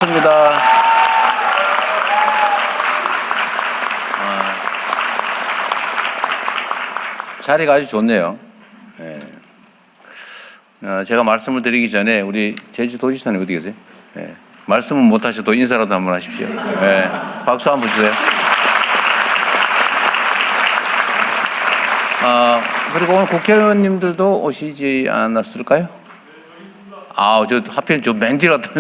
반갑습니다. 자리가 아주 좋네요. 네. 제가 말씀을 드리기 전에 우리 제주도지사님 어디 계세요? 네. 말씀은 못 하셔도 인사라도 한번 하십시오. 네. 박수 한번 주세요. 그리고 오늘 국회의원님들도 오시지 않았을까요? 저 하필 저 맨지라도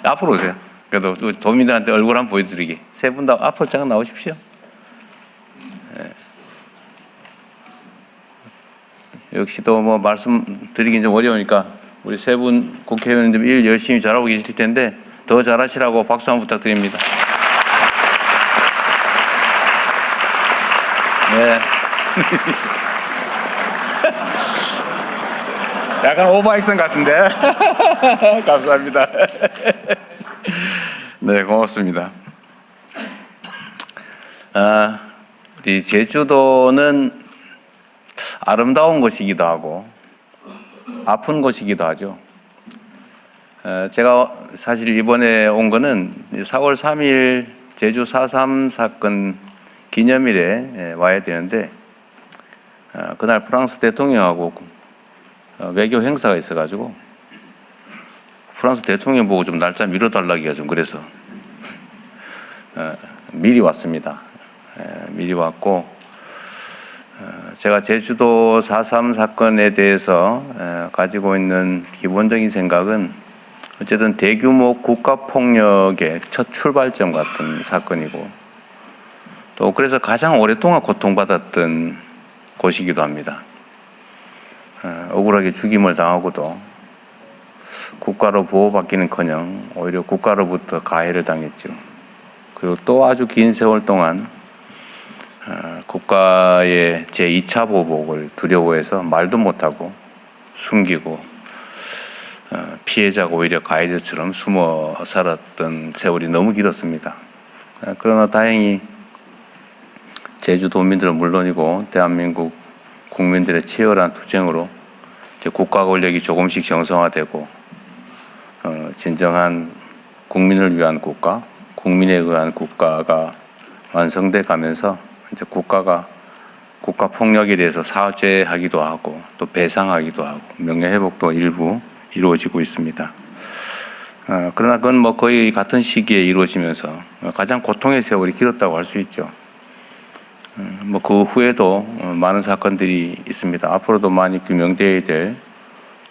앞으로 오세요. 그래도 도민들한테 얼굴 한번 보여드리기. 세 분 다 앞으로 잠깐 나오십시오. 네. 역시 또 뭐 말씀드리긴 좀 어려우니까 우리 세 분 국회의원님들 일 열심히 잘하고 계실 텐데 더 잘하시라고 박수 한번 부탁드립니다. 네. 약간 오버액션 같은데. 감사합니다. 네, 고맙습니다. 우리 제주도는 아름다운 곳이기도 하고 아픈 곳이기도 하죠. 제가 사실 이번에 온 거는 4월 3일 제주 4.3 사건 기념일에 와야 되는데 그날 프랑스 대통령하고 외교 행사가 있어가지고 프랑스 대통령 보고 좀 날짜 미뤄달라기가 좀 그래서 미리 왔습니다. 미리 왔고 제가 제주도 4.3 사건에 대해서 가지고 있는 기본적인 생각은 어쨌든 대규모 국가폭력의 첫 출발점 같은 사건이고 또 그래서 가장 오랫동안 고통받았던 곳이기도 합니다. 억울하게 죽임을 당하고도 국가로 보호받기는커녕 오히려 국가로부터 가해를 당했죠. 그리고 또 아주 긴 세월 동안 국가의 제2차 보복을 두려워해서 말도 못하고 숨기고 피해자가 오히려 가해자처럼 숨어 살았던 세월이 너무 길었습니다. 그러나 다행히 제주도민들은 물론이고 대한민국 국민들의 치열한 투쟁으로 이제 국가 권력이 조금씩 정상화되고 진정한 국민을 위한 국가, 국민에 의한 국가가 완성돼 가면서 이제 국가가 국가 폭력에 대해서 사죄하기도 하고 또 배상하기도 하고 명예회복도 일부 이루어지고 있습니다. 그러나 그건 뭐 거의 같은 시기에 이루어지면서 가장 고통의 세월이 길었다고 할 수 있죠. 뭐 그 후에도 많은 사건들이 있습니다. 앞으로도 많이 규명되어야 될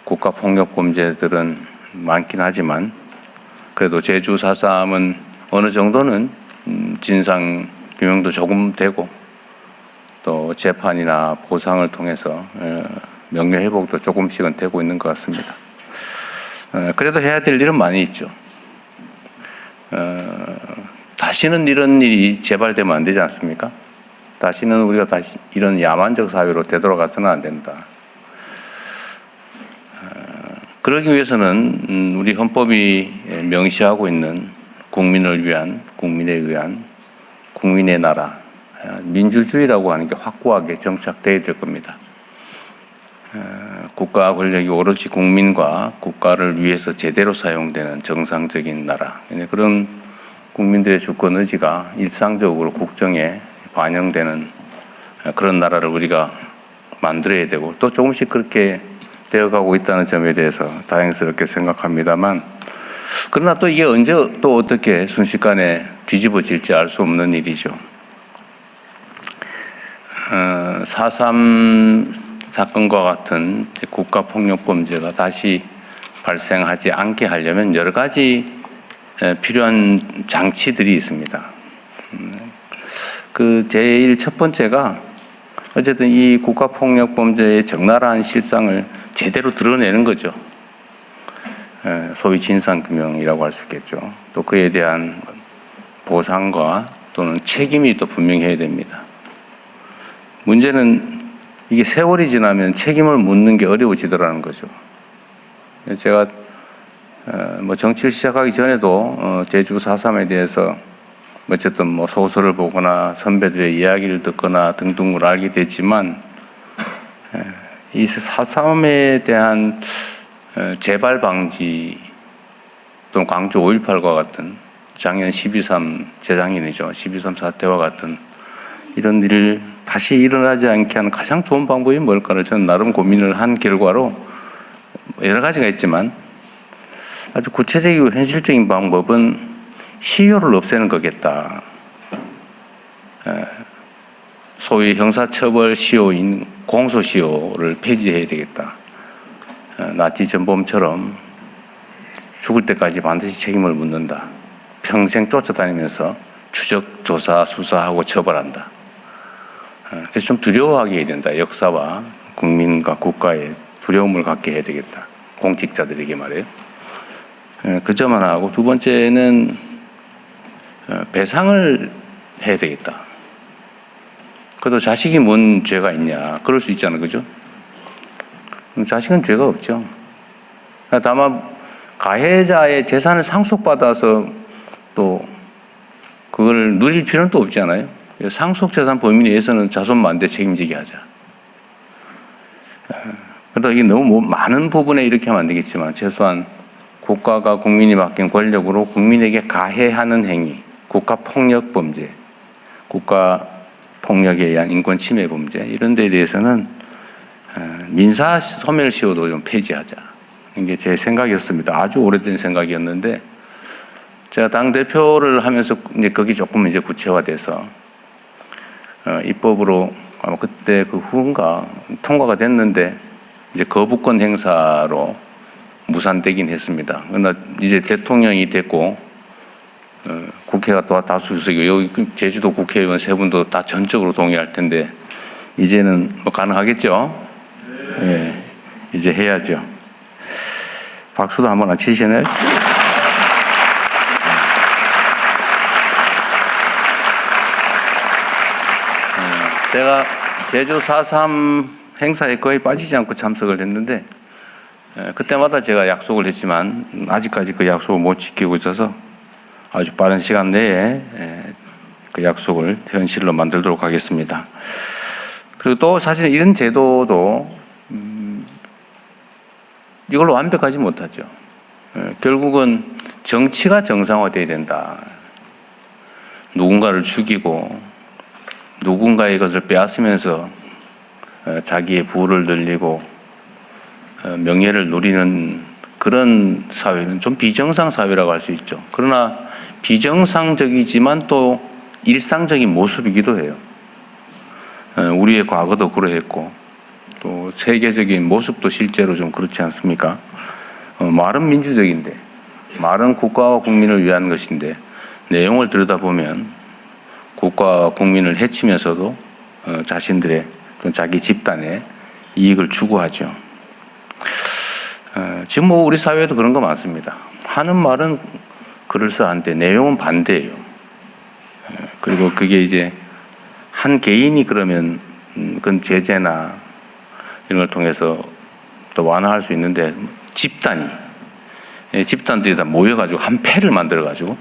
국가 폭력 범죄들은 많긴 하지만 그래도 제주 4.3은 어느 정도는 진상 규명도 조금 되고 또 재판이나 보상을 통해서 명예회복도 조금씩은 되고 있는 것 같습니다. 그래도 해야 될 일은 많이 있죠. 다시는 이런 일이 재발되면 안 되지 않습니까? 다시는 우리가 다시 이런 야만적 사회로 되돌아가서는 안 된다. 그러기 위해서는 우리 헌법이 명시하고 있는 국민을 위한, 국민에 의한, 국민의 나라, 민주주의라고 하는 게 확고하게 정착되어야 될 겁니다. 국가 권력이 오로지 국민과 국가를 위해서 제대로 사용되는 정상적인 나라. 그런 국민들의 주권 의지가 일상적으로 국정에 반영되는 그런 나라를 우리가 만들어야 되고 또 조금씩 그렇게 되어가고 있다는 점에 대해서 다행스럽게 생각합니다만 그러나 또 이게 언제 또 어떻게 순식간에 뒤집어질지 알 수 없는 일이죠. 4.3 사건과 같은 국가폭력범죄가 다시 발생하지 않게 하려면 여러 가지 필요한 장치들이 있습니다. 그 제일 첫 번째가 어쨌든 이 국가폭력범죄의 적나라한 실상을 제대로 드러내는 거죠. 소위 진상규명이라고 할 수 있겠죠. 또 그에 대한 보상과 또는 책임이 또 분명히 해야 됩니다. 문제는 이게 세월이 지나면 책임을 묻는 게 어려워지더라는 거죠. 제가 뭐 정치를 시작하기 전에도 제주 4.3에 대해서 어쨌든 뭐 소설을 보거나 선배들의 이야기를 듣거나 등등을 알게 됐지만 이 4.3에 대한 재발 방지 또는 광주 5.18과 같은 작년 12.3 재작년이죠. 12.3 사태와 같은 이런 일을 다시 일어나지 않게 하는 가장 좋은 방법이 뭘까를 저는 나름 고민을 한 결과로 여러 가지가 있지만 아주 구체적이고 현실적인 방법은 시효를 없애는 거겠다. 소위 형사처벌 시효인 공소시효를 폐지해야 되겠다. 나치 전범처럼 죽을 때까지 반드시 책임을 묻는다. 평생 쫓아다니면서 추적, 조사, 수사하고 처벌한다. 그래서 좀 두려워하게 해야 된다. 역사와 국민과 국가에 두려움을 갖게 해야 되겠다. 공직자들에게 말이에요. 그 점 하나 하고 두 번째는 배상을 해야 되겠다. 그래도 자식이 뭔 죄가 있냐. 그럴 수 있잖아요. 그죠? 자식은 죄가 없죠. 다만 가해자의 재산을 상속받아서 또 그걸 누릴 필요는 또 없잖아요. 상속재산 범위 내에서는 자손만대 책임지게 하자. 그러다 이게 너무 많은 부분에 이렇게 하면 안 되겠지만 최소한 국가가 국민이 맡긴 권력으로 국민에게 가해하는 행위, 국가폭력 범죄, 국가폭력에 의한 인권 침해 범죄 이런 데에 대해서는 민사 소멸시효도 좀 폐지하자. 이게 제 생각이었습니다. 아주 오래된 생각이었는데 제가 당대표를 하면서 이제 거기 조금 이제 구체화돼서 입법으로 아마 그때 그 후인가 통과가 됐는데 이제 거부권 행사로 무산되긴 했습니다. 그러나 이제 대통령이 됐고 국회가 또 다수의석이 여기 제주도 국회의원 세 분도 다 전적으로 동의할 텐데 이제는 뭐 가능하겠죠? 네. 이제 해야죠. 박수도 한번 안 치시나요? 제가 제주 4.3 행사에 거의 빠지지 않고 참석을 했는데 그때마다 제가 약속을 했지만 아직까지 그 약속을 못 지키고 있어서 아주 빠른 시간 내에 그 약속을 현실로 만들도록 하겠습니다. 그리고 또 사실 이런 제도도 이걸로 완벽하지 못하죠. 결국은 정치가 정상화돼야 된다. 누군가를 죽이고 누군가의 것을 빼앗으면서 자기의 부를 늘리고 명예를 누리는 그런 사회는 좀 비정상 사회라고 할 수 있죠. 그러나 비정상적이지만 또 일상적인 모습이기도 해요. 우리의 과거도 그러했고 또 세계적인 모습도 실제로 좀 그렇지 않습니까? 말은 민주적인데 말은 국가와 국민을 위한 것인데 내용을 들여다보면 국가와 국민을 해치면서도 자신들의 자기 집단의 이익을 추구하죠. 지금 뭐 우리 사회에도 그런 거 많습니다. 하는 말은 그럴싸한데 내용은 반대예요. 그리고 그게 이제 한 개인이 그러면 그건 제재나 이런 걸 통해서 또 완화할 수 있는데 집단들이 다 모여가지고 한 패를 만들어가지고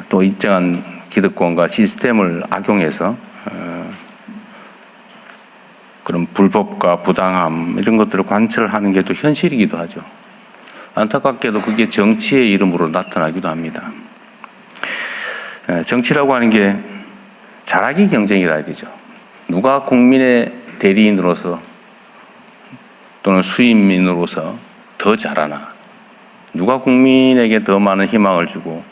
또 일정한 기득권과 시스템을 악용해서 그런 불법과 부당함 이런 것들을 관철하는 게 또 현실이기도 하죠. 안타깝게도 그게 정치의 이름으로 나타나기도 합니다. 정치라고 하는 게 잘하기 경쟁이라 해야 되죠. 누가 국민의 대리인으로서 또는 수인민으로서 더 잘하나, 누가 국민에게 더 많은 희망을 주고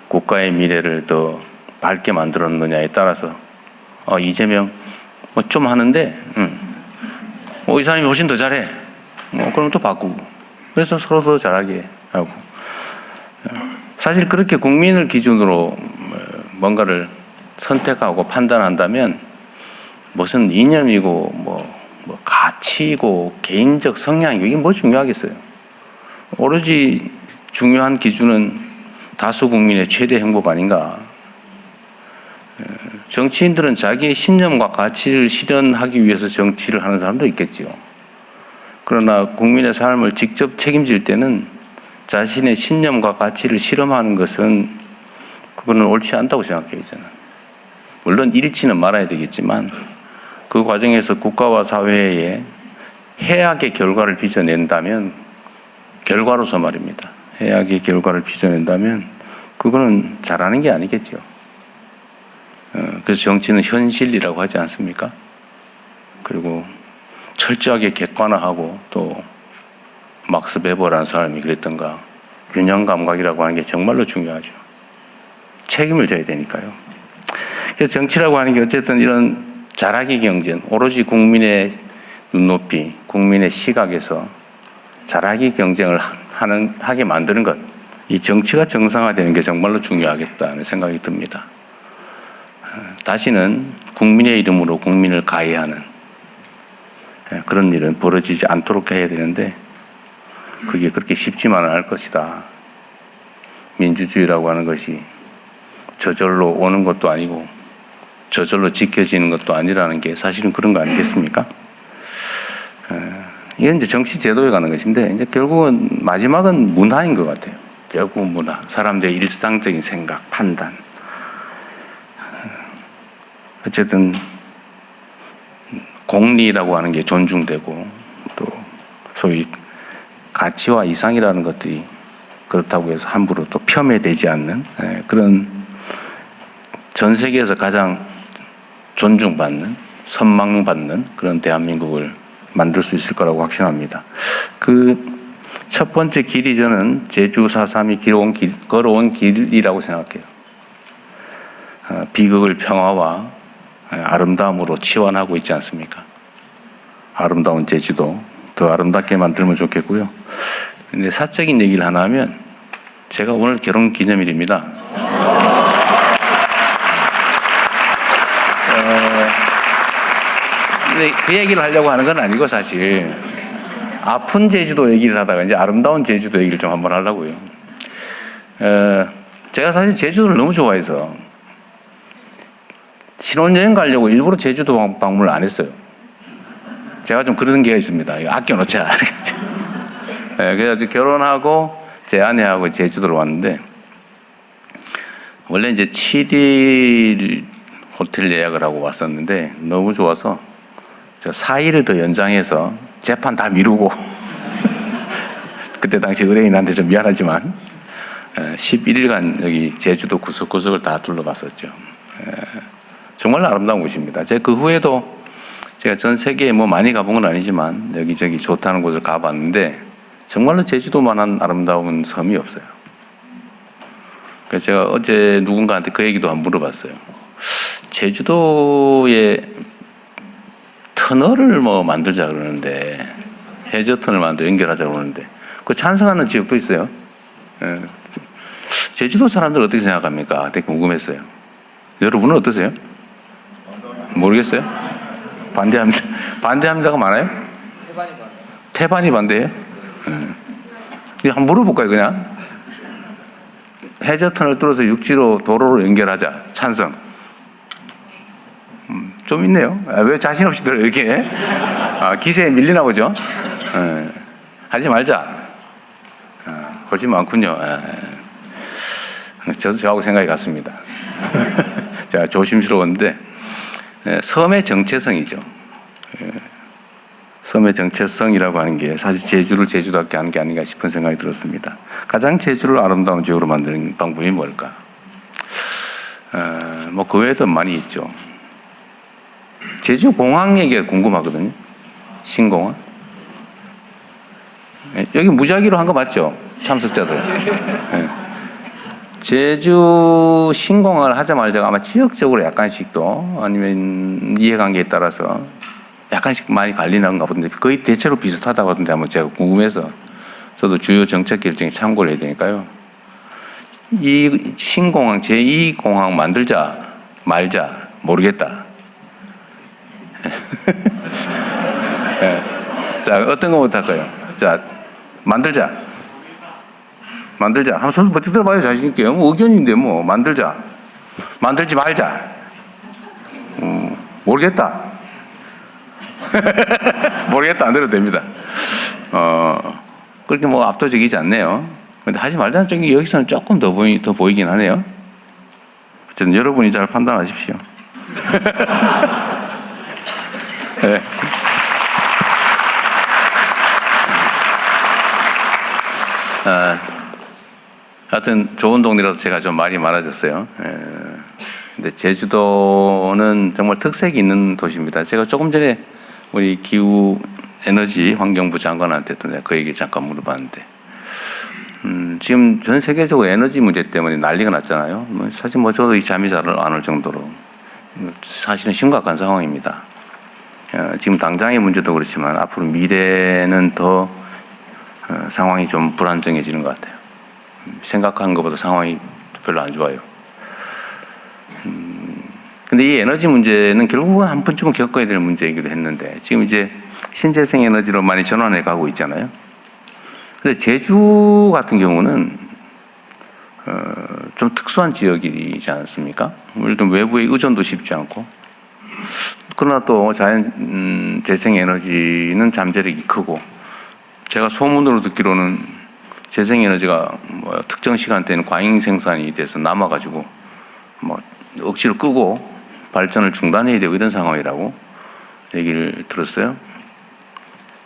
국가의 미래를 더 밝게 만들었느냐에 따라서 이재명 뭐 좀 하는데 이 사람이 훨씬 더 잘해. 그럼 또 바꾸고. 그래서 서로 더 잘하게 하고. 사실 그렇게 국민을 기준으로 뭔가를 선택하고 판단한다면 무슨 이념이고 뭐 가치고 개인적 성향이고 이게 뭐 중요하겠어요. 오로지 중요한 기준은 다수 국민의 최대 행복 아닌가. 정치인들은 자기의 신념과 가치를 실현하기 위해서 정치를 하는 사람도 있겠지요. 그러나 국민의 삶을 직접 책임질 때는 자신의 신념과 가치를 실험하는 것은 그거는 옳지 않다고 생각해요, 저는. 물론 잃지는 말아야 되겠지만 그 과정에서 국가와 사회에 해악의 결과를 빚어낸다면 결과로서 말입니다. 해악의 결과를 빚어낸다면 그거는 잘하는 게 아니겠죠. 그래서 정치는 현실이라고 하지 않습니까? 그리고 철저하게 객관화하고 또 막스 베버라는 사람이 그랬던가 균형 감각이라고 하는 게 정말로 중요하죠. 책임을 져야 되니까요. 그래서 정치라고 하는 게 어쨌든 이런 잘하기 경쟁, 오로지 국민의 눈높이, 국민의 시각에서 잘하기 경쟁을 하게 만드는 것, 이 정치가 정상화되는 게 정말로 중요하겠다는 생각이 듭니다. 다시는 국민의 이름으로 국민을 가해하는 그런 일은 벌어지지 않도록 해야 되는데 그게 그렇게 쉽지만은 않을 것이다. 민주주의라고 하는 것이 저절로 오는 것도 아니고 저절로 지켜지는 것도 아니라는 게 사실은 그런 거 아니겠습니까? 이건 이제 정치 제도에 가는 것인데 이제 결국은 마지막은 문화인 것 같아요. 결국은 문화, 사람들의 일상적인 생각, 판단. 어쨌든 공리라고 하는 게 존중되고 또 소위 가치와 이상이라는 것들이 그렇다고 해서 함부로 또 폄훼되지 않는 그런 전 세계에서 가장 존중받는, 선망받는 그런 대한민국을 만들 수 있을 거라고 확신합니다. 그 첫 번째 길이 저는 제주 4.3이 걸어온 길이라고 생각해요. 비극을 평화와 아름다움으로 치환하고 있지 않습니까? 아름다운 제주도 더 아름답게 만들면 좋겠고요. 근데 사적인 얘기를 하나 하면 제가 오늘 결혼 기념일입니다. 근데 그 얘기를 하려고 하는 건 아니고 사실 아픈 제주도 얘기를 하다가 이제 아름다운 제주도 얘기를 좀 한번 하려고요. 제가 사실 제주도를 너무 좋아해서 신혼여행 가려고 일부러 제주도 방문을 안 했어요. 제가 좀 그런 게 있습니다. 이거 아껴놓자. 그래서 결혼하고 제 아내하고 제주도로 왔는데 원래 이제 7일 호텔 예약을 하고 왔었는데 너무 좋아서 4일을 더 연장해서 재판 다 미루고 그때 당시 의뢰인한테 좀 미안하지만 11일간 여기 제주도 구석구석을 다 둘러봤었죠. 정말 아름다운 곳입니다. 제가 그 후에도 제가 전 세계에 뭐 많이 가본 건 아니지만 여기저기 좋다는 곳을 가봤는데 정말로 제주도만한 아름다운 섬이 없어요. 그래서 제가 어제 누군가한테 그 얘기도 한번 물어봤어요. 제주도에 터널을 뭐 만들자 그러는데 해저터널 만들어 연결하자 그러는데 그 찬성하는 지역도 있어요. 제주도 사람들 어떻게 생각합니까? 되게 궁금했어요. 여러분은 어떠세요? 모르겠어요? 반대합니다가 많아요? 태반이 반대해요? 한번 물어볼까요, 그냥? 해저터널 뚫어서 육지로 도로로 연결하자. 찬성. 좀 있네요. 왜 자신 없이 들어요, 이렇게? 기세에 밀리나 보죠? 하지 말자. 훨씬 많군요. 저도 저하고 생각이 같습니다. 제가 조심스러웠는데, 섬의 정체성이죠. 섬의 정체성이라고 하는 게 사실 제주를 제주답게 하는 게 아닌가 싶은 생각이 들었습니다. 가장 제주를 아름다운 지역으로 만드는 방법이 뭘까? 뭐 그 외에도 많이 있죠. 제주 공항 얘기가 궁금하거든요. 신공항. 여기 무작위로 한 거 맞죠? 참석자들. 제주 신공항을 하자 말자가 아마 지역적으로 약간씩 또 아니면 이해관계에 따라서 약간씩 많이 갈리는가 본데 거의 대체로 비슷하다고 하던데 한번 제가 궁금해서 저도 주요 정책 결정에 참고를 해야 되니까요. 이 신공항 제2공항 만들자 말자 모르겠다. 자, 어떤 거부터 할까요? 자, 만들자. 한번 손 버티 들어봐요, 자신있게. 뭐 의견인데, 뭐. 만들자. 만들지 말자. 모르겠다. 모르겠다. 안 들어도 됩니다. 그렇게 뭐 압도적이지 않네요. 근데 하지 말자는 쪽이 여기서는 조금 더 보이긴 하네요. 어쨌든 여러분이 잘 판단하십시오. 네. 하여튼 좋은 동네라서 제가 좀 말이 많아졌어요. 근데 제주도는 정말 특색이 있는 도시입니다. 제가 조금 전에 우리 기후 에너지 환경부 장관한테도 내가 그 얘기를 잠깐 물어봤는데, 지금 전 세계적으로 에너지 문제 때문에 난리가 났잖아요. 사실 저도 이 잠이 잘 안 올 정도로 사실은 심각한 상황입니다. 지금 당장의 문제도 그렇지만 앞으로 미래는 더 상황이 좀 불안정해지는 것 같아요. 생각한 것보다 상황이 별로 안 좋아요. 근데 이 에너지 문제는 결국은 한 번쯤은 겪어야 될 문제이기도 했는데, 지금 이제 신재생 에너지로 많이 전환해 가고 있잖아요. 근데 제주 같은 경우는 좀 특수한 지역이지 않습니까? 예를 들면 외부의 의존도 쉽지 않고, 그러나 또 자연 재생 에너지는 잠재력이 크고, 제가 소문으로 듣기로는 재생 에너지가 특정 시간대에는 과잉 생산이 돼서 남아가지고 억지로 끄고 발전을 중단해야 되고 이런 상황이라고 얘기를 들었어요.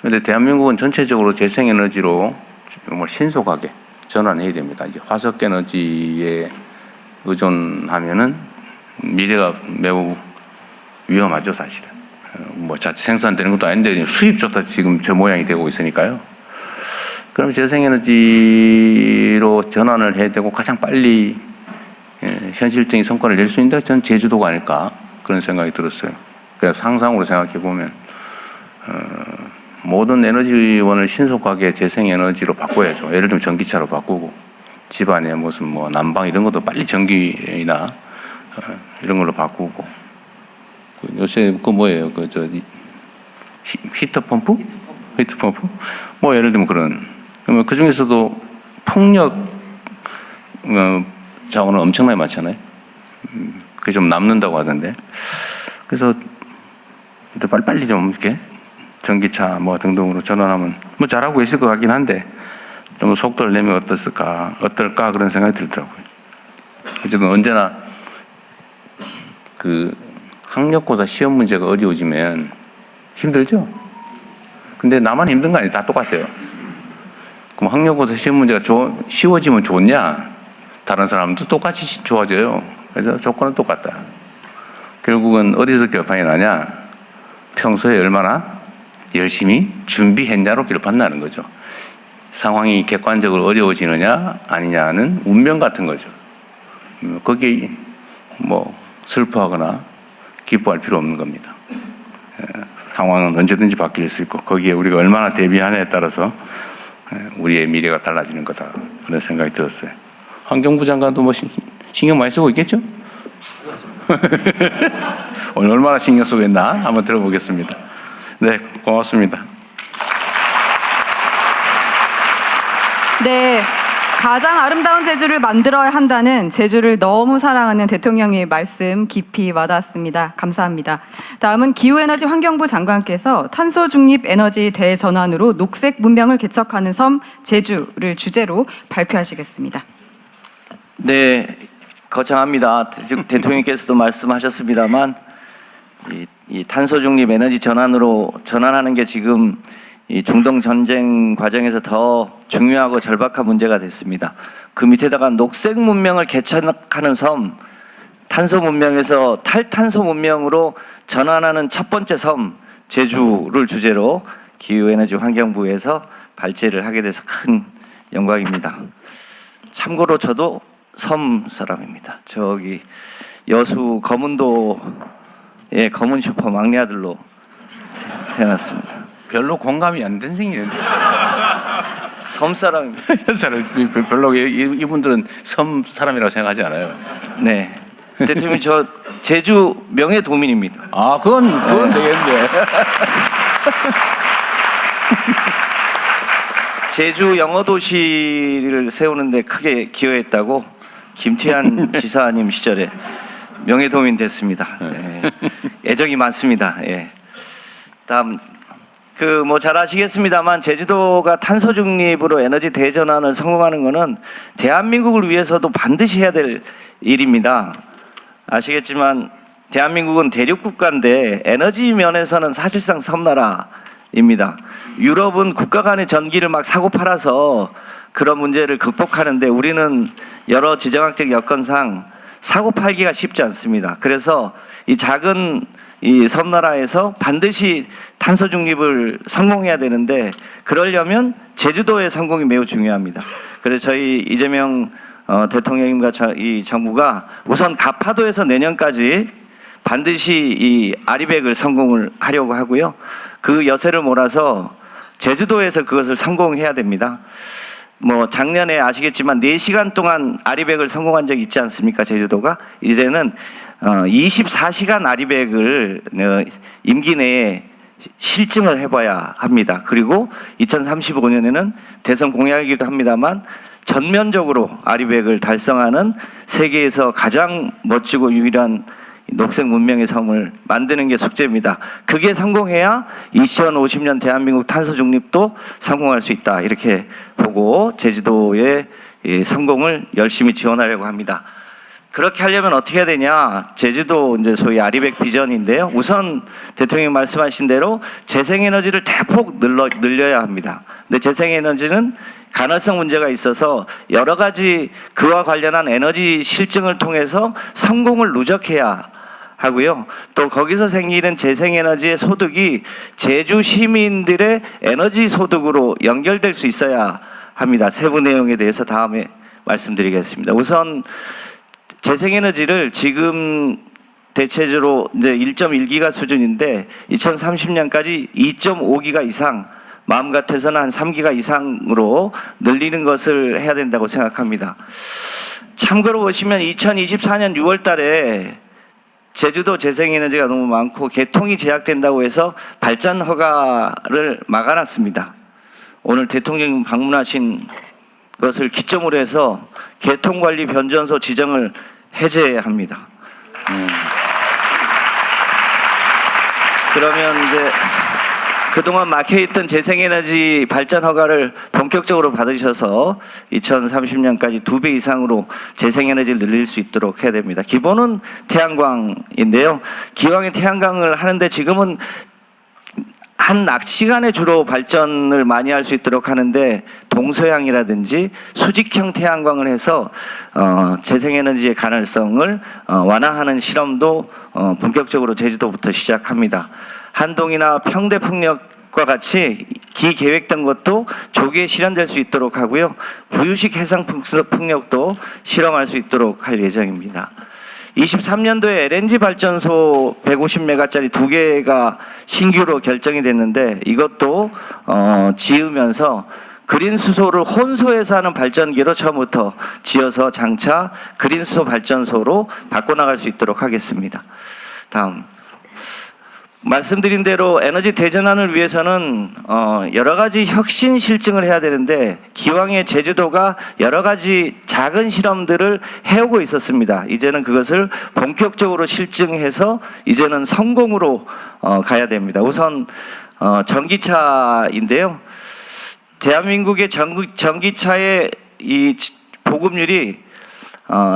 그런데 대한민국은 전체적으로 재생 에너지로 정말 신속하게 전환해야 됩니다. 이제 화석 에너지에 의존하면은 미래가 매우 위험하죠, 사실은. 자체 생산되는 것도 아닌데 수입조차 지금 저 모양이 되고 있으니까요. 그럼 재생에너지로 전환을 해야 되고 가장 빨리 현실적인 성과를 낼 수 있는 데가 저는 제주도가 아닐까 그런 생각이 들었어요. 그래서 상상으로 생각해 보면 모든 에너지원을 신속하게 재생에너지로 바꿔야죠. 예를 들면 전기차로 바꾸고, 집안에 무슨 난방 이런 것도 빨리 전기나 이런 걸로 바꾸고, 요새 뭐예요? 히터 펌프? 예를 들면 그러면 그 중에서도 풍력 자원은 엄청나게 많잖아요. 그게 좀 남는다고 하던데. 그래서 빨리 좀 이렇게 전기차 등등으로 전환하면 잘하고 계실 것 같긴 한데, 좀 속도를 내면 어떨까 그런 생각이 들더라고요. 어쨌든 언제나 그 학력고사 시험 문제가 어려워지면 힘들죠? 근데 나만 힘든 거 아니에요. 다 똑같아요. 그럼 학력고사 시험 문제가 쉬워지면 좋냐? 다른 사람도 똑같이 좋아져요. 그래서 조건은 똑같다. 결국은 어디서 결판이 나냐? 평소에 얼마나 열심히 준비했냐로 결판나는 거죠. 상황이 객관적으로 어려워지느냐 아니냐는 운명 같은 거죠. 거기에 슬퍼하거나 기뻐할 필요 없는 겁니다. 상황은 언제든지 바뀔 수 있고, 거기에 우리가 얼마나 대비하느냐에 따라서 우리의 미래가 달라지는 거다, 그런 생각이 들었어요. 환경부 장관도 신경 많이 쓰고 있겠죠? 오늘 얼마나 신경 쓰고 있나 한번 들어보겠습니다. 네, 고맙습니다. 네, 가장 아름다운 제주를 만들어야 한다는 제주를 너무 사랑하는 대통령의 말씀 깊이 와닿았습니다. 감사합니다. 다음은 기후에너지 환경부 장관께서 탄소 중립 에너지 대전환으로 녹색 문명을 개척하는 섬 제주를 주제로 발표하시겠습니다. 네, 거창합니다. 대통령께서도 말씀하셨습니다만 이 탄소 중립 에너지 전환으로 전환하는 게 지금 이 중동 전쟁 과정에서 더 중요하고 절박한 문제가 됐습니다. 그 밑에다가 녹색 문명을 개척하는 섬, 탄소 문명에서 탈탄소 문명으로 전환하는 첫 번째 섬 제주를 주제로 기후에너지 환경부에서 발제를 하게 돼서 큰 영광입니다. 참고로 저도 섬 사람입니다. 저기 여수 검은도의 검은 슈퍼 막내 아들로 태어났습니다. 별로 공감이 안 된 생이는데. 섬 사람입니다. 별로 이분들은 섬 사람이라고 생각하지 않아요. 네, 대통령님 저 제주 명예도민입니다. 아, 그건 되겠는데. 제주 영어도시를 세우는데 크게 기여했다고 김태환 지사님 시절에 명예도민 됐습니다. 네. 애정이 많습니다. 예. 다음 잘 아시겠습니다만 제주도가 탄소 중립으로 에너지 대전환을 성공하는 것은 대한민국을 위해서도 반드시 해야 될 일입니다. 아시겠지만 대한민국은 대륙국가인데 에너지 면에서는 사실상 섬나라입니다. 유럽은 국가 간의 전기를 막 사고 팔아서 그런 문제를 극복하는데 우리는 여러 지정학적 여건상 사고 팔기가 쉽지 않습니다. 그래서 이 작은 이 섬나라에서 반드시 탄소 중립을 성공해야 되는데 그러려면 제주도의 성공이 매우 중요합니다. 그래서 저희 이재명 대통령님과 이 정부가 우선 가파도에서 내년까지 반드시 이 아리백을 성공을 하려고 하고요. 그 여세를 몰아서 제주도에서 그것을 성공해야 됩니다. 뭐 작년에 아시겠지만 4시간 동안 아리백을 성공한 적이 있지 않습니까? 제주도가 이제는 24시간 아리백을 임기 내에 실증을 해봐야 합니다. 그리고 2035년에는 대선 공약이기도 합니다만 전면적으로 아리백을 달성하는 세계에서 가장 멋지고 유일한 녹색 문명의 섬을 만드는 게 숙제입니다. 그게 성공해야 2050년 대한민국 탄소 중립도 성공할 수 있다. 이렇게 보고 제주도의 성공을 열심히 지원하려고 합니다. 그렇게 하려면 어떻게 해야 되냐? 제주도 이제 소위 아리백 비전인데요. 우선 대통령이 말씀하신 대로 재생에너지를 대폭 늘려야 합니다. 근데 재생에너지는 간헐성 문제가 있어서 여러 가지 그와 관련한 에너지 실증을 통해서 성공을 누적해야 하고요. 또 거기서 생기는 재생에너지의 소득이 제주 시민들의 에너지 소득으로 연결될 수 있어야 합니다. 세부 내용에 대해서 다음에 말씀드리겠습니다. 우선 재생에너지를 지금 대체적으로 이제 1.1기가 수준인데 2030년까지 2.5기가 이상, 마음 같아서는 한 3기가 이상으로 늘리는 것을 해야 된다고 생각합니다. 참고로 보시면 2024년 6월 달에 제주도 재생에너지가 너무 많고 개통이 제약된다고 해서 발전 허가를 막아놨습니다. 오늘 대통령 방문하신 것을 기점으로 해서 개통관리 변전소 지정을 해제해야 합니다. 그러면 이제 그동안 막혀있던 재생에너지 발전 허가를 본격적으로 받으셔서 2030년까지 2배 이상으로 재생에너지를 늘릴 수 있도록 해야 됩니다. 기본은 태양광인데요. 기왕에 태양광을 하는데 지금은 한 낮 시간에 주로 발전을 많이 할 수 있도록 하는데 동서양이라든지 수직형 태양광을 해서 재생에너지의 가능성을 완화하는 실험도 본격적으로 제주도부터 시작합니다. 한동이나 평대풍력과 같이 기계획된 것도 조기에 실현될 수 있도록 하고요. 부유식 해상풍력도 실험할 수 있도록 할 예정입니다. 23년도에 LNG 발전소 150메가짜리 2개가 신규로 결정이 됐는데 이것도 지으면서 그린 수소를 혼소해서 하는 발전기로 처음부터 지어서 장차 그린 수소 발전소로 바꿔나갈 수 있도록 하겠습니다. 다음. 말씀드린 대로 에너지 대전환을 위해서는 여러 가지 혁신 실증을 해야 되는데 기왕에 제주도가 여러 가지 작은 실험들을 해오고 있었습니다. 이제는 그것을 본격적으로 실증해서 이제는 성공으로 가야 됩니다. 우선 전기차인데요. 대한민국의 전기차의 이 보급률이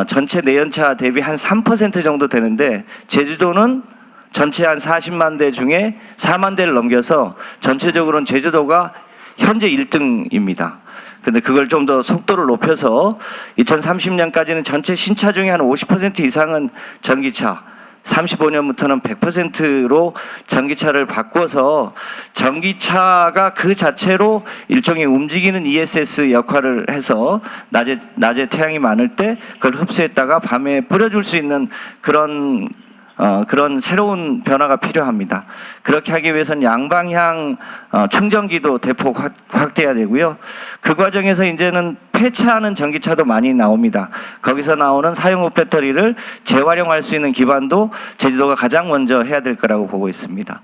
전체 내연차 대비 한 3% 정도 되는데 제주도는 전체 한 40만 대 중에 4만 대를 넘겨서 전체적으로는 제주도가 현재 1등입니다. 근데 그걸 좀 더 속도를 높여서 2030년까지는 전체 신차 중에 한 50% 이상은 전기차, 35년부터는 100%로 전기차를 바꿔서 전기차가 그 자체로 일종의 움직이는 ESS 역할을 해서 낮에 태양이 많을 때 그걸 흡수했다가 밤에 뿌려줄 수 있는 그런 새로운 변화가 필요합니다. 그렇게 하기 위해서는 양방향 충전기도 대폭 확대해야 되고요. 그 과정에서 이제는 폐차하는 전기차도 많이 나옵니다. 거기서 나오는 사용 후 배터리를 재활용할 수 있는 기반도 제주도가 가장 먼저 해야 될 거라고 보고 있습니다.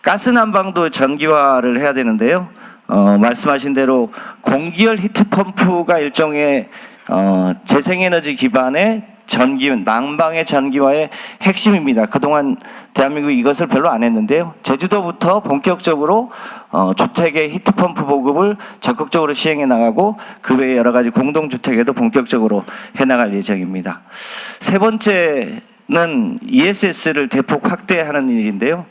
가스 난방도 전기화를 해야 되는데요. 말씀하신 대로 공기열 히트펌프가 일종의 재생에너지 기반의 난방의 전기화의 핵심입니다. 그동안 대한민국이 이것을 별로 안 했는데요. 제주도부터 본격적으로 주택의 히트펌프 보급을 적극적으로 시행해 나가고 그 외에 여러 가지 공동주택에도 본격적으로 해나갈 예정입니다. 세 번째는 ESS를 대폭 확대하는 일인데요.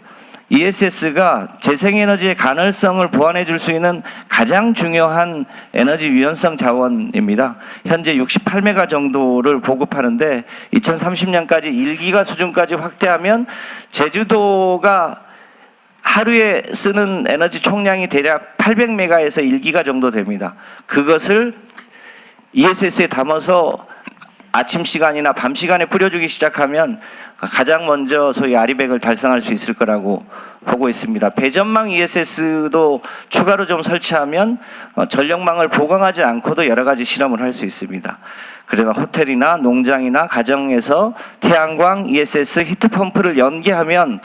ESS가 재생에너지의 가능성을 보완해 줄 수 있는 가장 중요한 에너지 유연성 자원입니다. 현재 68메가 정도를 보급하는데 2030년까지 1기가 수준까지 확대하면 제주도가 하루에 쓰는 에너지 총량이 대략 800메가에서 1기가 정도 됩니다. 그것을 ESS에 담아서 아침 시간이나 밤 시간에 뿌려주기 시작하면 가장 먼저 소위 아리백을 달성할 수 있을 거라고 보고 있습니다. 배전망 ESS도 추가로 좀 설치하면 전력망을 보강하지 않고도 여러 가지 실험을 할 수 있습니다. 그러나 호텔이나 농장이나 가정에서 태양광 ESS 히트펌프를 연계하면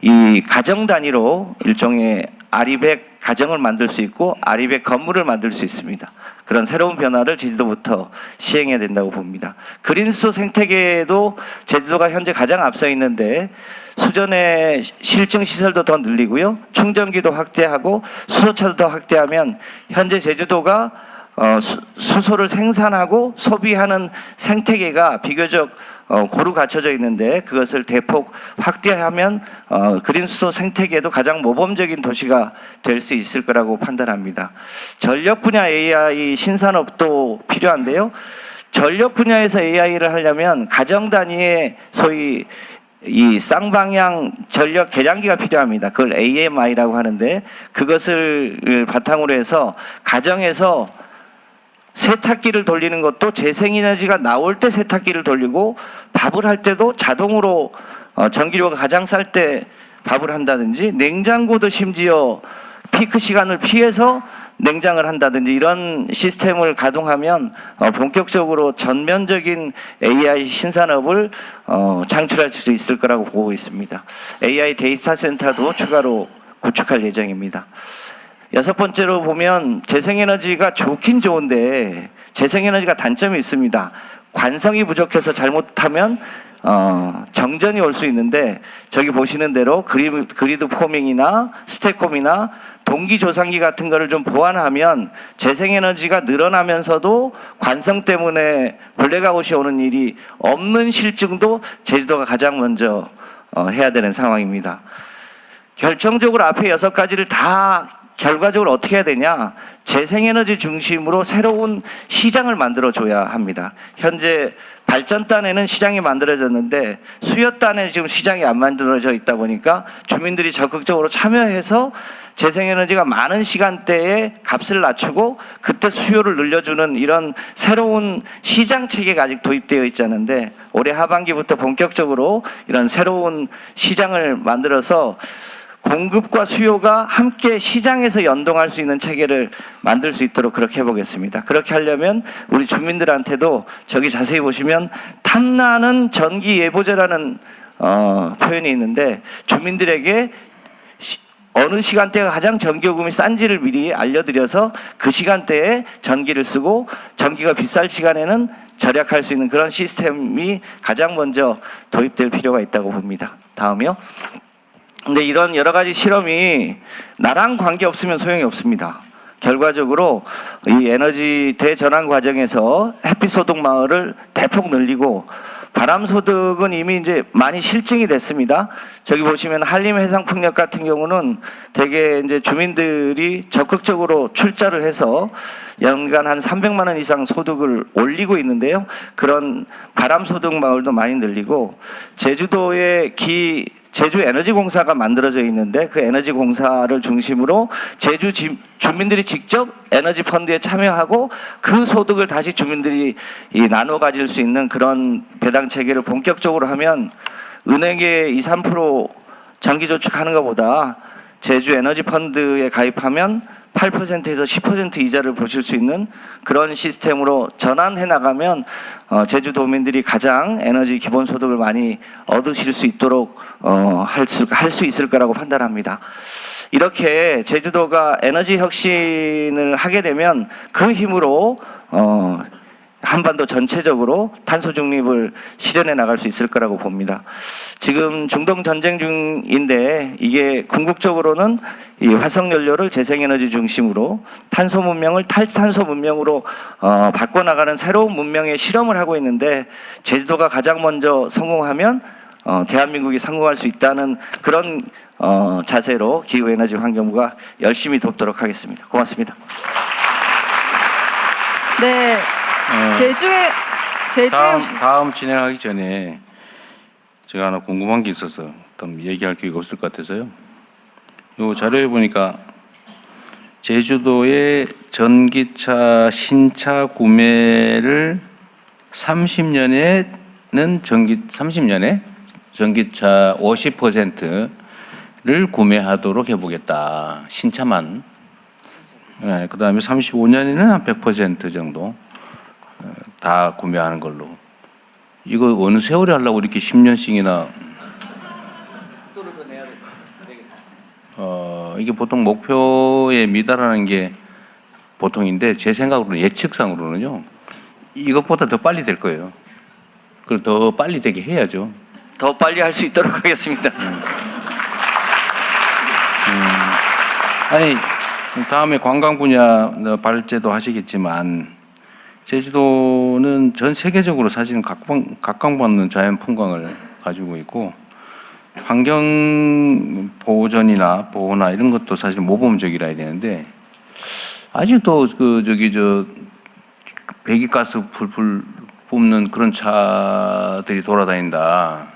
이 가정 단위로 일종의 아리백 가정을 만들 수 있고 아리백 건물을 만들 수 있습니다. 그런 새로운 변화를 제주도부터 시행해야 된다고 봅니다. 그린수소 생태계에도 제주도가 현재 가장 앞서 있는데 수전의 실증 시설도 더 늘리고요. 충전기도 확대하고 수소차도 더 확대하면 현재 제주도가 수소를 생산하고 소비하는 생태계가 비교적 고루 갖춰져 있는데 그것을 대폭 확대하면 그린수소 생태계도 가장 모범적인 도시가 될 수 있을 거라고 판단합니다. 전력 분야 AI 신산업도 필요한데요. 전력 분야에서 AI를 하려면 가정 단위의 소위 이 쌍방향 전력 계량기가 필요합니다. 그걸 AMI라고 하는데 그것을 바탕으로 해서 가정에서 세탁기를 돌리는 것도 재생에너지가 나올 때 세탁기를 돌리고 밥을 할 때도 자동으로 전기료가 가장 쌀 때 밥을 한다든지 냉장고도 심지어 피크 시간을 피해서 냉장을 한다든지 이런 시스템을 가동하면 본격적으로 전면적인 AI 신산업을 창출할 수 있을 거라고 보고 있습니다. AI 데이터 센터도 추가로 구축할 예정입니다. 여섯 번째로 보면 재생에너지가 좋긴 좋은데 재생에너지가 단점이 있습니다. 관성이 부족해서 잘못하면 정전이 올 수 있는데 저기 보시는 대로 그리드 포밍이나 스태콤이나 동기 조상기 같은 거를 좀 보완하면 재생에너지가 늘어나면서도 관성 때문에 블랙아웃이 오는 일이 없는 실증도 제주도가 가장 먼저 해야 되는 상황입니다. 결정적으로 앞에 6가지를 다 결과적으로 어떻게 해야 되냐? 재생에너지 중심으로 새로운 시장을 만들어줘야 합니다. 현재 발전단에는 시장이 만들어졌는데 수요단에 지금 시장이 안 만들어져 있다 보니까 주민들이 적극적으로 참여해서 재생에너지가 많은 시간대에 값을 낮추고 그때 수요를 늘려주는 이런 새로운 시장 체계가 아직 도입되어 있지 않은데 올해 하반기부터 본격적으로 이런 새로운 시장을 만들어서 공급과 수요가 함께 시장에서 연동할 수 있는 체계를 만들 수 있도록 그렇게 해보겠습니다. 그렇게 하려면 우리 주민들한테도 저기 자세히 보시면 탐나는 전기 예보제라는 표현이 있는데 주민들에게 어느 시간대가 가장 전기요금이 싼지를 미리 알려드려서 그 시간대에 전기를 쓰고 전기가 비쌀 시간에는 절약할 수 있는 그런 시스템이 가장 먼저 도입될 필요가 있다고 봅니다. 다음이요. 근데 이런 여러 가지 실험이 나랑 관계 없으면 소용이 없습니다. 결과적으로 이 에너지 대전환 과정에서 햇빛 소득 마을을 대폭 늘리고 바람 소득은 이미 이제 많이 실증이 됐습니다. 저기 보시면 한림 해상풍력 같은 경우는 대개 이제 주민들이 적극적으로 출자를 해서 연간 한 300만 원 이상 소득을 올리고 있는데요. 그런 바람 소득 마을도 많이 늘리고 제주도의 제주 에너지공사가 만들어져 있는데 그 에너지공사를 중심으로 제주 주민들이 직접 에너지 펀드에 참여하고 그 소득을 다시 주민들이 나눠 가질 수 있는 그런 배당 체계를 본격적으로 하면 은행에 2, 3% 정기 저축하는 것보다 제주 에너지 펀드에 가입하면 8%에서 10% 이자를 보실 수 있는 그런 시스템으로 전환해 나가면 제주도민들이 가장 에너지 기본소득을 많이 얻으실 수 있도록 할 수 있을 거라고 판단합니다. 이렇게 제주도가 에너지 혁신을 하게 되면 그 힘으로 한반도 전체적으로 탄소 중립을 실현해 나갈 수 있을 거라고 봅니다. 지금 중동 전쟁 중인데 이게 궁극적으로는 이 화석 연료를 재생에너지 중심으로 탄소 문명을 탈탄소 문명으로 바꿔나가는 새로운 문명의 실험을 하고 있는데 제주도가 가장 먼저 성공하면 대한민국이 성공할 수 있다는 그런 자세로 기후에너지환경부가 열심히 돕도록 하겠습니다. 고맙습니다. 네, 제주에 다음 진행하기 전에 제가 하나 궁금한 게 있어서 좀 얘기할 기회가 없을 것 같아서요. 요 자료에 보니까 제주도의 전기차 신차 구매를 30년에 전기차 50%를 구매하도록 해보겠다. 신차만. 네, 그 다음에 35년에는 한 100% 정도 다 구매하는 걸로. 이거 어느 세월에 하려고 이렇게 10년씩이나. 이게 보통 목표에 미달하는 게 보통인데 제 생각으로는 예측상으로는요. 이것보다 더 빨리 될 거예요. 그리고 더 빨리 되게 해야죠. 더 빨리 할 수 있도록 하겠습니다. 아니 다음에 관광 분야 발제도 하시겠지만 제주도는 전 세계적으로 사실은 각광받는 자연 풍광을 가지고 있고 환경 보전이나 보호나 이런 것도 사실 모범적이라 해야 되는데 아직도 배기가스 풀 뿜는 그런 차들이 돌아다닌다.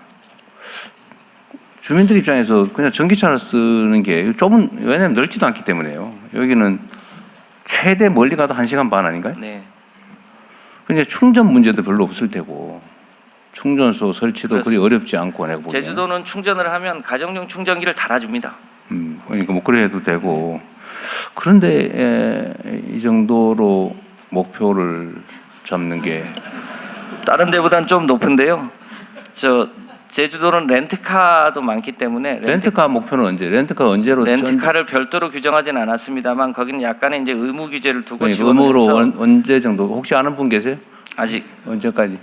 주민들 입장에서 그냥 전기차를 쓰는 게 왜냐면 넓지도 않기 때문에요. 여기는 최대 멀리 가도 1시간 반 아닌가요? 네. 근데 충전 문제도 별로 없을 테고 충전소 설치도 그리 어렵지 않고 내가 보기에는. 제주도는 충전을 하면 가정용 충전기를 달아줍니다. 그러니까 뭐 그래 해도 되고 그런데 이 정도로 목표를 잡는 게 다른 데보단 좀 높은데요. 제주도는 렌트카도 많기 때문에 렌트카 목표는 언제? 렌트카를 별도로 규정하지는 않았습니다만 거기는 약간의 이제 의무 규제를 두고 그러니까 지원을 의무로 해서 언제 정도? 혹시 아는 분 계세요? 아직 언제까지?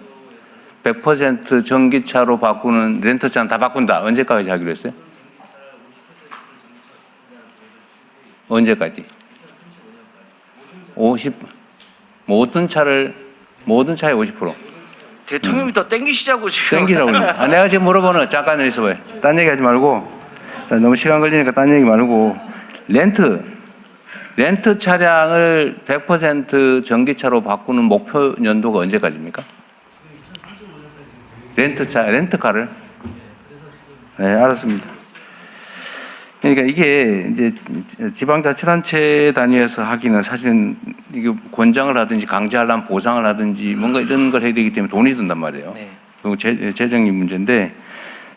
100% 전기차로 바꾸는 렌터차는 다 바꾼다. 언제까지 하기로 했어요? 언제까지? 50 모든 차에 50%. 대통령이 더 땡기시자고 지금. 땡기라고. 내가 지금 물어보는 잠깐 있어봐요. 딴 얘기 하지 말고 너무 시간 걸리니까 딴 얘기 말고 렌트 차량을 100% 전기차로 바꾸는 목표 연도가 언제까지입니까? 렌트카를? 네, 알았습니다. 그러니까 이게 이제 지방자치단체 단위에서 하기는 사실은 이게 권장을 하든지 강제하려면 보상을 하든지 뭔가 이런 걸 해야 되기 때문에 돈이 든단 말이에요. 네. 그리고 재정이 문제인데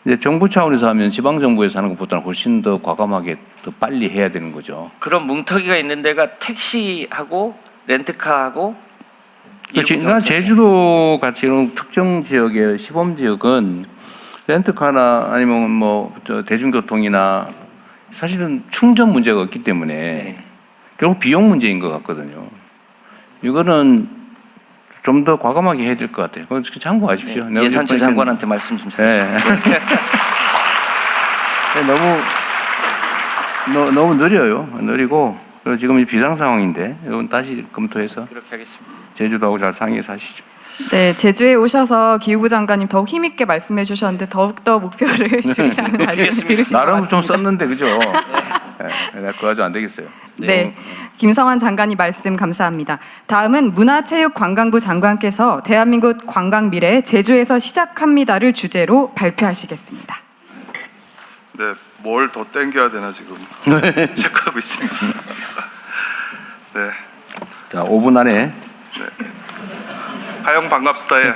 이제 정부 차원에서 하면 지방정부에서 하는 것보다는 훨씬 더 과감하게 더 빨리 해야 되는 거죠. 그런 뭉터기가 있는 데가 택시하고 렌트카하고 그렇지. 난 제주도 같이 이런 특정 지역의 시범 지역은 렌트카나 아니면 뭐 대중교통이나 사실은 충전 문제가 없기 때문에 네. 결국 비용 문제인 것 같거든요. 이거는 좀 더 과감하게 해야 될 것 같아요. 그건 참고하십시오. 네. 예산처 장관한테 말씀 좀 주세요. 네. 너무 느려요. 느리고 그리고 지금 비상 상황인데 이건 다시 검토해서 그렇게 하겠습니다. 제주도하고 잘 상의해서 하시죠. 네, 제주에 오셔서 기후부 장관님 더욱 힘있게 말씀해 주셨는데 더욱더 목표를 줄이라는 말씀 드리신 것 나름 좀 같습니다. 썼는데 그죠? 네, 그거 아주 안 되겠어요. 네, 김성환 장관님 말씀 감사합니다. 다음은 문화체육관광부 장관께서 대한민국 관광 미래 제주에서 시작합니다를 주제로 발표하시겠습니다. 네, 뭘 더 땡겨야 되나 지금 체크하고 있습니다. 네, 자, 5분 안에 하영 반갑스타의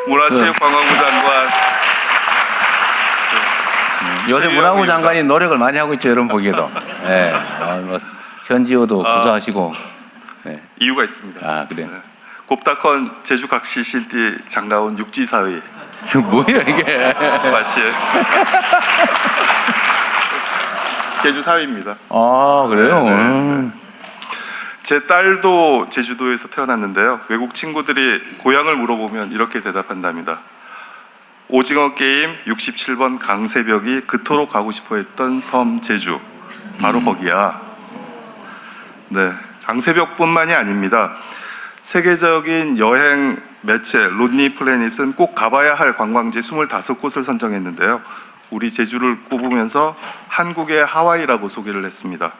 문화체육관광부 장관. 요새 최영입니다. 문화부 장관이 노력을 많이 하고 있죠, 여러분 보기에도. 네, 뭐 현지어도 구사하시고. 네. 이유가 있습니다. 아, 그래요? 네. 곱다컨 제주각시 실띠 장나온 육지사의 이거 뭐야 이게? 마실 제주 사위입니다. 아, 그래요? 네. 제 딸도 제주도에서 태어났는데요. 외국 친구들이 고향을 물어보면 이렇게 대답한답니다. 오징어 게임 67번 강새벽이 그토록 가고 싶어 했던 섬 제주. 바로 거기야. 네, 강새벽뿐만이 아닙니다. 세계적인 여행 매체 론리 플래닛은 꼭 가봐야 할 관광지 25곳을 선정했는데요. 우리 제주를 꼽으면서 한국의 하와이라고 소개를 했습니다.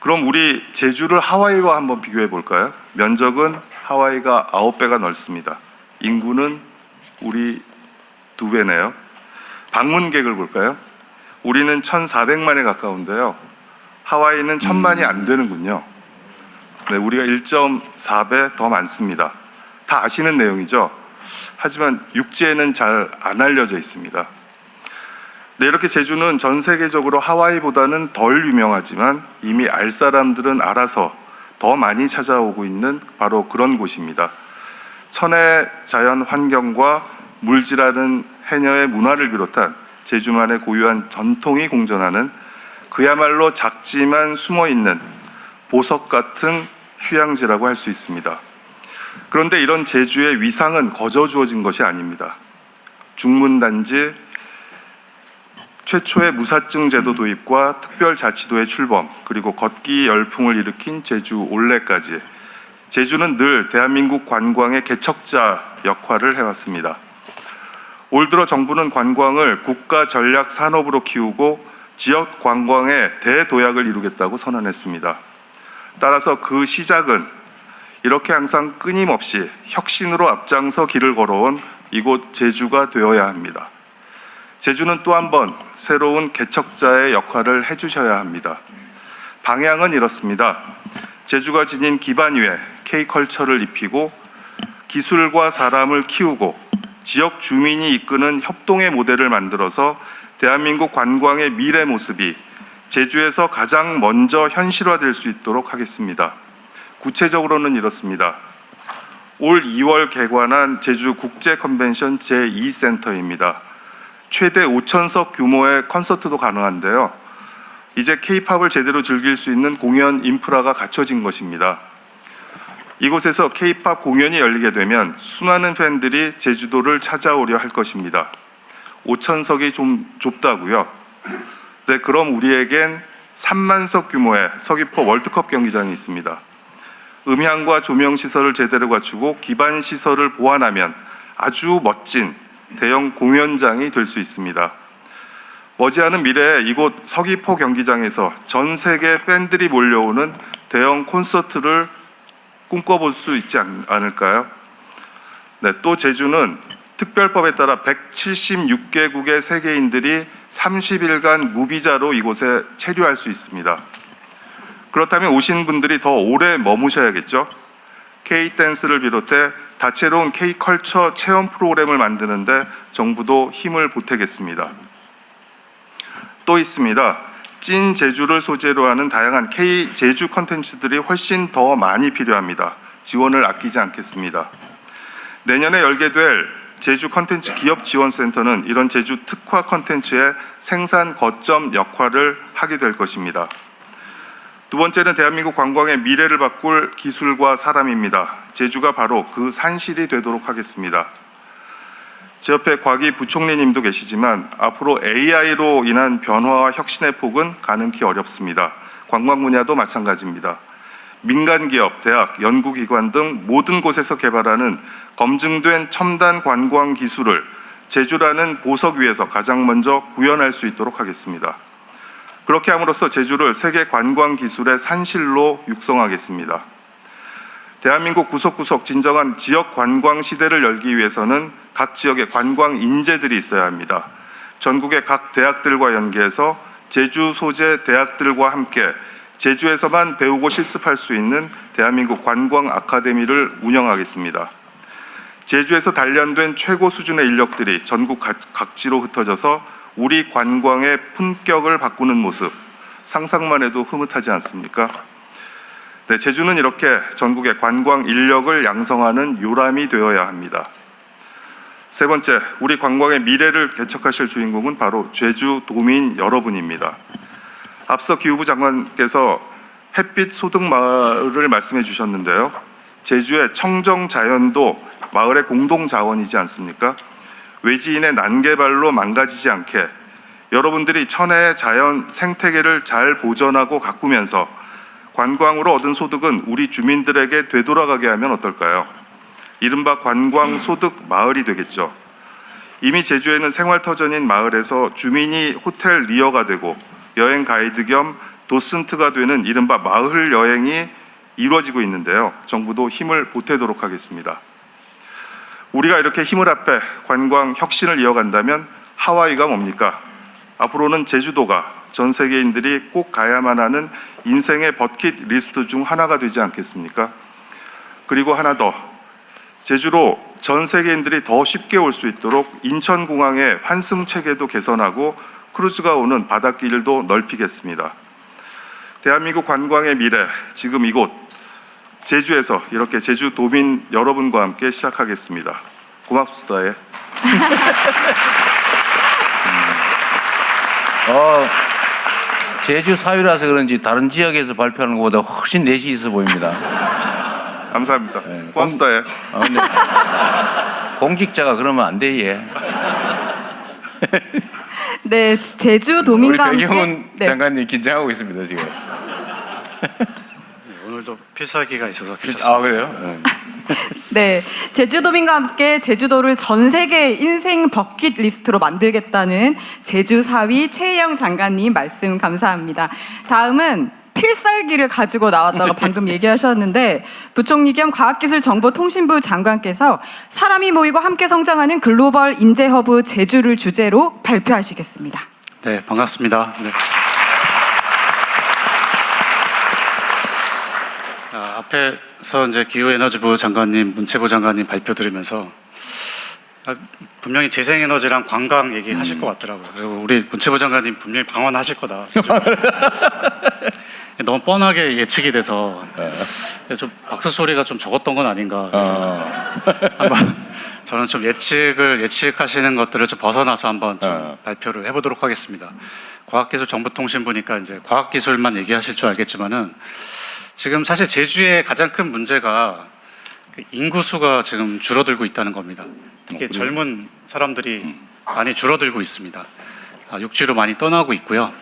그럼 우리 제주를 하와이와 한번 비교해 볼까요? 면적은 하와이가 9배가 넓습니다. 인구는 우리 2배네요. 방문객을 볼까요? 우리는 1,400만에 가까운데요. 하와이는 1,000만이 안 되는군요. 네, 우리가 1.4배 더 많습니다. 다 아시는 내용이죠. 하지만 육지에는 잘 안 알려져 있습니다. 네, 이렇게 제주는 전 세계적으로 하와이보다는 덜 유명하지만 이미 알 사람들은 알아서 더 많이 찾아오고 있는 바로 그런 곳입니다. 천혜의 자연 환경과 물질하는 해녀의 문화를 비롯한 제주만의 고유한 전통이 공존하는 그야말로 작지만 숨어있는 보석 같은 휴양지라고 할 수 있습니다. 그런데 이런 제주의 위상은 거저 주어진 것이 아닙니다. 중문단지, 최초의 무사증 제도 도입과 특별자치도의 출범, 그리고 걷기 열풍을 일으킨 제주 올레까지 제주는 늘 대한민국 관광의 개척자 역할을 해왔습니다. 올 들어 정부는 관광을 국가 전략 산업으로 키우고 지역 관광의 대도약을 이루겠다고 선언했습니다. 따라서 그 시작은 이렇게 항상 끊임없이 혁신으로 앞장서 길을 걸어온 이곳 제주가 되어야 합니다. 제주는 또 한 번 새로운 개척자의 역할을 해주셔야 합니다. 방향은 이렇습니다. 제주가 지닌 기반 위에 K컬처를 입히고 기술과 사람을 키우고 지역 주민이 이끄는 협동의 모델을 만들어서 대한민국 관광의 미래 모습이 제주에서 가장 먼저 현실화될 수 있도록 하겠습니다. 구체적으로는 이렇습니다. 올 2월 개관한 제주 국제 컨벤션 제2센터입니다. 최대 5,000석 규모의 콘서트도 가능한데요. 이제 K-팝을 제대로 즐길 수 있는 공연 인프라가 갖춰진 것입니다. 이곳에서 K-팝 공연이 열리게 되면 수많은 팬들이 제주도를 찾아오려 할 것입니다. 5,000석이 좀 좁다고요? 네, 그럼 우리에겐 3만석 규모의 서귀포 월드컵 경기장이 있습니다. 음향과 조명 시설을 제대로 갖추고 기반 시설을 보완하면 아주 멋진 대형 공연장이 될 수 있습니다. 머지않은 미래에 이곳 서귀포 경기장에서 전 세계 팬들이 몰려오는 대형 콘서트를 꿈꿔볼 수 있지 않을까요? 네, 또 제주는 특별법에 따라 176개국의 세계인들이 30일간 무비자로 이곳에 체류할 수 있습니다. 그렇다면 오신 분들이 더 오래 머무셔야겠죠? K-댄스를 비롯해 다채로운 K-컬처 체험 프로그램을 만드는데 정부도 힘을 보태겠습니다. 또 있습니다. 찐 제주를 소재로 하는 다양한 K-제주 콘텐츠들이 훨씬 더 많이 필요합니다. 지원을 아끼지 않겠습니다. 내년에 열게 될 제주 콘텐츠 기업 지원센터는 이런 제주 특화 콘텐츠의 생산 거점 역할을 하게 될 것입니다. 두 번째는 대한민국 관광의 미래를 바꿀 기술과 사람입니다. 제주가 바로 그 산실이 되도록 하겠습니다. 제 옆에 곽이 부총리님도 계시지만 앞으로 AI로 인한 변화와 혁신의 폭은 가능키 어렵습니다. 관광 분야도 마찬가지입니다. 민간 기업, 대학, 연구기관 등 모든 곳에서 개발하는 검증된 첨단 관광 기술을 제주라는 보석 위에서 가장 먼저 구현할 수 있도록 하겠습니다. 그렇게 함으로써 제주를 세계 관광 기술의 산실로 육성하겠습니다. 대한민국 구석구석 진정한 지역 관광 시대를 열기 위해서는 각 지역에 관광 인재들이 있어야 합니다. 전국의 각 대학들과 연계해서 제주 소재 대학들과 함께 제주에서만 배우고 실습할 수 있는 대한민국 관광 아카데미를 운영하겠습니다. 제주에서 단련된 최고 수준의 인력들이 전국 각지로 흩어져서 우리 관광의 품격을 바꾸는 모습, 상상만 해도 흐뭇하지 않습니까? 네, 제주는 이렇게 전국의 관광 인력을 양성하는 요람이 되어야 합니다. 세 번째, 우리 관광의 미래를 개척하실 주인공은 바로 제주도민 여러분입니다. 앞서 기후부 장관께서 햇빛 소득 마을을 말씀해 주셨는데요. 제주의 청정 자연도 마을의 공동 자원이지 않습니까? 외지인의 난개발로 망가지지 않게 여러분들이 천혜의 자연 생태계를 잘 보존하고 가꾸면서 관광으로 얻은 소득은 우리 주민들에게 되돌아가게 하면 어떨까요? 이른바 관광 소득 마을이 되겠죠. 이미 제주에는 생활터전인 마을에서 주민이 호텔 리어가 되고 여행 가이드 겸 도슨트가 되는 이른바 마을 여행이 이루어지고 있는데요. 정부도 힘을 보태도록 하겠습니다. 우리가 이렇게 힘을 합해 관광 혁신을 이어간다면 하와이가 뭡니까? 앞으로는 제주도가 전 세계인들이 꼭 가야만 하는 인생의 버킷 리스트 중 하나가 되지 않겠습니까? 그리고 하나 더, 제주로 전 세계인들이 더 쉽게 올 수 있도록 인천공항의 환승 체계도 개선하고 크루즈가 오는 바닷길도 넓히겠습니다. 대한민국 관광의 미래, 지금 이곳 제주에서 이렇게 제주도민 여러분과 함께 시작하겠습니다. 고맙습니다. 예. 제주 사유라서 그런지 다른 지역에서 발표하는 것보다 훨씬 내시 있어 보입니다. 감사합니다. 네. 고맙습니다. 예. 근데 공직자가 그러면 안 돼, 예. 네, 제주도민과 우리 함께 배경훈 네. 장관님 긴장하고 있습니다, 지금. 오늘도 필살기가 있어서 괜찮습니다. 아, 그래요? 네, 제주도민과 함께 제주도를 전 세계 인생 버킷리스트로 만들겠다는 제주사위 최혜영 장관님 말씀 감사합니다. 다음은 필살기를 가지고 나왔다고 방금 얘기하셨는데 부총리 겸 과학기술정보통신부 장관께서 사람이 모이고 함께 성장하는 글로벌 인재허브 제주를 주제로 발표하시겠습니다. 네, 반갑습니다. 네. 앞에서 이제 기후에너지부 장관님, 문체부 장관님 발표 들으면서 분명히 재생에너지랑 관광 얘기하실 것 같더라고요. 그리고 우리 문체부 장관님 분명히 방언하실 거다. 너무 뻔하게 예측이 돼서 좀 박수 소리가 좀 적었던 건 아닌가. 그래서 한번 저는 좀 예측하시는 것들을 좀 벗어나서 한번 좀 발표를 해보도록 하겠습니다. 과학기술정보통신부니까 이제 과학기술만 얘기하실 줄 알겠지만은 지금 사실 제주의 가장 큰 문제가 인구수가 지금 줄어들고 있다는 겁니다. 특히 젊은 사람들이 많이 줄어들고 있습니다. 육지로 많이 떠나고 있고요.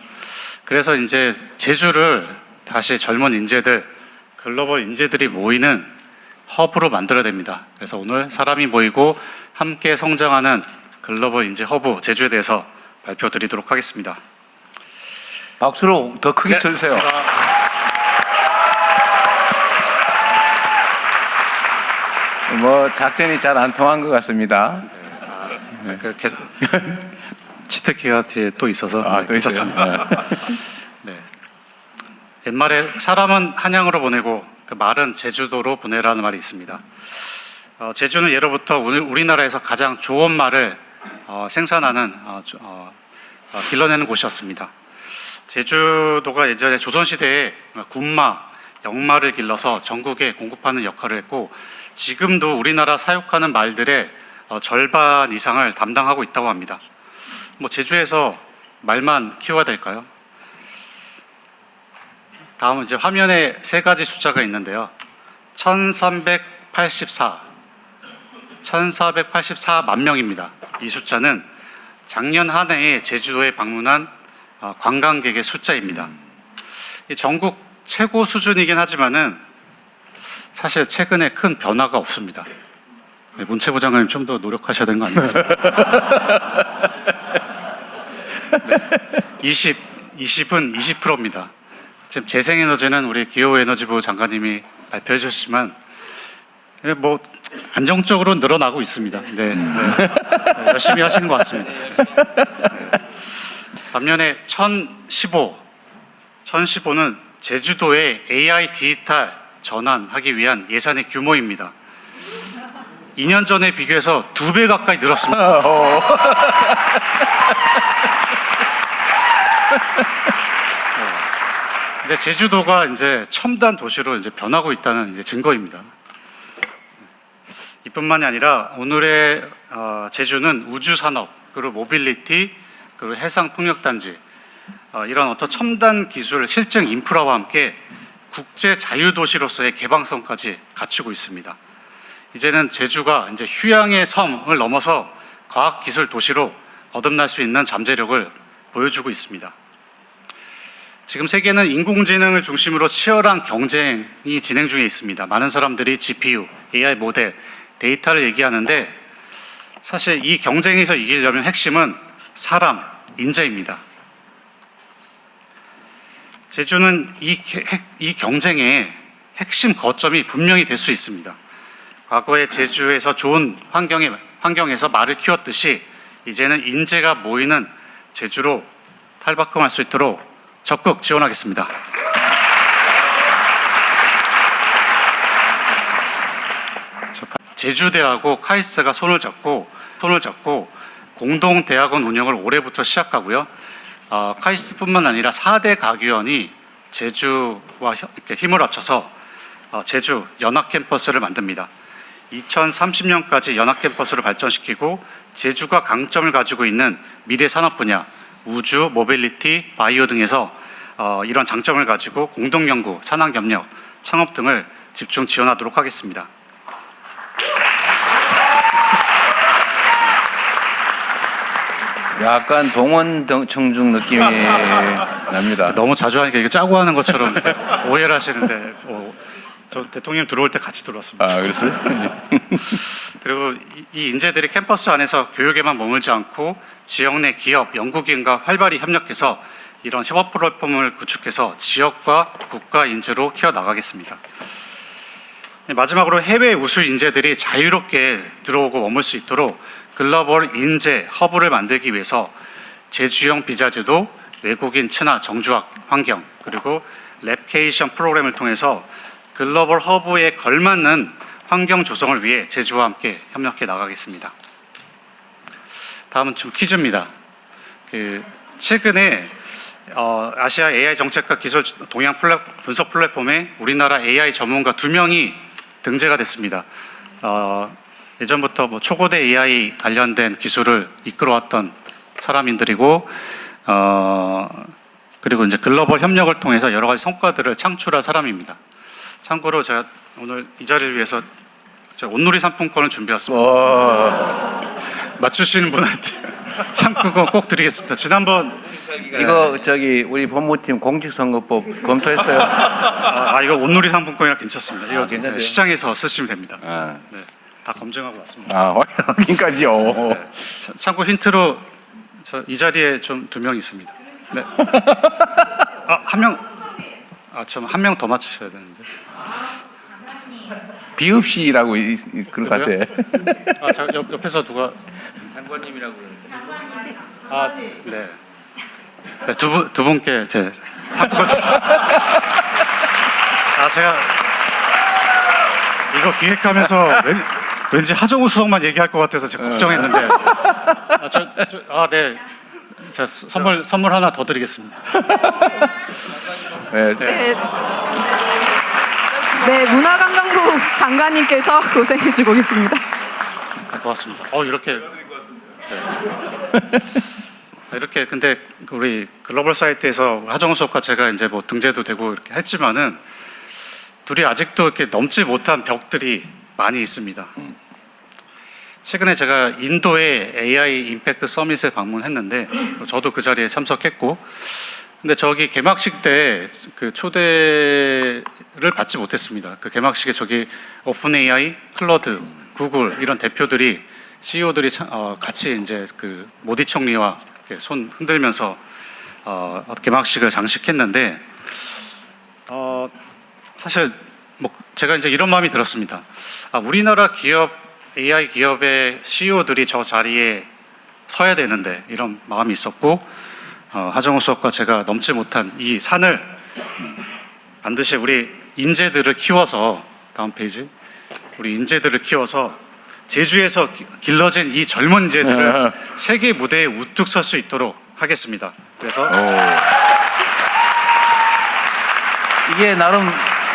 그래서 이제 제주를 다시 젊은 인재들, 글로벌 인재들이 모이는 허브로 만들어야 됩니다. 그래서 오늘 사람이 모이고 함께 성장하는 글로벌 인재 허브 제주에 대해서 발표드리도록 하겠습니다. 박수로 더 크게 쳐주세요. 뭐 작전이 잘 안 통한 것 같습니다. 계속 치트키가 뒤에 또 있어서 또 괜찮습니다. 네. 옛말에 사람은 한양으로 보내고 그 말은 제주도로 보내라는 말이 있습니다. 제주는 예로부터 우리나라에서 가장 좋은 말을 생산하는 길러내는 곳이었습니다. 제주도가 예전에 조선시대에 군마, 영마를 길러서 전국에 공급하는 역할을 했고 지금도 우리나라 사육하는 말들의 절반 이상을 담당하고 있다고 합니다. 뭐 제주에서 말만 키워야 될까요? 다음은 이제 화면에 세 가지 숫자가 있는데요. 1484만 명입니다. 이 숫자는 작년 한 해에 제주도에 방문한 관광객의 숫자입니다. 전국 최고 수준이긴 하지만은 사실 최근에 큰 변화가 없습니다. 네, 문체부 장관님 좀 더 노력하셔야 되는 거 아니겠습니까? 네, 20은 20%입니다. 지금 재생에너지는 우리 기후에너지부 장관님이 발표해 주셨지만 뭐 안정적으로 늘어나고 있습니다. 네, 열심히 하시는 것 같습니다. 네. 반면에 1015는 제주도의 AI 디지털 전환하기 위한 예산의 규모입니다. 2년 전에 비교해서 2배 가까이 늘었습니다. 근데 제주도가 이제 첨단 도시로 이제 변하고 있다는 이제 증거입니다. 이뿐만이 아니라 오늘의 제주는 우주 산업, 그리고 모빌리티, 그리고 해상 풍력 단지 이런 어떤 첨단 기술, 실증 인프라와 함께 국제 자유도시로서의 개방성까지 갖추고 있습니다. 이제는 제주가 이제 휴양의 섬을 넘어서 과학기술 도시로 거듭날 수 있는 잠재력을 보여주고 있습니다. 지금 세계는 인공지능을 중심으로 치열한 경쟁이 진행 중에 있습니다. 많은 사람들이 GPU, AI 모델, 데이터를 얘기하는데 사실 이 경쟁에서 이기려면 핵심은 사람, 인재입니다. 제주는 이 경쟁의 핵심 거점이 분명히 될 수 있습니다. 과거에 제주에서 좋은 환경에서 말을 키웠듯이 이제는 인재가 모이는 제주로 탈바꿈할 수 있도록 적극 지원하겠습니다. 제주대하고 카이스트가 손을 잡고 공동 대학원 운영을 올해부터 시작하고요. 카이스트뿐만 아니라 4대 가교연이 제주와 이렇게 힘을 합쳐서 제주 연합 캠퍼스를 만듭니다. 2030년까지 연합 캠퍼스를 발전시키고 제주가 강점을 가지고 있는 미래 산업 분야, 우주, 모빌리티, 바이오 등에서 이런 장점을 가지고 공동 연구, 산학 협력, 창업 등을 집중 지원하도록 하겠습니다. 약간 동원 청중 느낌이 납니다. 너무 자주 하니까 이거 짜고 하는 것처럼 오해를 하시는데 저 대통령 들어올 때 같이 들어왔습니다. 아, 그랬어요? 그리고 이 인재들이 캠퍼스 안에서 교육에만 머물지 않고 지역 내 기업, 연구기관과 활발히 협력해서 이런 협업 플랫폼을 구축해서 지역과 국가 인재로 키워나가겠습니다. 마지막으로 해외 우수 인재들이 자유롭게 들어오고 머물 수 있도록 글로벌 인재 허브를 만들기 위해서 제주형 비자제도, 외국인 친화 정주학 환경, 그리고 랩케이션 프로그램을 통해서 글로벌 허브에 걸맞는 환경 조성을 위해 제주와 함께 협력해 나가겠습니다. 다음은 좀 퀴즈입니다. 최근에 아시아 AI 정책과 기술 동향 분석 플랫폼에 우리나라 AI 전문가 2명이 등재가 됐습니다. 예전부터 초고대 AI 관련된 기술을 이끌어왔던 사람인들이고, 그리고 이제 글로벌 협력을 통해서 여러 가지 성과들을 창출한 사람입니다. 참고로 제가 오늘 이 자리를 위해서 온누리 상품권을 준비했습니다. 맞추시는 분한테 상품권 꼭 드리겠습니다. 지난번 이거 우리 법무팀 공직선거법 검토했어요? 이거 온누리 상품권이라 괜찮습니다. 이거 괜찮대요? 시장에서 쓰시면 됩니다. 네. 다 검증하고 왔습니다. 확인까지요. 네. 참고 힌트로 이 자리에 좀 2명 있습니다. 네. 한 명 더 맞추셔야 되는데. 비읍시라고 그럴 것 같아. 저 옆에서 누가 장관님이라고 그러는데. 네. 네, 두 분께 제 상품권 드리겠습니다. 제가 이거 기획하면서 왠지 하정우 수석만 얘기할 것 같아서 제가 걱정했는데. 네. 제가 선물 하나 더 드리겠습니다. 네, 문화관광부 장관님께서 고생해주고 계십니다. 고맙습니다. 이렇게 근데 우리 글로벌 사이트에서 하정우 수석과 제가 이제 등재도 되고 이렇게 했지만은 둘이 아직도 이렇게 넘지 못한 벽들이 많이 있습니다. 최근에 제가 인도의 AI 임팩트 서밋에 방문했는데 저도 그 자리에 참석했고, 근데 저기 개막식 때 그 초대를 받지 못했습니다. 그 개막식에 오픈 AI, 클로드, 구글 이런 대표들이 CEO들이 같이 이제 그 모디 총리와 이렇게 손 흔들면서 개막식을 장식했는데 사실 제가 이제 이런 마음이 들었습니다. 우리나라 AI 기업의 CEO들이 저 자리에 서야 되는데 이런 마음이 있었고, 하정우 수석과 제가 넘지 못한 이 산을 반드시 우리 인재들을 키워서, 다음 페이지, 우리 인재들을 키워서 제주에서 길러진 이 젊은 인재들을 세계 무대에 우뚝 설 수 있도록 하겠습니다. 그래서 이게 나름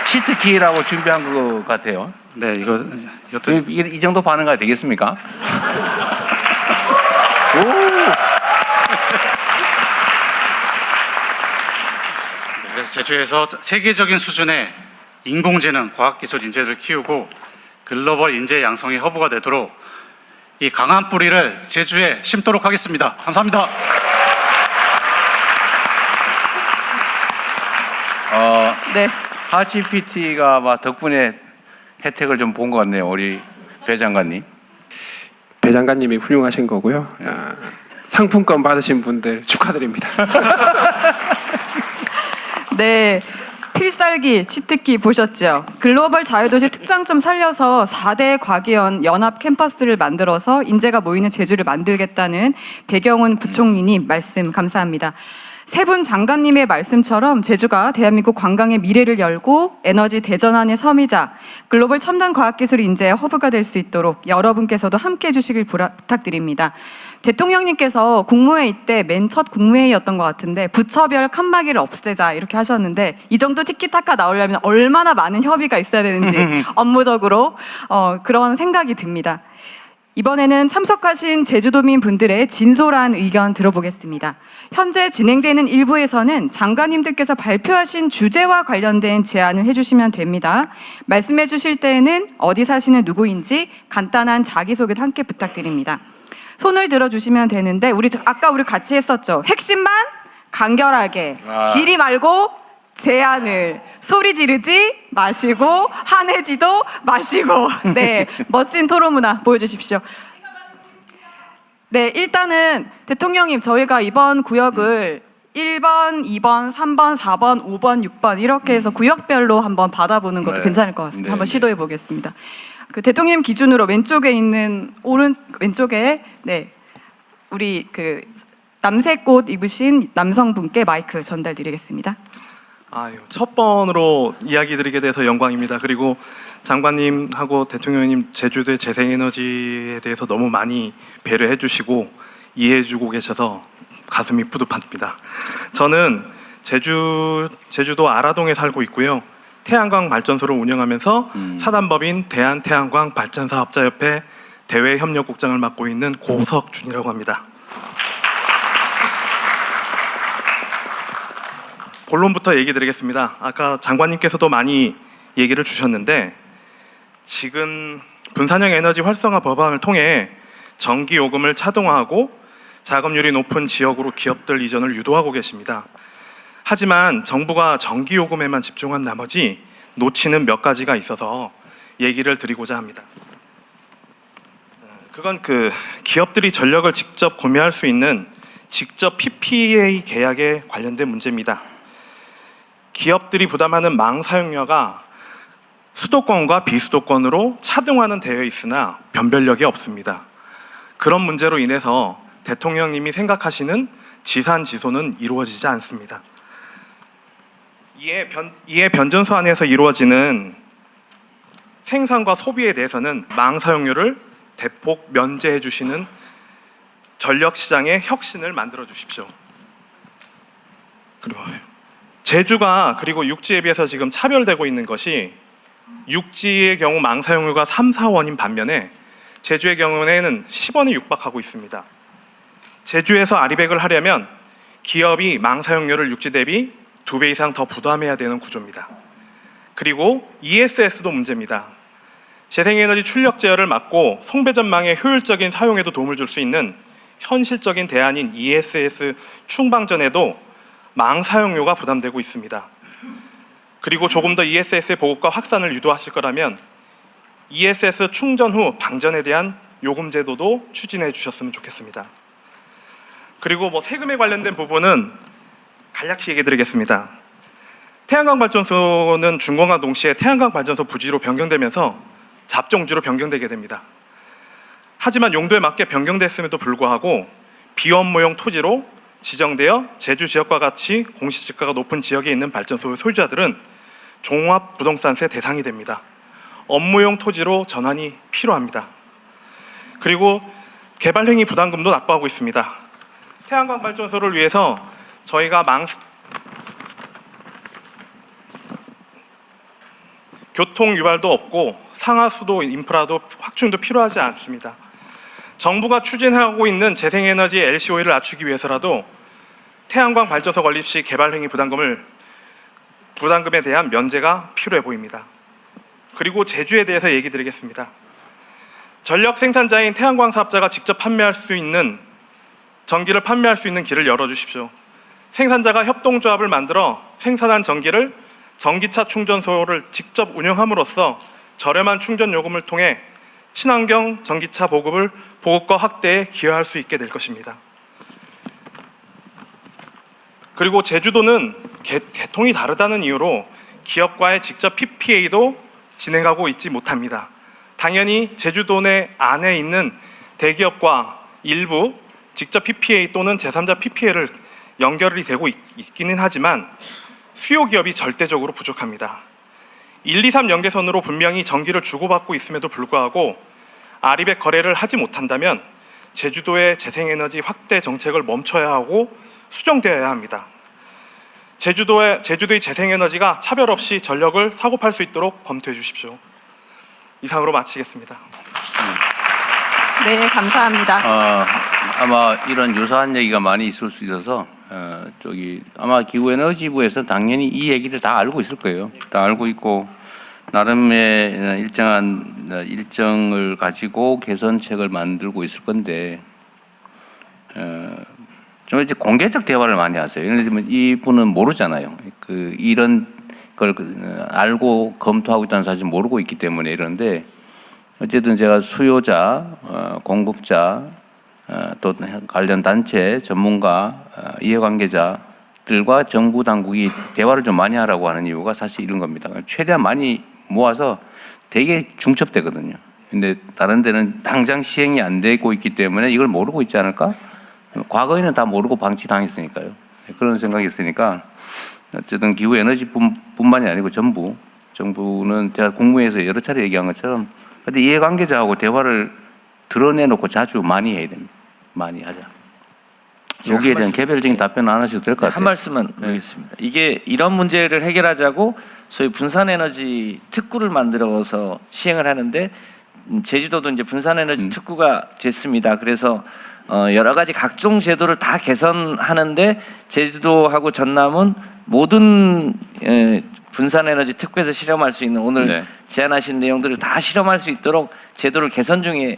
치트키라고 준비한 것 같아요. 네, 이것도 이 정도 반응가 되겠습니까? 그래서 제주에서 세계적인 수준의 인공지능, 과학기술 인재를 키우고 글로벌 인재 양성의 허브가 되도록 이 강한 뿌리를 제주에 심도록 하겠습니다. 감사합니다. 네. 하GPT가 덕분에 혜택을 좀 본 것 같네요, 우리 배 장관님. 배 장관님이 훌륭하신 거고요. 상품권 받으신 분들 축하드립니다. 네. 필살기, 치트키 보셨죠? 글로벌 자유도시 특장점 살려서 4대 과기연 연합 캠퍼스를 만들어서 인재가 모이는 제주를 만들겠다는 배경훈 부총리님 말씀 감사합니다. 세 분 장관님의 말씀처럼 제주가 대한민국 관광의 미래를 열고 에너지 대전환의 섬이자 글로벌 첨단 과학기술 인재의 허브가 될 수 있도록 여러분께서도 함께해 주시길 부탁드립니다. 대통령님께서 국무회의 때 맨 첫 국무회의였던 것 같은데 부처별 칸막이를 없애자 이렇게 하셨는데 이 정도 티키타카 나오려면 얼마나 많은 협의가 있어야 되는지 업무적으로 그런 생각이 듭니다. 이번에는 참석하신 제주도민 분들의 진솔한 의견 들어보겠습니다. 현재 진행되는 일부에서는 장관님들께서 발표하신 주제와 관련된 제안을 해주시면 됩니다. 말씀해 주실 때에는 어디 사시는 누구인지 간단한 자기소개도 함께 부탁드립니다. 손을 들어주시면 되는데 아까 우리 같이 했었죠. 핵심만 간결하게 지리 말고 제안을 소리 지르지 마시고 화내지도 마시고 네 멋진 토론 문화 보여주십시오. 네 일단은 대통령님 저희가 이번 구역을 1번, 2번, 3번, 4번, 5번, 6번 이렇게 해서 구역별로 한번 받아보는 것도 네. 괜찮을 것 같습니다. 네, 한번 네. 시도해 보겠습니다. 그 대통령 기준으로 왼쪽에 있는 왼쪽에 네 우리 그 남색 옷 입으신 남성분께 마이크 전달드리겠습니다. 첫 번으로 이야기 드리게 돼서 영광입니다. 그리고 장관님하고 대통령님 제주도의 재생에너지에 대해서 너무 많이 배려해 주시고 이해해 주고 계셔서 가슴이 뿌듯합니다. 저는 제주도 아라동에 살고 있고요. 태양광 발전소를 운영하면서 사단법인 대한태양광 발전사업자협회 대외협력국장을 맡고 있는 고석준이라고 합니다. 본론부터 얘기 드리겠습니다. 아까 장관님께서도 많이 얘기를 주셨는데 지금 분산형 에너지 활성화 법안을 통해 전기요금을 차등화하고 자금률이 높은 지역으로 기업들 이전을 유도하고 계십니다. 하지만 정부가 전기요금에만 집중한 나머지 놓치는 몇 가지가 있어서 얘기를 드리고자 합니다. 그건 기업들이 전력을 직접 구매할 수 있는 직접 PPA 계약에 관련된 문제입니다. 기업들이 부담하는 망 사용료가 수도권과 비수도권으로 차등화는 되어 있으나 변별력이 없습니다. 그런 문제로 인해서 대통령님이 생각하시는 지산지소는 이루어지지 않습니다. 이에 변전소 안에서 이루어지는 생산과 소비에 대해서는 망 사용료를 대폭 면제해 주시는 전력시장의 혁신을 만들어 주십시오. 그리고 제주가 그리고 육지에 비해서 지금 차별되고 있는 것이 육지의 경우 망 사용료가 3, 4원인 반면에 제주의 경우에는 10원에 육박하고 있습니다. 제주에서 아리백을 하려면 기업이 망 사용료를 육지 대비 2배 이상 더 부담해야 되는 구조입니다. 그리고 ESS도 문제입니다. 재생에너지 출력 제어를 막고 송배전망의 효율적인 사용에도 도움을 줄 수 있는 현실적인 대안인 ESS 충방전에도 망 사용료가 부담되고 있습니다. 그리고 조금 더 ESS의 보급과 확산을 유도하실 거라면 ESS 충전 후 방전에 대한 요금 제도도 추진해 주셨으면 좋겠습니다. 그리고 세금에 관련된 부분은 간략히 얘기 드리겠습니다. 태양광 발전소는 준공과 동시에 태양광 발전소 부지로 변경되면서 잡종지로 변경되게 됩니다. 하지만 용도에 맞게 변경됐음에도 불구하고 비업무용 토지로 지정되어 제주 지역과 같이 공시지가가 높은 지역에 있는 발전소의 소유자들은 종합부동산세 대상이 됩니다. 업무용 토지로 전환이 필요합니다. 그리고 개발행위 부담금도 납부하고 있습니다. 태양광 발전소를 위해서 저희가 교통 유발도 없고 상하수도 인프라도 확충도 필요하지 않습니다. 정부가 추진하고 있는 재생에너지 LCOE를 낮추기 위해서라도 태양광 발전소 건립 시 개발행위 부담금에 대한 면제가 필요해 보입니다. 그리고 제주에 대해서 얘기 드리겠습니다. 전력 생산자인 태양광 사업자가 직접 판매할 수 있는 전기를 판매할 수 있는 길을 열어주십시오. 생산자가 협동조합을 만들어 생산한 전기를 전기차 충전소를 직접 운영함으로써 저렴한 충전 요금을 통해 친환경 전기차 보급과 확대에 기여할 수 있게 될 것입니다. 그리고 제주도는 계통이 다르다는 이유로 기업과의 직접 PPA도 진행하고 있지 못합니다. 당연히 제주도 내 안에 있는 대기업과 일부 직접 PPA 또는 제3자 PPA를 연결이 되고 있기는 하지만 수요 기업이 절대적으로 부족합니다. 1, 2, 3 연계선으로 분명히 전기를 주고받고 있음에도 불구하고 아리백 거래를 하지 못한다면 제주도의 재생에너지 확대 정책을 멈춰야 하고 수정되어야 합니다. 제주도의 재생에너지가 차별 없이 전력을 사고 팔 수 있도록 검토해 주십시오. 이상으로 마치겠습니다. 네, 감사합니다. 아마 이런 유사한 얘기가 많이 있을 수 있어서 아마 기후에너지부에서 당연히 이 얘기를 다 알고 있을 거예요. 다 알고 있고 나름의 일정한 일정을 가지고 개선책을 만들고 있을 건데 좀 이제 공개적 대화를 많이 하세요. 예를 들면 이분은 모르잖아요. 이런 걸 알고 검토하고 있다는 사실 모르고 있기 때문에 이런데 어쨌든 제가 수요자, 공급자, 또 관련 단체, 전문가, 이해관계자들과 정부 당국이 대화를 좀 많이 하라고 하는 이유가 사실 이런 겁니다. 최대한 많이 모아서 되게 중첩되거든요. 근데 다른 데는 당장 시행이 안 되고 있기 때문에 이걸 모르고 있지 않을까? 과거에는 다 모르고 방치당했으니까요. 그런 생각이 있으니까 어쨌든 기후에너지뿐만이 아니고 정부는 제가 국무회의에서 여러 차례 얘기한 것처럼 근데 이해관계자하고 대화를 드러내놓고 자주 많이 해야 됩니다. 많이 하자. 여기에 대한 개별적인 답변 안 하셔도 될 것 같아요. 한 말씀만 드리겠습니다. 이게 이런 문제를 해결하자고 소위 분산에너지 특구를 만들어서 시행을 하는데 제주도도 이제 분산에너지 특구가 됐습니다. 그래서 여러 가지 각종 제도를 다 개선하는데 제주도하고 전남은 모든 분산에너지 특구에서 실험할 수 있는 오늘 제안하신 내용들을 다 실험할 수 있도록 제도를 개선 중에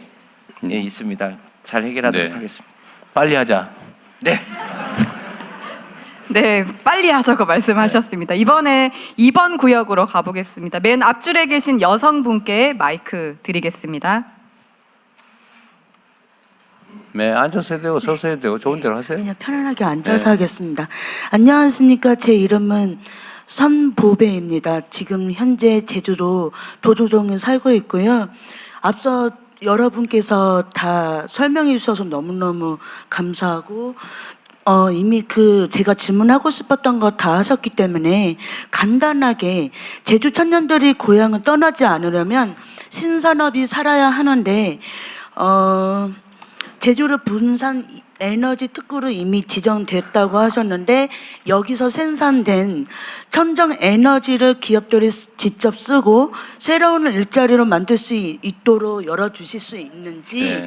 있습니다. 잘 해결하도록 하겠습니다. 빨리 하자. 네. 네, 빨리 하자고 말씀하셨습니다. 이번에 2번 구역으로 가보겠습니다. 맨 앞줄에 계신 여성분께 마이크 드리겠습니다. 네, 앉아서 해도 되고 서서 해도 되고 좋은 대로 하세요. 그냥 편안하게 앉아서 하겠습니다. 안녕하십니까. 제 이름은 선보배입니다. 지금 현재 제주도 도조동에 살고 있고요. 앞서 여러분께서 다 설명해 주셔서 너무너무 감사하고 이미 제가 질문하고 싶었던 거 다 하셨기 때문에 간단하게 제주 청년들이 고향을 떠나지 않으려면 신산업이 살아야 하는데 제주를 분산 에너지 특구로 이미 지정됐다고 하셨는데 여기서 생산된 천정 에너지를 기업들이 직접 쓰고 새로운 일자리로 만들 수 있도록 열어주실 수 있는지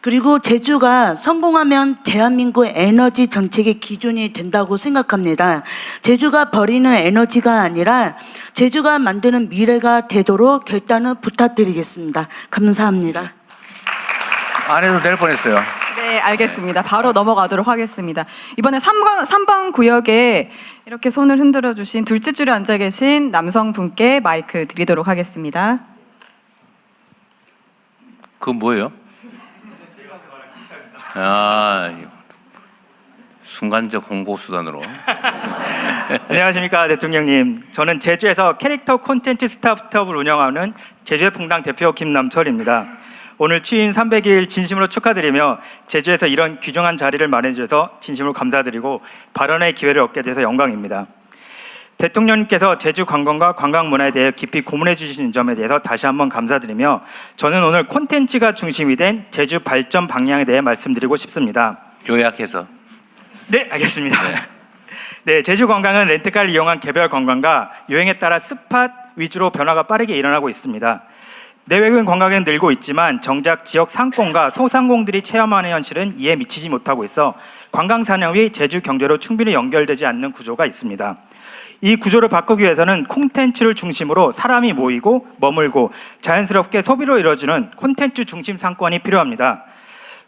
그리고 제주가 성공하면 대한민국 에너지 정책의 기준이 된다고 생각합니다. 제주가 버리는 에너지가 아니라 제주가 만드는 미래가 되도록 결단을 부탁드리겠습니다. 감사합니다. 안 해도 될 뻔했어요. 네, 알겠습니다. 바로 넘어가도록 하겠습니다. 이번에 3번 구역에 이렇게 손을 흔들어 주신 둘째 줄에 앉아 계신 남성분께 마이크 드리도록 하겠습니다. 그건 뭐예요? 순간적 홍보 수단으로. 안녕하십니까 대통령님. 저는 제주에서 캐릭터 콘텐츠 스타트업을 운영하는 제주의 풍당 대표 김남철입니다. 오늘 취임 300일 진심으로 축하드리며 제주에서 이런 귀중한 자리를 마련해 주셔서 진심으로 감사드리고 발언의 기회를 얻게 돼서 영광입니다. 대통령님께서 제주 관광과 관광 문화에 대해 깊이 고문해 주신 점에 대해서 다시 한번 감사드리며 저는 오늘 콘텐츠가 중심이 된 제주 발전 방향에 대해 말씀드리고 싶습니다. 요약해서. 네, 알겠습니다. 네, 제주 관광은 렌트카를 이용한 개별 관광과 유행에 따라 스팟 위주로 변화가 빠르게 일어나고 있습니다. 내외근 관광은 늘고 있지만 정작 지역 상권과 소상공들이 체험하는 현실은 이에 미치지 못하고 있어 관광 산업이 제주 경제로 충분히 연결되지 않는 구조가 있습니다. 이 구조를 바꾸기 위해서는 콘텐츠를 중심으로 사람이 모이고 머물고 자연스럽게 소비로 이루어지는 콘텐츠 중심 상권이 필요합니다.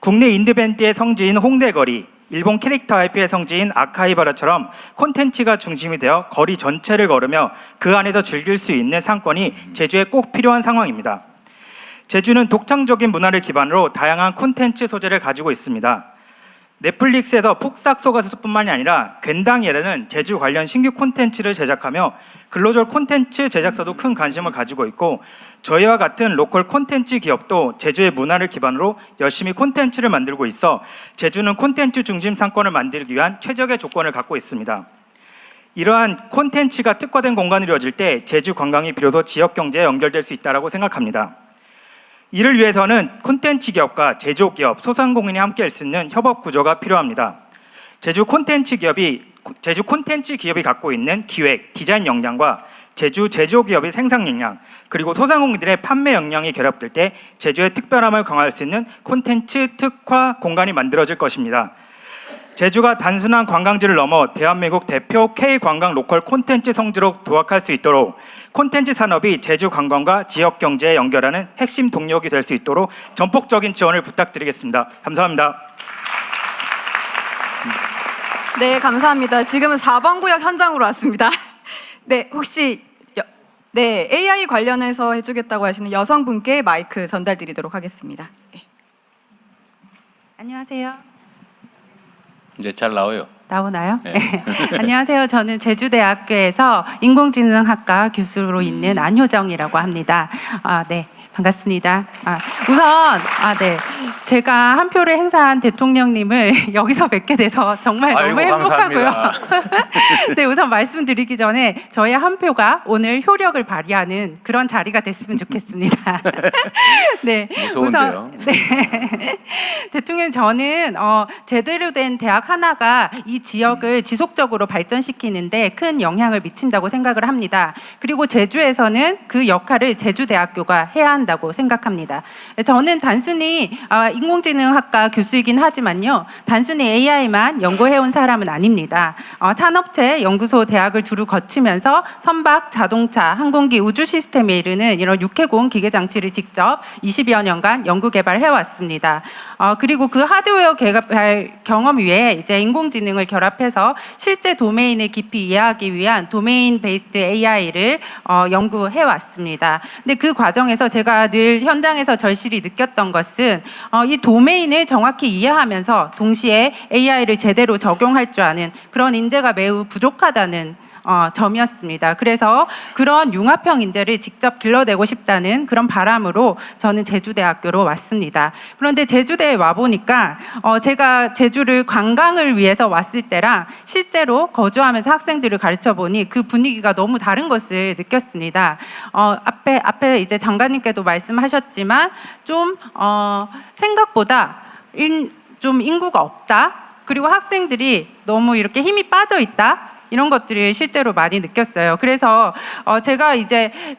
국내 인디밴드의 성지인 홍대거리, 일본 캐릭터 IP의 성지인 아카이바라처럼 콘텐츠가 중심이 되어 거리 전체를 걸으며 그 안에서 즐길 수 있는 상권이 제주에 꼭 필요한 상황입니다. 제주는 독창적인 문화를 기반으로 다양한 콘텐츠 소재를 가지고 있습니다. 넷플릭스에서 폭삭 속가수뿐만이 아니라 괜당이라는 제주 관련 신규 콘텐츠를 제작하며 글로벌 콘텐츠 제작사도 큰 관심을 가지고 있고, 저희와 같은 로컬 콘텐츠 기업도 제주의 문화를 기반으로 열심히 콘텐츠를 만들고 있어 제주는 콘텐츠 중심 상권을 만들기 위한 최적의 조건을 갖고 있습니다. 이러한 콘텐츠가 특화된 공간이 이루어질 때 제주 관광이 비로소 지역 경제에 연결될 수 있다고 생각합니다. 이를 위해서는 콘텐츠 기업과 제조기업, 소상공인이 함께 할 수 있는 협업 구조가 필요합니다. 제주 콘텐츠 기업이 갖고 있는 기획, 디자인 역량과 제주 제조기업의 생산 역량, 그리고 소상공인들의 판매 역량이 결합될 때 제주의 특별함을 강화할 수 있는 콘텐츠 특화 공간이 만들어질 것입니다. 제주가 단순한 관광지를 넘어 대한민국 대표 K-관광 로컬 콘텐츠 성지로 도약할 수 있도록 콘텐츠 산업이 제주 관광과 지역 경제에 연결하는 핵심 동력이 될 수 있도록 전폭적인 지원을 부탁드리겠습니다. 감사합니다. 네, 감사합니다. 지금은 4번 구역 현장으로 왔습니다. 네, 혹시 AI 관련해서 해주겠다고 하시는 여성분께 마이크 전달드리도록 하겠습니다. 네. 안녕하세요. 이제 잘 나와요. 나오나요? 네. 네. 안녕하세요. 저는 제주대학교에서 인공지능학과 교수로 있는 안효정이라고 합니다. 네. 반갑습니다. 우선 네. 제가 한 표를 행사한 대통령님을 여기서 뵙게 돼서 정말 너무 행복하고요. 네, 우선 말씀드리기 전에 저의 한 표가 오늘 효력을 발휘하는 그런 자리가 됐으면 좋겠습니다. 네, 무서운데요. 우선, 네. 대통령, 저는 제대로 된 대학 하나가 이 지역을 지속적으로 발전시키는데 큰 영향을 미친다고 생각을 합니다. 그리고 제주에서는 그 역할을 제주대학교가 해야 한다고 생각합니다. 저는 단순히 인공지능학과 교수이긴 하지만요, 단순히 AI만 연구해온 사람은 아닙니다. 산업체, 연구소, 대학을 두루 거치면서 선박, 자동차, 항공기, 우주 시스템에 이르는 이런 육해공 기계장치를 직접 20여 년간 연구 개발해왔습니다. 그리고 그 하드웨어 개발 경험 위에 이제 인공지능을 결합해서 실제 도메인을 깊이 이해하기 위한 도메인 베이스드 AI를 연구해왔습니다. 근데 그 과정에서 제가 늘 현장에서 절실히 느꼈던 것은 이 도메인을 정확히 이해하면서 동시에 AI를 제대로 적용할 줄 아는 그런 인재가 매우 부족하다는 점이었습니다. 그래서 그런 융합형 인재를 직접 길러내고 싶다는 그런 바람으로 저는 제주대학교로 왔습니다. 그런데 제주대에 와보니까 제가 제주를 관광을 위해서 왔을 때랑 실제로 거주하면서 학생들을 가르쳐 보니 그 분위기가 너무 다른 것을 느꼈습니다. 앞에 이제 장관님께도 말씀하셨지만 좀 생각보다 좀 인구가 없다. 그리고 학생들이 너무 이렇게 힘이 빠져 있다. 이런 것들을 실제로 많이 느꼈어요. 그래서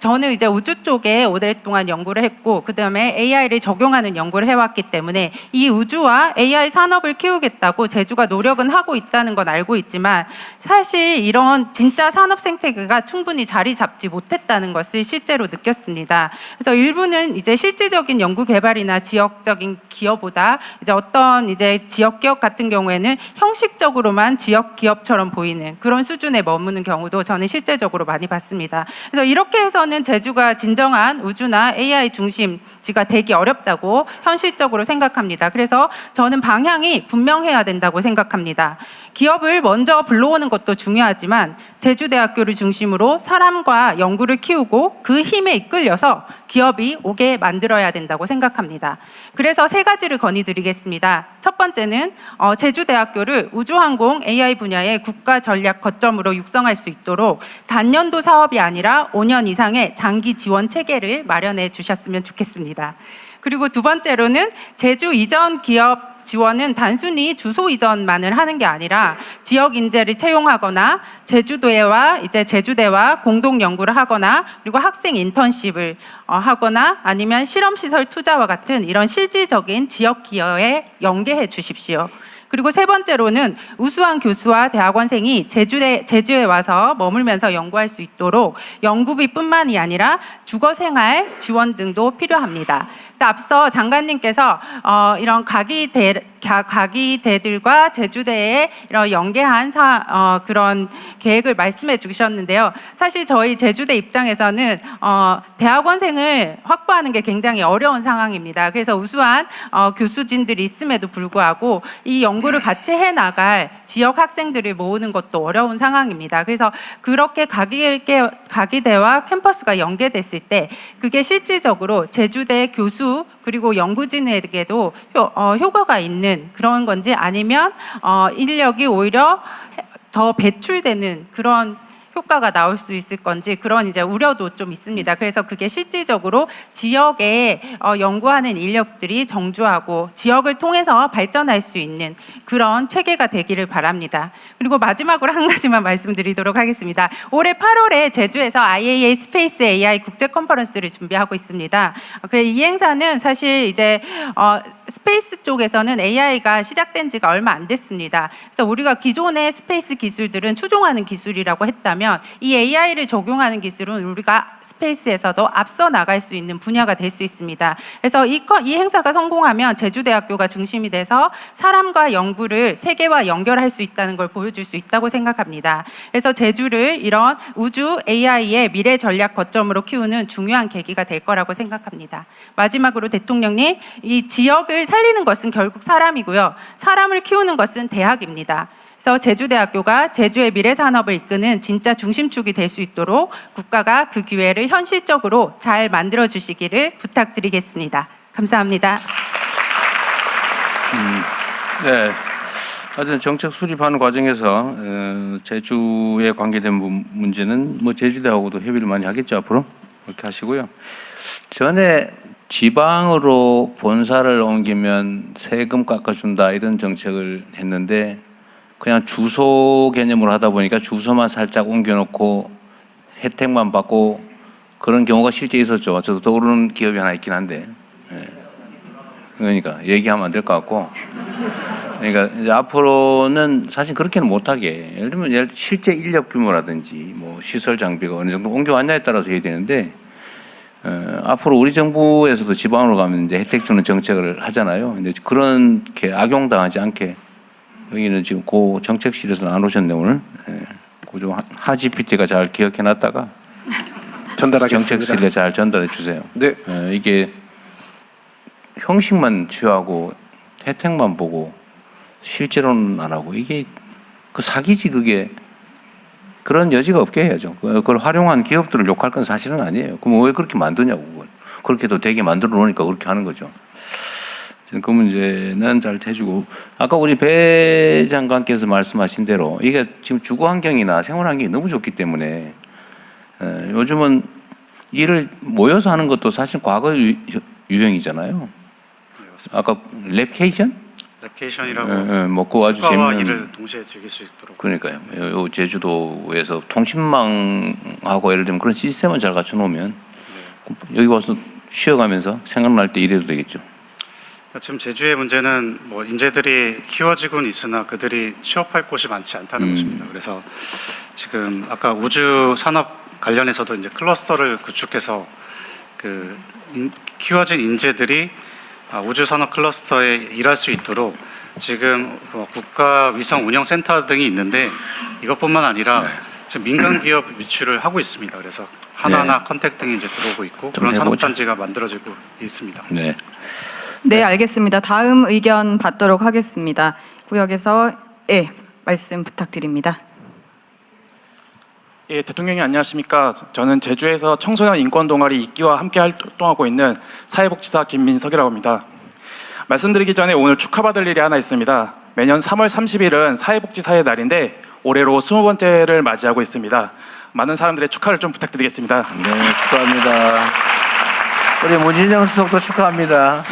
저는 이제 우주 쪽에 오랫동안 연구를 했고, 그 다음에 AI를 적용하는 연구를 해왔기 때문에 이 우주와 AI 산업을 키우겠다고 제주가 노력은 하고 있다는 건 알고 있지만, 사실 이런 진짜 산업 생태계가 충분히 자리 잡지 못했다는 것을 실제로 느꼈습니다. 그래서 일부는 이제 실질적인 연구 개발이나 지역적인 기여보다 이제 어떤 이제 지역 기업 같은 경우에는 형식적으로만 지역 기업처럼 보이는 그런 수준에 머무는 경우도 저는 실제적으로 많이 봤습니다. 그래서 이렇게 해서는 제주가 진정한 우주나 AI 중심지가 되기 어렵다고 현실적으로 생각합니다. 그래서 저는 방향이 분명해야 된다고 생각합니다. 기업을 먼저 불러오는 것도 중요하지만 제주대학교를 중심으로 사람과 연구를 키우고 그 힘에 이끌려서 기업이 오게 만들어야 된다고 생각합니다. 그래서 3가지를 건의드리겠습니다. 첫 번째는 제주대학교를 우주항공 AI 분야의 국가 전략 거점으로 육성할 수 있도록 단년도 사업이 아니라 5년 이상의 장기 지원 체계를 마련해 주셨으면 좋겠습니다. 그리고 두 번째로는 제주 이전 기업 지원은 단순히 주소 이전만을 하는 게 아니라 지역 인재를 채용하거나 제주대와 공동 연구를 하거나 그리고 학생 인턴십을 하거나 아니면 실험시설 투자와 같은 이런 실질적인 지역 기여에 연계해 주십시오. 그리고 3번째로는 우수한 교수와 대학원생이 제주에 와서 머물면서 연구할 수 있도록 연구비뿐만이 아니라 주거생활 지원 등도 필요합니다. 앞서 장관님께서 이런 가기대들과 제주대에 이런 연계한 그런 계획을 말씀해 주셨는데요. 사실 저희 제주대 입장에서는 대학원생을 확보하는 게 굉장히 어려운 상황입니다. 그래서 우수한 교수진들이 있음에도 불구하고 이 연구를 같이 해나갈 지역 학생들을 모으는 것도 어려운 상황입니다. 그래서 그렇게 가기대와 캠퍼스가 연계됐을 때 그게 실질적으로 제주대 교수 그리고 연구진에게도 효과가 있는 그런 건지 아니면 인력이 오히려 더 배출되는 그런 효과가 나올 수 있을 건지 그런 이제 우려도 좀 있습니다. 그래서 그게 실질적으로 지역에 연구하는 인력들이 정주하고 지역을 통해서 발전할 수 있는 그런 체계가 되기를 바랍니다. 그리고 마지막으로 한 가지만 말씀드리도록 하겠습니다. 올해 8월에 제주에서 IAA 스페이스 AI 국제 컨퍼런스를 준비하고 있습니다. 이 행사는 사실 이제 스페이스 쪽에서는 AI가 시작된 지가 얼마 안 됐습니다. 그래서 우리가 기존의 스페이스 기술들은 추종하는 기술이라고 했다면 이 AI를 적용하는 기술은 우리가 스페이스에서도 앞서 나갈 수 있는 분야가 될 수 있습니다. 그래서 이 행사가 성공하면 제주대학교가 중심이 돼서 사람과 연구를 세계와 연결할 수 있다는 걸 보여줄 수 있다고 생각합니다. 그래서 제주를 이런 우주 AI의 미래 전략 거점으로 키우는 중요한 계기가 될 거라고 생각합니다. 마지막으로 대통령님, 이 지역을 살리는 것은 결국 사람이고요. 사람을 키우는 것은 대학입니다. 그래서 제주대학교가 제주의 미래 산업을 이끄는 진짜 중심축이 될 수 있도록 국가가 그 기회를 현실적으로 잘 만들어 주시기를 부탁드리겠습니다. 감사합니다. 네. 하여튼 정책 수립하는 과정에서 제주에 관계된 문제는 뭐 제주대하고도 협의를 많이 하겠죠, 앞으로. 그렇게 하시고요. 전에 지방으로 본사를 옮기면 세금 깎아준다 이런 정책을 했는데 그냥 주소 개념으로 하다 보니까 주소만 살짝 옮겨놓고 혜택만 받고 그런 경우가 실제 있었죠. 저도 떠오르는 기업이 하나 있긴 한데. 그러니까 얘기하면 안 될 것 같고. 그러니까 이제 앞으로는 사실 그렇게는 못하게, 예를 들면 실제 인력 규모라든지 뭐 시설 장비가 어느 정도 옮겨왔냐에 따라서 해야 되는데, 앞으로 우리 정부에서도 지방으로 가면 이제 혜택 주는 정책을 하잖아요. 근데 그렇게 악용당하지 않게 여기는 지금 고 정책실에서는 안 오셨네 오늘. 고좀 하GPT가 잘 기억해놨다가 전달하겠습니다. 정책실에 잘 전달해 주세요. 네. 이게 형식만 취하고 혜택만 보고 실제로는 안 하고 이게 그 사기지. 그게 그런 여지가 없게 해야죠. 그걸 활용한 기업들을 욕할 건 사실은 아니에요. 그럼 왜 그렇게 만드냐고. 그걸 그렇게도 되게 만들어 놓으니까 그렇게 하는 거죠. 그 문제는 잘 해주고, 아까 우리 배 장관께서 말씀하신 대로 이게 지금 주거 환경이나 생활 환경이 너무 좋기 때문에 요즘은 일을 모여서 하는 것도 사실 과거 유행이잖아요. 아까 랩케이션? 랩케이션이라고 뭐 그거 아주 국가와 재밌는. 일을 동시에 즐길 수 있도록. 그러니까요. 요 제주도에서 통신망하고 예를 들면 그런 시스템을 잘 갖춰 놓으면 여기 와서 쉬어가면서 생각날 때 일해도 되겠죠. 지금 제주의 문제는 뭐 인재들이 키워지고는 있으나 그들이 취업할 곳이 많지 않다는 것입니다. 그래서 지금 아까 우주 산업 관련해서도 이제 클러스터를 구축해서 그 키워진 인재들이 우주 산업 클러스터에 일할 수 있도록 지금 국가 위성 운영 센터 등이 있는데 이것뿐만 아니라 지금 민간 기업 유치를 하고 있습니다. 그래서 하나하나 컨택 등이 이제 들어오고 있고 그런 산업 단지가 만들어지고 있습니다. 네. 네, 알겠습니다. 다음 의견 받도록 하겠습니다. 구역에서 말씀 부탁드립니다. 예, 대통령님 안녕하십니까? 저는 제주에서 청소년 인권 동아리 이끼와 함께 활동하고 있는 사회복지사 김민석이라고 합니다. 말씀드리기 전에 오늘 축하받을 일이 하나 있습니다. 매년 3월 30일은 사회복지사의 날인데 올해로 20번째를 맞이하고 있습니다. 많은 사람들의 축하를 좀 부탁드리겠습니다. 네, 축하합니다. 우리 문진영 수석도 축하합니다.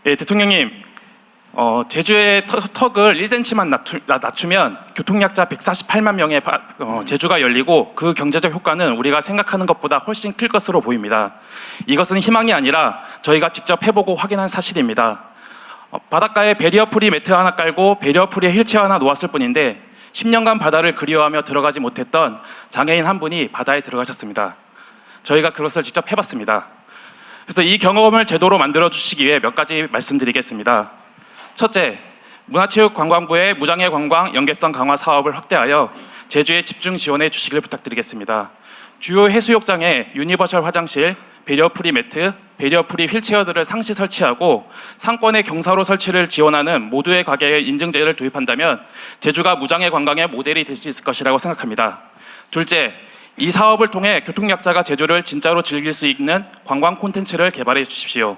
예, 대통령님, 제주의 턱을 1cm만 낮추면 교통약자 148만 명의 제주가 열리고 그 경제적 효과는 우리가 생각하는 것보다 훨씬 클 것으로 보입니다. 이것은 희망이 아니라 저희가 직접 해보고 확인한 사실입니다. 바닷가에 베리어 프리 매트 하나 깔고 베리어 프리 휠체어 하나 놓았을 뿐인데 10년간 바다를 그리워하며 들어가지 못했던 장애인 한 분이 바다에 들어가셨습니다. 저희가 그것을 직접 해봤습니다. 그래서 이 경험을 제도로 만들어 주시기 위해 몇 가지 말씀드리겠습니다. 첫째, 문화체육관광부의 무장애 관광 연계성 강화 사업을 확대하여 제주에 집중 지원해 주시길 부탁드리겠습니다. 주요 해수욕장에 유니버셜 화장실, 배리어프리 매트, 배리어프리 휠체어들을 상시 설치하고 상권의 경사로 설치를 지원하는 모두의 가게 인증제를 도입한다면 제주가 무장애 관광의 모델이 될 수 있을 것이라고 생각합니다. 둘째, 이 사업을 통해 교통약자가 제주를 진짜로 즐길 수 있는 관광 콘텐츠를 개발해 주십시오.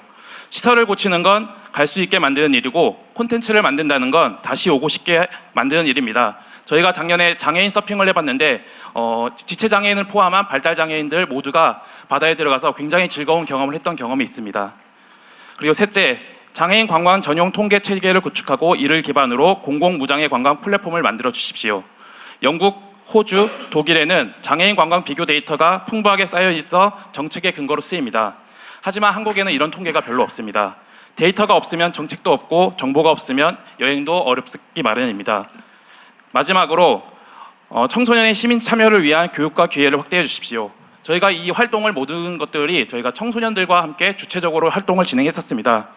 시설을 고치는 건 갈 수 있게 만드는 일이고 콘텐츠를 만든다는 건 다시 오고 싶게 만드는 일입니다. 저희가 작년에 장애인 서핑을 해봤는데 지체장애인을 포함한 발달장애인들 모두가 바다에 들어가서 굉장히 즐거운 경험을 했던 경험이 있습니다. 그리고 셋째, 장애인 관광 전용 통계 체계를 구축하고 이를 기반으로 공공무장애 관광 플랫폼을 만들어 주십시오. 영국, 호주, 독일에는 장애인 관광 비교 데이터가 풍부하게 쌓여 있어 정책의 근거로 쓰입니다. 하지만 한국에는 이런 통계가 별로 없습니다. 데이터가 없으면 정책도 없고 정보가 없으면 여행도 어렵기 마련입니다. 마지막으로 청소년의 시민 참여를 위한 교육과 기회를 확대해 주십시오. 저희가 이 활동을 모든 것들이 저희가 청소년들과 함께 주체적으로 활동을 진행했었습니다.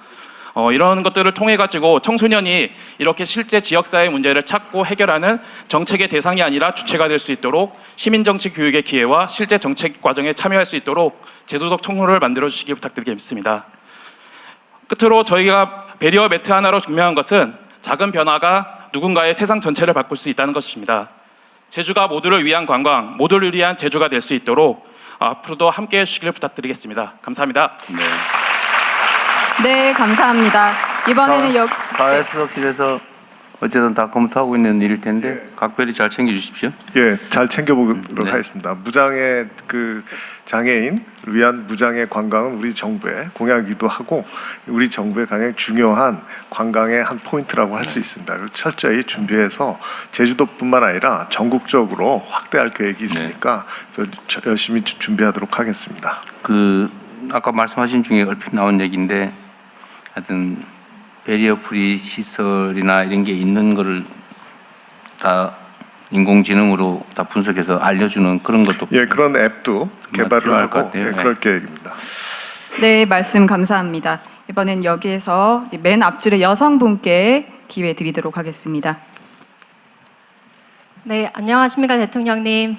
이런 것들을 통해 가지고 청소년이 이렇게 실제 지역사회 문제를 찾고 해결하는 정책의 대상이 아니라 주체가 될 수 있도록 시민정치 교육의 기회와 실제 정책 과정에 참여할 수 있도록 제도적 통로를 만들어 주시기 부탁드리겠습니다. 끝으로 저희가 배리어 매트 하나로 증명한 것은 작은 변화가 누군가의 세상 전체를 바꿀 수 있다는 것입니다. 제주가 모두를 위한 관광, 모두를 위한 제주가 될 수 있도록 앞으로도 함께해 주시길 부탁드리겠습니다. 감사합니다. 네, 감사합니다. 이번에는 사회수석실에서 어쨌든 다 검토하고 있는 일일 텐데 각별히 잘 챙겨주십시오. 예, 잘 챙겨보도록 하겠습니다. 무장애 장애인을 위한 무장애 관광은 우리 정부의 공약이기도 하고 우리 정부의 가장 중요한 관광의 한 포인트라고 할 수 있습니다. 그리고 철저히 준비해서 제주도뿐만 아니라 전국적으로 확대할 계획이 있으니까 열심히 준비하도록 하겠습니다. 아까 말씀하신 중에 얼핏 나온 얘기인데 하여튼 배리어 프리 시설이나 이런 게 있는 거를 다 인공지능으로 다 분석해서 알려주는 그런 것도 그런 앱도 개발을 하고 그럴 계획입니다. 네, 말씀 감사합니다. 이번엔 여기에서 맨 앞줄의 여성분께 기회 드리도록 하겠습니다. 네, 안녕하십니까 대통령님.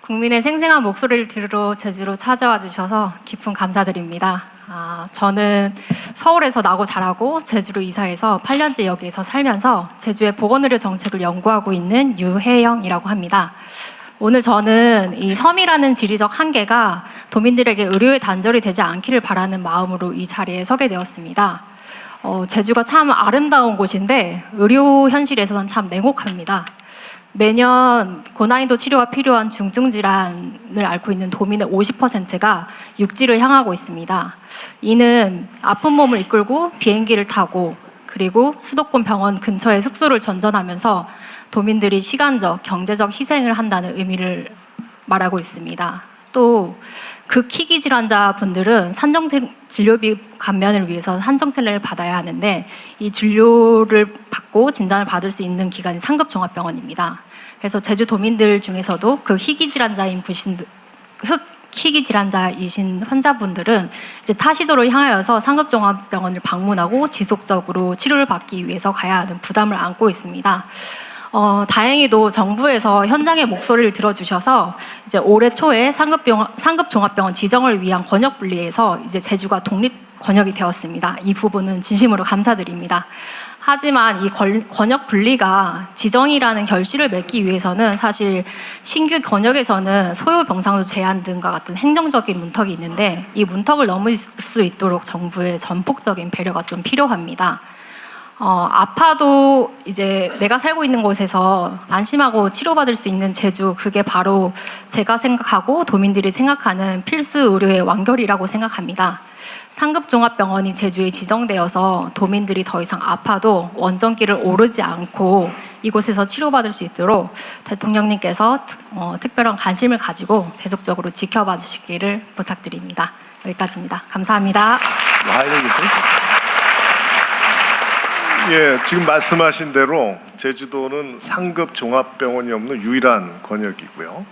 국민의 생생한 목소리를 들으러 제주로 찾아와 주셔서 깊은 감사드립니다. 저는 서울에서 나고 자라고 제주로 이사해서 8년째 여기에서 살면서 제주의 보건의료 정책을 연구하고 있는 유혜영이라고 합니다. 오늘 저는 이 섬이라는 지리적 한계가 도민들에게 의료의 단절이 되지 않기를 바라는 마음으로 이 자리에 서게 되었습니다. 제주가 참 아름다운 곳인데 의료 현실에서는 참 냉혹합니다. 매년 고난이도 치료가 필요한 중증 질환을 앓고 있는 도민의 50%가 육지를 향하고 있습니다. 이는 아픈 몸을 이끌고 비행기를 타고 그리고 수도권 병원 근처에 숙소를 전전하면서 도민들이 시간적, 경제적 희생을 한다는 의미를 말하고 있습니다. 또 극희귀 질환자 분들은 산정 진료비 감면을 위해서 산정 특례를 받아야 하는데 이 진료를 받고 진단을 받을 수 있는 기관이 상급종합병원입니다. 그래서 제주 도민들 중에서도 그 희귀 질환자이신 환자분들은 이제 타시도를 향하여서 상급종합병원을 방문하고 지속적으로 치료를 받기 위해서 가야 하는 부담을 안고 있습니다. 다행히도 정부에서 현장의 목소리를 들어주셔서 이제 올해 초에 상급종합병원 지정을 위한 권역 분리에서 이제 제주가 독립 권역이 되었습니다. 이 부분은 진심으로 감사드립니다. 하지만 이 권역 분리가 지정이라는 결실을 맺기 위해서는 사실 신규 권역에서는 소요 병상수 제한 등과 같은 행정적인 문턱이 있는데 이 문턱을 넘을 수 있도록 정부의 전폭적인 배려가 좀 필요합니다. 아파도 이제 내가 살고 있는 곳에서 안심하고 치료받을 수 있는 제주, 그게 바로 제가 생각하고 도민들이 생각하는 필수 의료의 완결이라고 생각합니다. 상급종합병원이 제주에 지정되어서 도민들이 더 이상 아파도 원정길을 오르지 않고 이곳에서 치료받을 수 있도록 대통령님께서 특별한 관심을 가지고 계속적으로 지켜봐 주시기를 부탁드립니다. 여기까지입니다. 감사합니다. 예, 지금 말씀하신 대로 제주도는 상급 종합병원이 없는 유일한 권역이고요.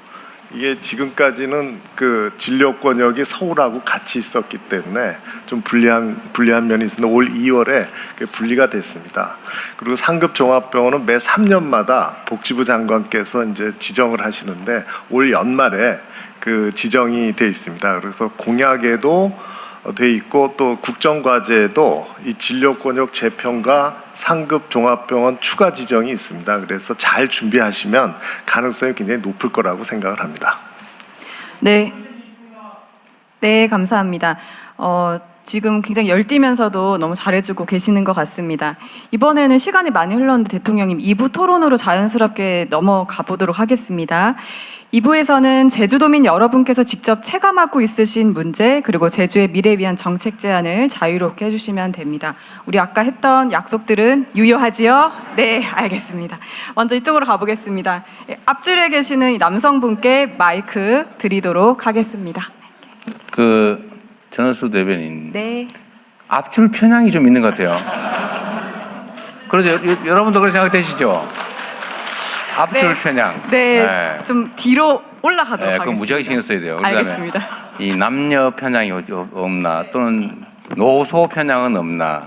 이게 지금까지는 그 진료 권역이 서울하고 같이 있었기 때문에 좀 불리한 면이 있었는데 올 2월에 분리가 됐습니다. 그리고 상급 종합병원은 매 3년마다 복지부 장관께서 이제 지정을 하시는데 올 연말에 그 지정이 돼 있습니다. 그래서 공약에도 돼 있고 또 국정과제에도 이 진료권역 재편과 상급 종합병원 추가 지정이 있습니다. 그래서 잘 준비하시면 가능성이 굉장히 높을 거라고 생각을 합니다. 네, 네 감사합니다. 지금 굉장히 열띠면서도 너무 잘해주고 계시는 것 같습니다. 이번에는 시간이 많이 흘렀는데 대통령님 2부 토론으로 자연스럽게 넘어가 보도록 하겠습니다. 2부에서는 제주도민 여러분께서 직접 체감하고 있으신 문제 그리고 제주의 미래 위한 정책 제안을 자유롭게 해주시면 됩니다. 우리 아까 했던 약속들은 유효하지요? 네, 알겠습니다. 먼저 이쪽으로 가보겠습니다. 앞줄에 계시는 이 남성분께 마이크 드리도록 하겠습니다. 전원수 대변인. 네. 앞줄 편향이 좀 있는 것 같아요. 그래서 여러분도 그렇게 생각되시죠? 앞줄 네. 편향. 네, 좀 뒤로 올라가도록 하겠습니다. 그건 무지하게 신경 써야 돼요. 그다음에 알겠습니다. 이 남녀 편향이 없나 또는 노소 편향은 없나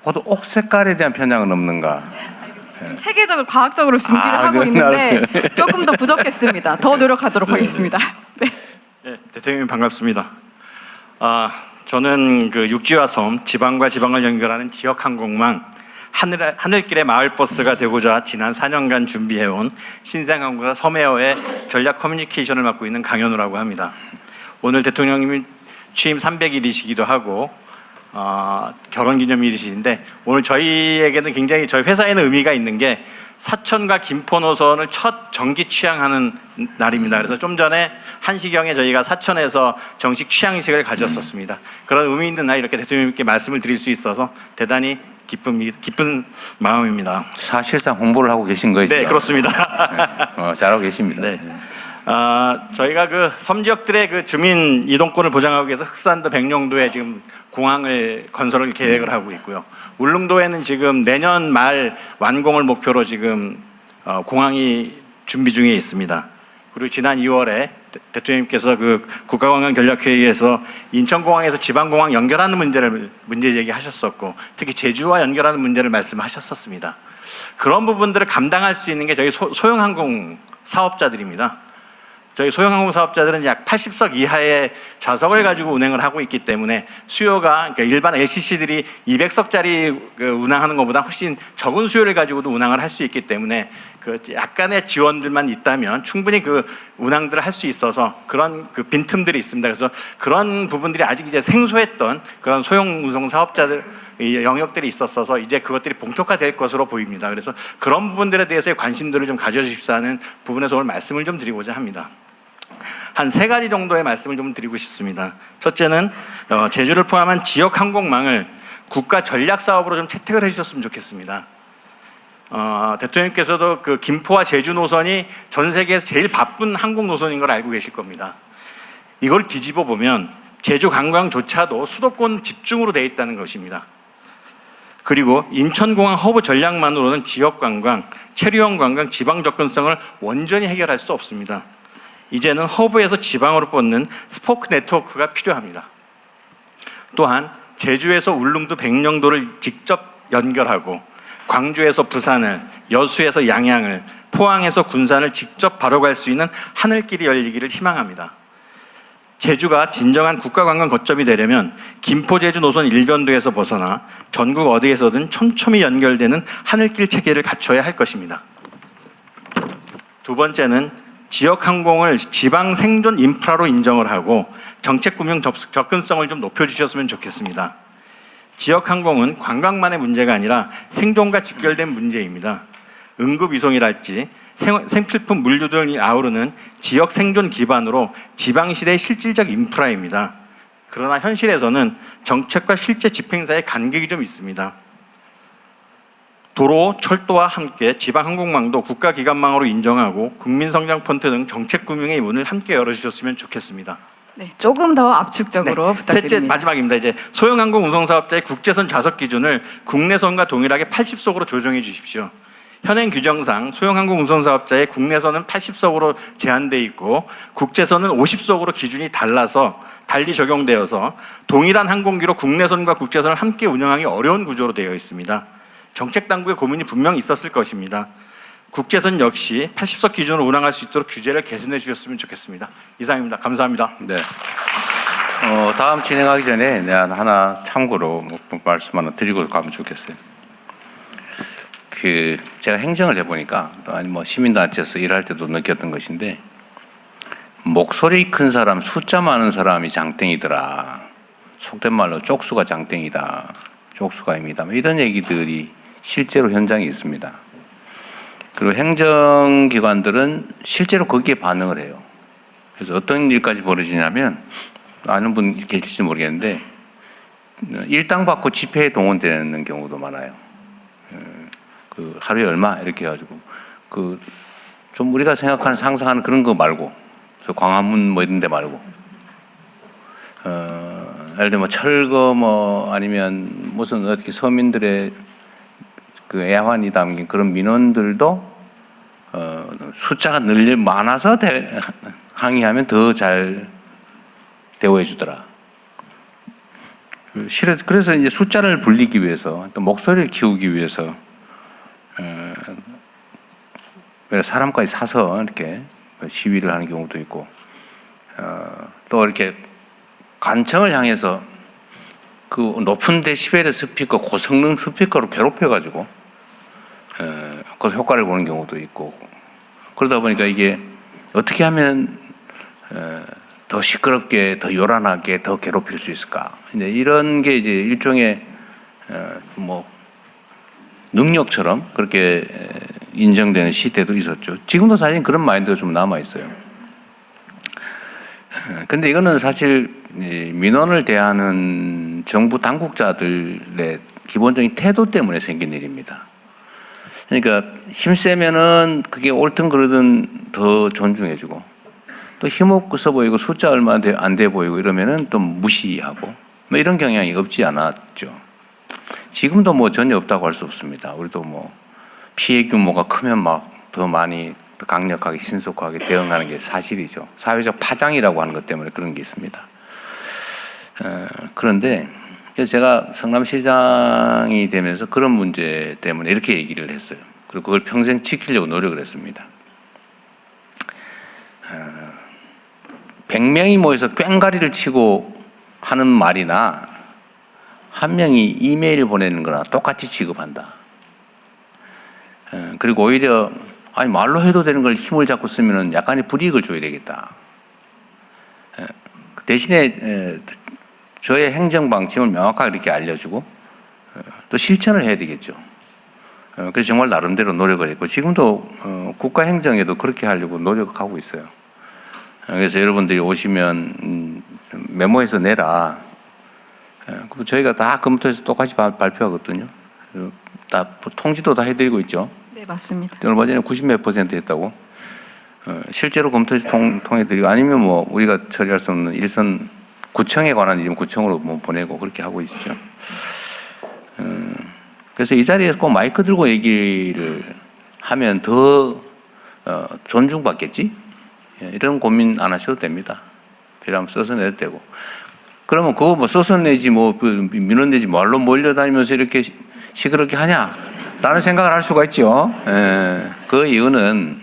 혹은 옷 색깔에 대한 편향은 없는가. 체계적으로 과학적으로 준비를 하고 네, 있는데 알았어요. 조금 더 부족했습니다. 더 노력하도록 하겠습니다. 네. 네, 대통령님 반갑습니다. 저는 그 육지와 섬, 지방과 지방을 연결하는 지역 항공망 하늘길의 마을버스가 되고자 지난 4년간 준비해온 신생항공사 섬에어의 전략 커뮤니케이션을 맡고 있는 강현우라고 합니다. 오늘 대통령님이 취임 300일이시기도 하고 결혼기념일이신데 오늘 저희에게는 굉장히 저희 회사에는 의미가 있는 게 사천과 김포 노선을 첫 정기 취항하는 날입니다. 그래서 좀 전에 1시경에 저희가 사천에서 정식 취항식을 가졌었습니다. 그런 의미 있는 날 이렇게 대통령님께 말씀을 드릴 수 있어서 대단히 기쁜 마음입니다. 사실상 홍보를 하고 계신 거예요? 네, 그렇습니다. 네. 잘하고 계십니다. 네. 저희가 그 섬 지역들의 그 주민 이동권을 보장하기 위해서 흑산도 백령도에 지금 공항을 건설을 계획을 하고 있고요. 울릉도에는 지금 내년 말 완공을 목표로 지금 공항이 준비 중에 있습니다. 그리고 지난 2월에 대통령님께서 그 국가관광전략회의에서 인천공항에서 지방공항 연결하는 문제 제기하셨었고 특히 제주와 연결하는 문제를 말씀하셨었습니다. 그런 부분들을 감당할 수 있는 게 저희 소형항공 사업자들입니다. 저희 소형항공 사업자들은 약 80석 이하의 좌석을 가지고 운행을 하고 있기 때문에 수요가 그러니까 일반 LCC들이 200석짜리 운항하는 것보다 훨씬 적은 수요를 가지고도 운항을 할 수 있기 때문에 그 약간의 지원들만 있다면 충분히 그 운항들을 할 수 있어서 그런 그 빈틈들이 있습니다. 그래서 그런 부분들이 아직 이제 생소했던 그런 소형 운송 사업자들 영역들이 있었어서 이제 그것들이 본격화될 것으로 보입니다. 그래서 그런 부분들에 대해서의 관심들을 좀 가져주십사는 부분에서 오늘 말씀을 좀 드리고자 합니다. 한 3가지 정도의 말씀을 좀 드리고 싶습니다. 첫째는 제주를 포함한 지역 항공망을 국가 전략 사업으로 좀 채택을 해주셨으면 좋겠습니다. 대통령께서도 그 김포와 제주 노선이 전 세계에서 제일 바쁜 항공 노선인 걸 알고 계실 겁니다. 이걸 뒤집어 보면 제주 관광조차도 수도권 집중으로 되어 있다는 것입니다. 그리고 인천공항 허브 전략만으로는 지역 관광, 체류형 관광, 지방 접근성을 완전히 해결할 수 없습니다. 이제는 허브에서 지방으로 뻗는 스포크 네트워크가 필요합니다. 또한 제주에서 울릉도 백령도를 직접 연결하고 광주에서 부산을, 여수에서 양양을, 포항에서 군산을 직접 바로 갈 수 있는 하늘길이 열리기를 희망합니다. 제주가 진정한 국가관광 거점이 되려면 김포 제주 노선 일변도에서 벗어나 전국 어디에서든 촘촘히 연결되는 하늘길 체계를 갖춰야 할 것입니다. 두 번째는 지역 항공을 지방 생존 인프라로 인정을 하고 정책 구명 접근성을 좀 높여주셨으면 좋겠습니다. 지역 항공은 관광만의 문제가 아니라 생존과 직결된 문제입니다. 응급 이송이랄지 생필품 물류들이 아우르는 지역 생존 기반으로 지방시대의 실질적 인프라입니다. 그러나 현실에서는 정책과 실제 집행 사이에 간격이 좀 있습니다. 도로, 철도와 함께 지방항공망도 국가기관망으로 인정하고 국민성장펀드 등 정책 구명의 문을 함께 열어주셨으면 좋겠습니다. 네, 조금 더 압축적으로 셋째 부탁드립니다. 마지막입니다. 이제 소형항공 운송사업자의 국제선 좌석 기준을 국내선과 동일하게 80석으로 조정해 주십시오. 현행 규정상 소형항공 운송사업자의 국내선은 80석으로 제한돼 있고 국제선은 50석으로 기준이 달리 적용되어서 동일한 항공기로 국내선과 국제선을 함께 운영하기 어려운 구조로 되어 있습니다. 정책 당국의 고민이 분명히 있었을 것입니다. 국제선 역시 80석 기준으로 운항할 수 있도록 규제를 개선해 주셨으면 좋겠습니다. 이상입니다. 감사합니다. 네. 다음 진행하기 전에 내가 하나 참고로 말씀 하나 드리고 가면 좋겠어요. 제가 행정을 해보니까 아니 시민단체에서 일할 때도 느꼈던 것인데 목소리 큰 사람, 숫자 많은 사람이 장땡이더라. 속된 말로 쪽수가 장땡이다. 쪽수가입니다. 이런 얘기들이 실제로 현장에 있습니다. 그리고 행정기관들은 실제로 거기에 반응을 해요. 그래서 어떤 일까지 벌어지냐면 아는 분 계실지 모르겠는데 일당 받고 집회에 동원되는 경우도 많아요. 하루에 얼마 이렇게 해가지고 좀 우리가 생각하는 상상하는 그런 거 말고 광화문 이런 데 말고 예를 들면 철거 아니면 무슨 어떻게 서민들의 애환이 담긴 그런 민원들도 숫자가 많아서 항의하면 더 잘 대우해 주더라. 그래서 이제 숫자를 불리기 위해서 또 목소리를 키우기 위해서 사람까지 사서 이렇게 시위를 하는 경우도 있고 또 이렇게 관청을 향해서 그 높은 데시벨의 스피커, 고성능 스피커로 괴롭혀가지고 그 효과를 보는 경우도 있고 그러다 보니까 이게 어떻게 하면 더 시끄럽게, 더 요란하게, 더 괴롭힐 수 있을까? 이제 이런 게 이제 일종의 능력처럼 그렇게 인정되는 시대도 있었죠. 지금도 사실 그런 마인드가 좀 남아 있어요. 근데 이거는 사실 민원을 대하는 정부 당국자들의 기본적인 태도 때문에 생긴 일입니다. 그러니까 힘세면은 그게 옳든 그러든 더 존중해주고 또 힘없어 보이고 숫자 얼마 안 돼 보이고 이러면은 또 무시하고 이런 경향이 없지 않았죠. 지금도 전혀 없다고 할 수 없습니다. 우리도 피해 규모가 크면 더 많이 강력하게 신속하게 대응하는 게 사실이죠. 사회적 파장이라고 하는 것 때문에 그런 게 있습니다. 그런데 그래서 제가 성남시장이 되면서 그런 문제 때문에 이렇게 얘기를 했어요. 그리고 그걸 평생 지키려고 노력을 했습니다. 100명이 모여서 꽹가리를 치고 하는 말이나 한 명이 이메일 보내는 거나 똑같이 취급한다. 그리고 오히려 말로 해도 되는 걸 힘을 자꾸 쓰면 약간의 불이익을 줘야 되겠다. 대신에 저의 행정 방침을 명확하게 이렇게 알려주고 또 실천을 해야 되겠죠. 그래서 정말 나름대로 노력을 했고 지금도 국가 행정에도 그렇게 하려고 노력하고 있어요. 그래서 여러분들이 오시면 메모해서 내라. 저희가 다 검토해서 똑같이 발표하거든요. 다 통지도 다 해드리고 있죠. 네, 맞습니다. 얼마 전에 90몇 % 했다고. 실제로 검토해서 통해드리고 아니면 우리가 처리할 수 없는 일선 구청에 관한 일은 구청으로 보내고 그렇게 하고 있죠. 그래서 이 자리에서 꼭 마이크 들고 얘기를 하면 더 존중받겠지? 이런 고민 안 하셔도 됩니다. 필요하면 써서 내도 되고. 그러면 그거 써서 내지 민원 내지 말로 몰려다니면서 이렇게 시끄럽게 하냐? 라는 생각을 할 수가 있죠. 그 이유는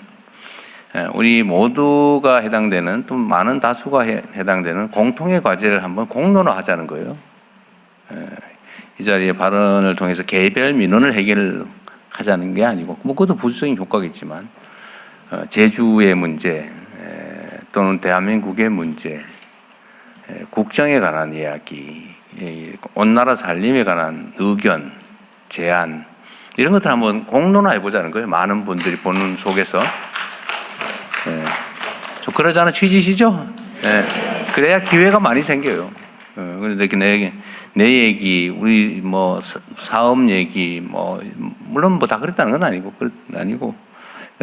우리 모두가 해당되는 또 많은 다수가 해당되는 공통의 과제를 한번 공론화하자는 거예요. 이 자리에 발언을 통해서 개별 민원을 해결하자는 게 아니고 그것도 부수적인 효과겠지만 제주의 문제 또는 대한민국의 문제 국정에 관한 이야기 온 나라 살림에 관한 의견 제안 이런 것들 한번 공론화해 보자는 거예요. 많은 분들이 보는 속에서 좀 그러자는 취지시죠? 그래야 기회가 많이 생겨요. 그런데 내 얘기, 우리 사업 얘기, 물론 다 그랬다는 건 아니고,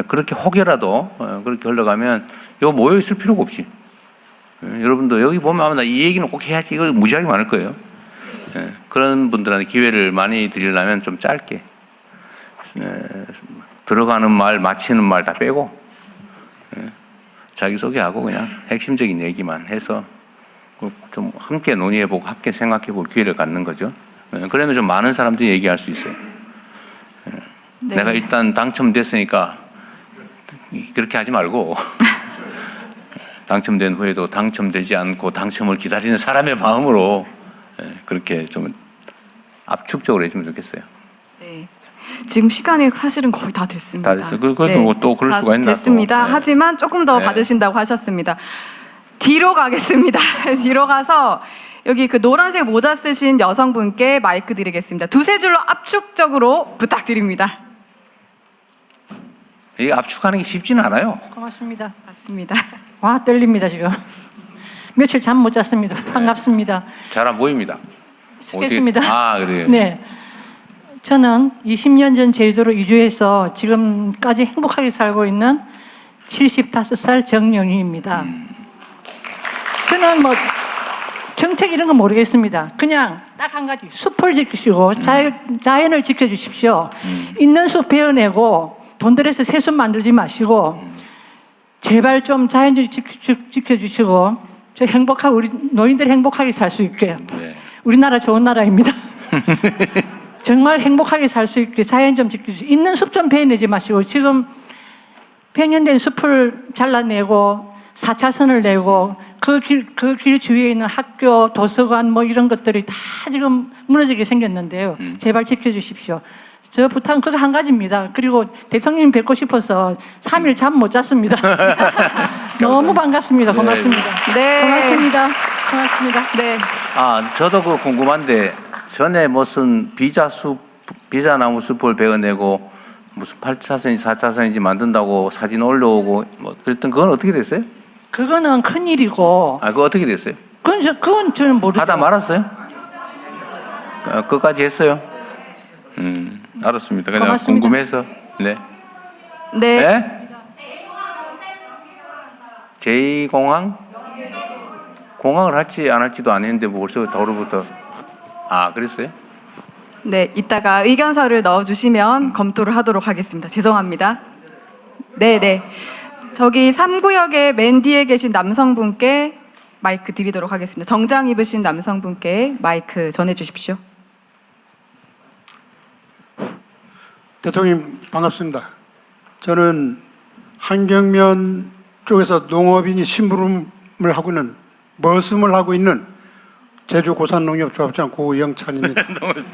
그렇게 혹여라도 그렇게 흘러가면 이거 모여 있을 필요가 없지. 여러분도 여기 보면 아마 이 얘기는 꼭 해야지 이거 무지하게 많을 거예요. 그런 분들한테 기회를 많이 드리려면 좀 짧게 들어가는 말, 마치는 말 다 빼고 자기소개하고 그냥 핵심적인 얘기만 해서 좀 함께 논의해보고 함께 생각해볼 기회를 갖는 거죠. 그러면 좀 많은 사람들이 얘기할 수 있어요. 네. 내가 일단 당첨됐으니까 그렇게 하지 말고 당첨된 후에도 당첨되지 않고 당첨을 기다리는 사람의 마음으로 그렇게 좀 압축적으로 해주면 좋겠어요. 네. 지금 시간이 사실은 거의 다 됐습니다. 다 됐어요. 그래도 뭐또 그럴 다 수가 있나? 됐습니다. 또. 네. 하지만 조금 더 네. 받으신다고 하셨습니다. 뒤로 가겠습니다. 뒤로 가서 여기 그 노란색 모자 쓰신 여성분께 마이크 드리겠습니다. 두세 줄로 압축적으로 부탁드립니다. 이게 압축하는 게 쉽지는 않아요. 고맙습니다. 맞습니다. 와, 떨립니다, 지금. 며칠 잠 못 잤습니다. 반갑습니다. 잘 안 보입니다. 쓰겠습니다. 아, 그래요? 네. 저는 20년 전 제주도로 이주해서 지금까지 행복하게 살고 있는 75살 정영희입니다. 저는 뭐 정책 이런 건 모르겠습니다. 그냥 딱 한 가지, 숲을 지키시고 자연을 지켜주십시오. 있는 숲 베어내고 돈 들여서 새 숲 만들지 마시고 제발 좀 자연 좀 지켜주시고 저 행복하고 우리 노인들 행복하게 살 수 있게. 네. 우리나라 좋은 나라입니다. 정말 행복하게 살 수 있게 자연 좀 지켜주시고 있는 숲 좀 베어내지 마시고 지금 100년 된 숲을 잘라내고 4차선을 내고 그 길 주위에 있는 학교, 도서관 뭐 이런 것들이 다 지금 무너지게 생겼는데요. 제발 지켜주십시오. 저 부탁은 그거 한 가지입니다. 그리고 대통령 뵙고 싶어서 3일 잠 못 잤습니다. 너무 반갑습니다. 고맙습니다. 네. 고맙습니다. 고맙습니다. 네. 아, 저도 그 궁금한데 전에 무슨 비자나무 숲을 베어내고 무슨 8차선인지 4차선인지 만든다고 사진 올려오고 뭐 그랬던 그건 어떻게 됐어요? 그거는 큰일이고 아, 그거 어떻게 됐어요? 그건 저는 모르죠. 하다 말았어요? 끝까지 했어요? 알았습니다. 그냥 고맙습니다. 궁금해서. 네. 네. 네? 제2공항? 공항을 할지 안 할지도 안 했는데 뭐 벌써 더로부터. 아, 그랬어요? 네, 이따가 의견서를 넣어주시면 검토를 하도록 하겠습니다. 죄송합니다. 네, 네. 저기 3구역에 맨 뒤에 계신 남성분께 마이크 드리도록 하겠습니다. 정장 입으신 남성분께 마이크 전해주십시오. 대통령 반갑습니다. 저는 한경면 쪽에서 농업인이 심부름을 하고 있는 머슴을 하고 있는 제주 고산농협조합장 고영찬입니다.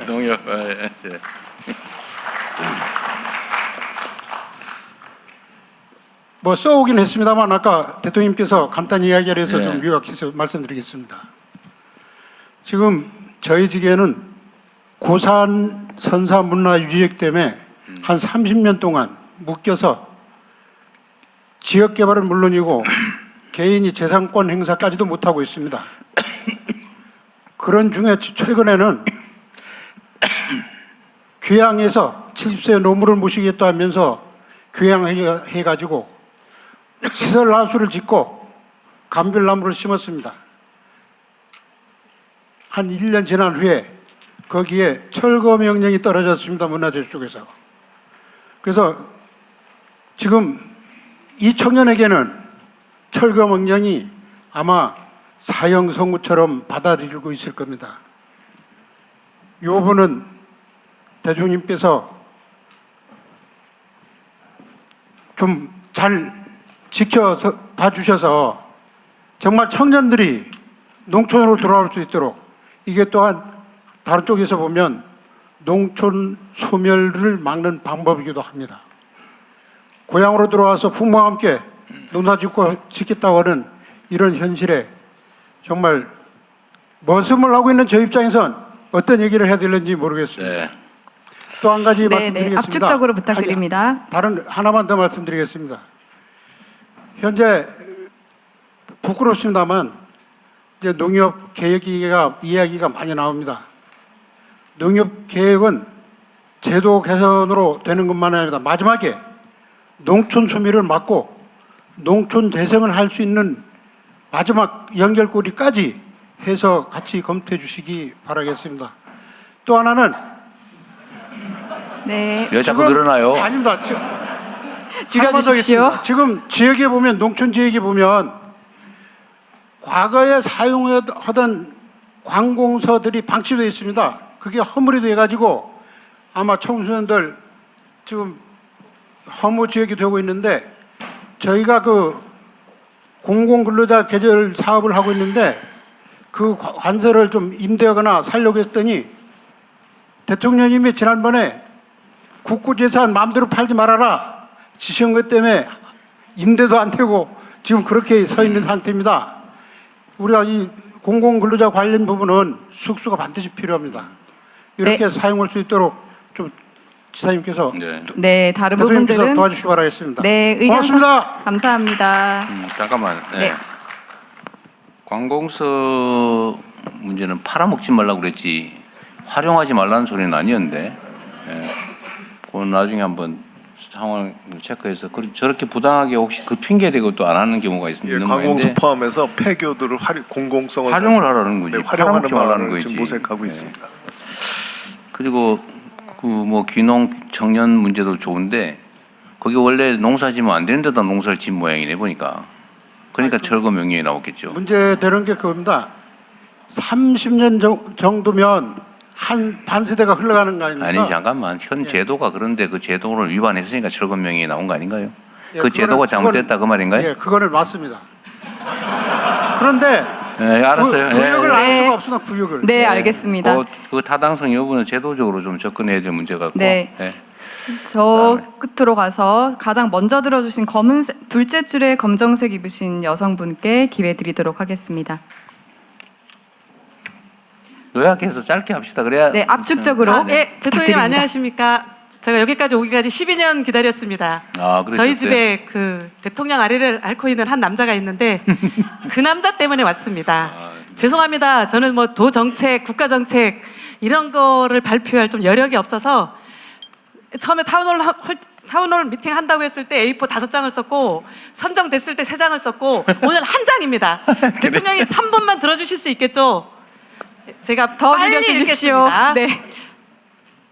농협. 뭐 써오긴 했습니다만 아까 대통령께서 간단히 이야기를 해서 네. 좀 요약해서 말씀드리겠습니다. 지금 저희 지게는 고산 선사 문화 유지역 때문에 한 30년 동안 묶여서 지역 개발은 물론이고 개인이 재산권 행사까지도 못하고 있습니다. 그런 중에 최근에는 귀향해서 70세 노무를 모시겠다 하면서 귀향해가지고 시설하수를 짓고 감귤나무를 심었습니다. 한 1년 지난 후에 거기에 철거 명령이 떨어졌습니다. 문화재 쪽에서. 그래서 지금 이 청년에게는 철거 명령이 아마 사형 선고처럼 받아들이고 있을 겁니다. 이 부분은 대통령께서 좀 잘 지켜서 봐주셔서 정말 청년들이 농촌으로 돌아올 수 있도록, 이게 또한 다른 쪽에서 보면 농촌 소멸을 막는 방법이기도 합니다. 고향으로 돌아와서 부모와 함께 농사 짓겠다고 하는 이런 현실에 정말 머슴을 하고 있는 저 입장에선 어떤 얘기를 해야 될는지 모르겠습니다. 네. 또 한 가지 네, 말씀드리겠습니다. 압축적으로 부탁드립니다. 아니, 다른 하나만 더 말씀드리겠습니다. 현재 부끄럽습니다만 이제 농협 개혁 이야기가 많이 나옵니다. 농협 개혁은 제도 개선으로 되는 것만 아니라 마지막에 농촌 소멸을 막고 농촌 재생을 할 수 있는 마지막 연결고리까지 해서 같이 검토해 주시기 바라겠습니다. 또 하나는 네. 왜 자꾸 늘어나요? 아닙니다. 줄여주십시오. 지금 지역에 보면 농촌 지역에 보면 과거에 사용하던 관공서들이 방치되어 있습니다. 그게 허물이 돼가지고 아마 청소년들 지금 허무 지역이 되고 있는데 저희가 그 공공근로자 계절 사업을 하고 있는데 그 관서를 좀 임대하거나 살려고 했더니 대통령님이 지난번에 국고재산 마음대로 팔지 말아라 지시한 것 때문에 임대도 안 되고 지금 그렇게 서 있는 상태입니다. 우리가 이 공공근로자 관련 부분은 숙소가 반드시 필요합니다. 이렇게 사용할 수 있도록 좀 지사님께서 네, 다른 대통령께서 부분들은 도와주시기 바라겠습니다. 네, 의견 고맙습니다. 감사합니다. 잠깐만. 네. 네. 관공서 문제는 팔아먹지 말라고 그랬지 활용하지 말라는 소리는 아니었는데 그건 나중에 한번 상황을 체크해서 저렇게 부당하게 혹시 그 핑계 대고 또 안 하는 경우가 있는 관공서 모양인데 포함해서 폐교들을 공공성을 활용을 하라는 거지 활용하는 팔아먹지 말라는 말을 거지. 지금 모색하고 있습니다. 그리고 그 뭐 귀농 청년 문제도 좋은데 거기 원래 농사지면 안 되는 데다 농사를 진 모양이네 보니까. 그러니까 철거 명령이 나왔겠죠. 문제되는 게 그겁니다. 30년 정도면 한 반세대가 흘러가는 거 아닙니까? 아니 잠깐만 현 제도가 그런데 그 제도를 위반했으니까 철거 명령이 나온 거 아닌가요? 예, 그 제도가 잘못됐다 그 말인가요? 예, 그거는 맞습니다. 그런데 네, 알았어요. 구역을 예, 알 예. 수가 없습니다. 구역을. 네, 알겠습니다. 그 타당성 여부는 제도적으로 좀 접근해야 될 문제 같고. 네. 예. 저 끝으로 가서 가장 먼저 들어주신 검은색 둘째 줄에 검정색 입으신 여성분께 기회 드리도록 하겠습니다. 요약해서 짧게 합시다. 그래야. 네, 압축적으로. 대통령님 부탁드립니다. 안녕하십니까? 제가 여기까지 오기까지 12년 기다렸습니다. 그러셨어요? 저희 집에 그 대통령 아래를 앓고 있는 한 남자가 있는데 그 남자 때문에 왔습니다. 죄송합니다. 저는 뭐 도 정책, 국가 정책 이런 거를 발표할 좀 여력이 없어서 처음에 타운홀 미팅 한다고 했을 때 A4 5장을 썼고 선정됐을 때 3장을 썼고 오늘 한 장입니다. 대통령이 3분만 들어주실 수 있겠죠? 제가 더 빨리 줄여주십시오. 읽겠습니다. 네.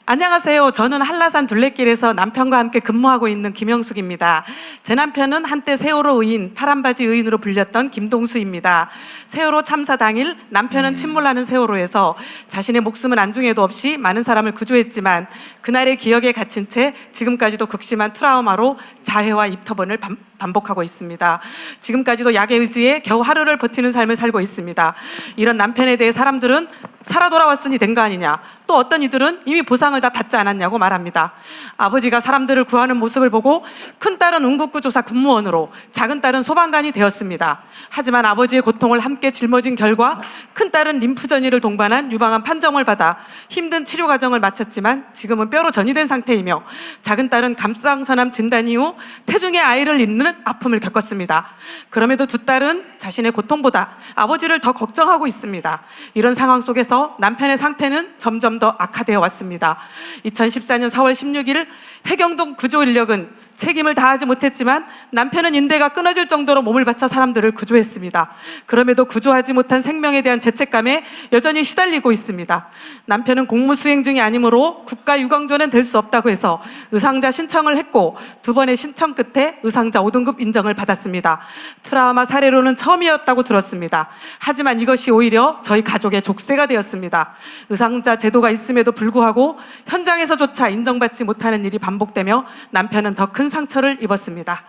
안녕하세요. 저는 한라산 둘레길에서 남편과 함께 근무하고 있는 김영숙입니다. 제 남편은 한때 세월호 의인, 파란바지 의인으로 불렸던 김동수입니다. 세월호 참사 당일 남편은 침몰하는 세월호에서 자신의 목숨은 안중에도 없이 많은 사람을 구조했지만 그날의 기억에 갇힌 채 지금까지도 극심한 트라우마로 자해와 입터번을 반복하고 있습니다. 지금까지도 약의 의지에 겨우 하루를 버티는 삶을 살고 있습니다. 이런 남편에 대해 사람들은 살아 돌아왔으니 된 거 아니냐, 또 어떤 이들은 이미 보상을 다 받지 않았냐고 말합니다. 아버지가 사람들을 구하는 모습을 보고 큰딸은 운국구조사 군무원으로, 작은 딸은 소방관이 되었습니다. 하지만 아버지의 고통을 함께 짊어진 결과 큰딸은 림프전이를 동반한 유방암 판정을 받아 힘든 치료 과정을 마쳤지만 지금은 뼈로 전이된 상태이며, 작은 딸은 갑상선암 진단 이후 태중의 아이를 잃는 아픔을 겪었습니다. 그럼에도 두 딸은 자신의 고통보다 아버지를 더 걱정하고 있습니다. 이런 상황 속에서 남편의 상태는 점점 더 악화되어 왔습니다. 2014년 4월 16일 해경동 구조 인력은 책임을 다하지 못했지만 남편은 인대가 끊어질 정도로 몸을 바쳐 사람들을 구조했습니다. 그럼에도 구조하지 못한 생명에 대한 죄책감에 여전히 시달리고 있습니다. 남편은 공무 수행 중이 아니므로 국가 유공조는 될 수 없다고 해서 의상자 신청을 했고 2번의 신청 끝에 의상자 5등급 인정을 받았습니다. 트라우마 사례로는 처음이었다고 들었습니다. 하지만 이것이 오히려 저희 가족의 족쇄가 되었습니다. 의상자 제도가 있음에도 불구하고 현장에서조차 인정받지 못하는 일이 반복되며 남편은 더 큰 상처를 입었습니다.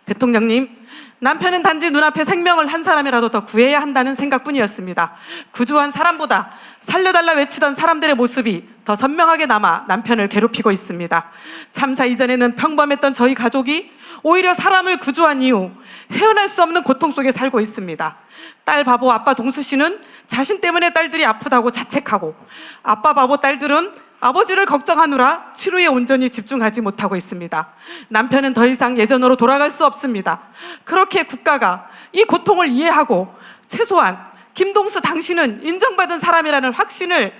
대통령님, 남편은 단지 눈앞에 생명을 한 사람이라도 더 구해야 한다는 생각뿐이었습니다. 구조한 사람보다 살려달라 외치던 사람들의 모습이 더 선명하게 남아 남편을 괴롭히고 있습니다. 참사 이전에는 평범했던 저희 가족이 오히려 사람을 구조한 이후 헤어날 수 없는 고통 속에 살고 있습니다. 딸 바보 아빠 동수 씨는 자신 때문에 딸들이 아프다고 자책하고, 아빠 바보 딸들은 아버지를 걱정하느라 치료에 온전히 집중하지 못하고 있습니다. 남편은 더 이상 예전으로 돌아갈 수 없습니다. 그렇게 국가가 이 고통을 이해하고 최소한 김동수 당신은 인정받은 사람이라는 확신을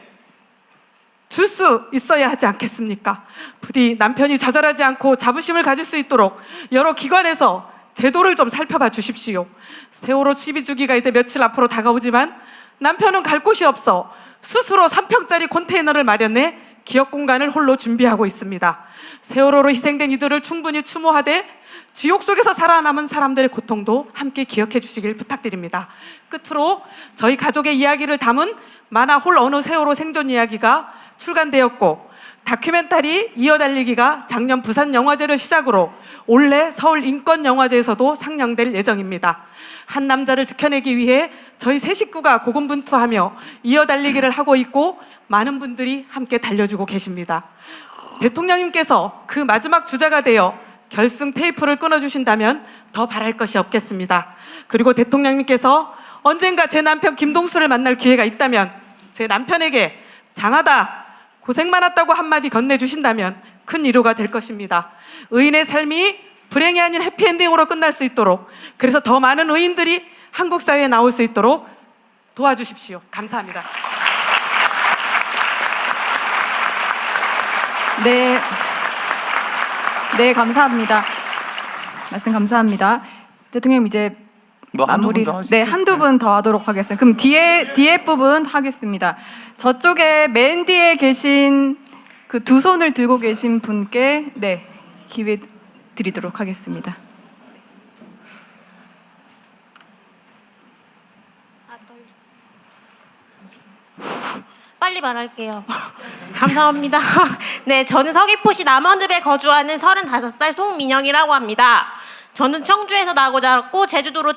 줄 수 있어야 하지 않겠습니까? 부디 남편이 좌절하지 않고 자부심을 가질 수 있도록 여러 기관에서 제도를 좀 살펴봐 주십시오. 세월호 12주기가 이제 며칠 앞으로 다가오지만 남편은 갈 곳이 없어 스스로 3평짜리 컨테이너를 마련해 기억 공간을 홀로 준비하고 있습니다. 세월호로 희생된 이들을 충분히 추모하되 지옥 속에서 살아남은 사람들의 고통도 함께 기억해 주시길 부탁드립니다. 끝으로 저희 가족의 이야기를 담은 만화 홀 어느 세월호 생존 이야기가 출간되었고 다큐멘터리 이어달리기가 작년 부산영화제를 시작으로 올해 서울인권영화제에서도 상영될 예정입니다. 한 남자를 지켜내기 위해 저희 세 식구가 고군분투하며 이어달리기를 하고 있고 많은 분들이 함께 달려주고 계십니다. 대통령님께서 그 마지막 주자가 되어 결승 테이프를 끊어주신다면 더 바랄 것이 없겠습니다. 그리고 대통령님께서 언젠가 제 남편 김동수를 만날 기회가 있다면 제 남편에게 장하다, 고생 많았다고 한마디 건네주신다면 큰 위로가 될 것입니다. 의인의 삶이 불행이 아닌 해피엔딩으로 끝날 수 있도록, 그래서 더 많은 의인들이 한국 사회에 나올 수 있도록 도와주십시오. 감사합니다. 네, 감사합니다. 말씀 감사합니다. 대통령 이제 마무리. 네, 한두 분 더 하도록 하겠습니다. 그럼 뒤에 부분 하겠습니다. 저쪽에 맨 뒤에 계신 그 두 손을 들고 계신 분께 기회 드리도록 하겠습니다. 빨리 말할게요. 감사합니다. 네, 저는 서귀포시 남원읍에 거주하는 35살 송민영이라고 합니다. 저는 청주에서 나고 자랐고 제주도로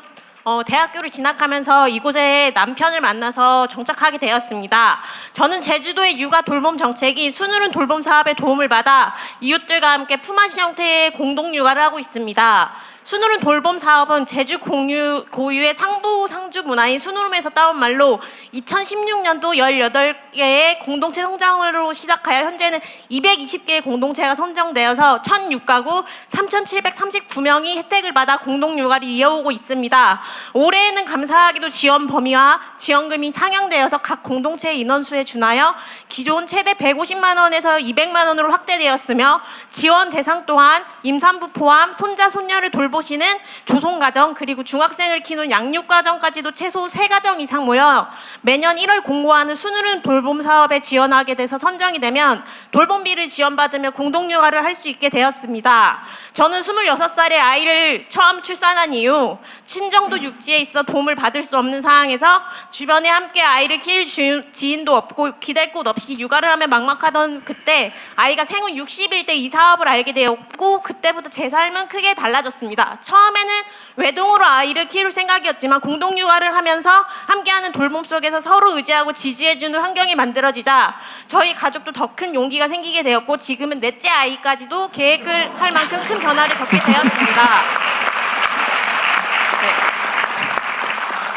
대학교를 진학하면서 이곳에 남편을 만나서 정착하게 되었습니다. 저는 제주도의 육아 돌봄 정책이 수누른 돌봄 사업에 도움을 받아 이웃들과 함께 품앗이 형태의 공동 육아를 하고 있습니다. 수누른 돌봄 사업은 제주 고유의 상부 상주 문화인 수누름에서 따온 말로 2016년도 18개의 공동체 성장으로 시작하여 현재는 220개의 공동체가 선정되어서 1006가구 3,739명이 혜택을 받아 공동 육아를 이어오고 있습니다. 올해에는 감사하게도 지원 범위와 지원금이 상향되어서 각 공동체의 인원수에 준하여 기존 최대 150만 원에서 200만 원으로 확대되었으며 지원 대상 또한 임산부 포함 손자 손녀를 돌보시는 조손가정 그리고 중학생을 키우는 양육가정까지도 최소 3가정 이상 모여 매년 1월 공고하는 수누른 돌봄 사업에 지원하게 돼서 선정이 되면 돌봄비를 지원받으며 공동육아를 할 수 있게 되었습니다. 저는 26살에 아이를 처음 출산한 이후 친정도 육지에 있어 도움을 받을 수 없는 상황에서 주변에 함께 아이를 키울 지인도 없고 기댈 곳 없이 육아를 하며 막막하던 그때 아이가 생후 60일 때 이 사업을 알게 되었고 그때부터 제 삶은 크게 달라졌습니다. 처음에는 외동으로 아이를 키울 생각이었지만 공동육아를 하면서 함께하는 돌봄 속에서 서로 의지하고 지지해주는 환경이 만들어지자 저희 가족도 더 큰 용기가 생기게 되었고 지금은 넷째 아이까지도 계획을 할 만큼 큰 변화를 겪게 되었습니다.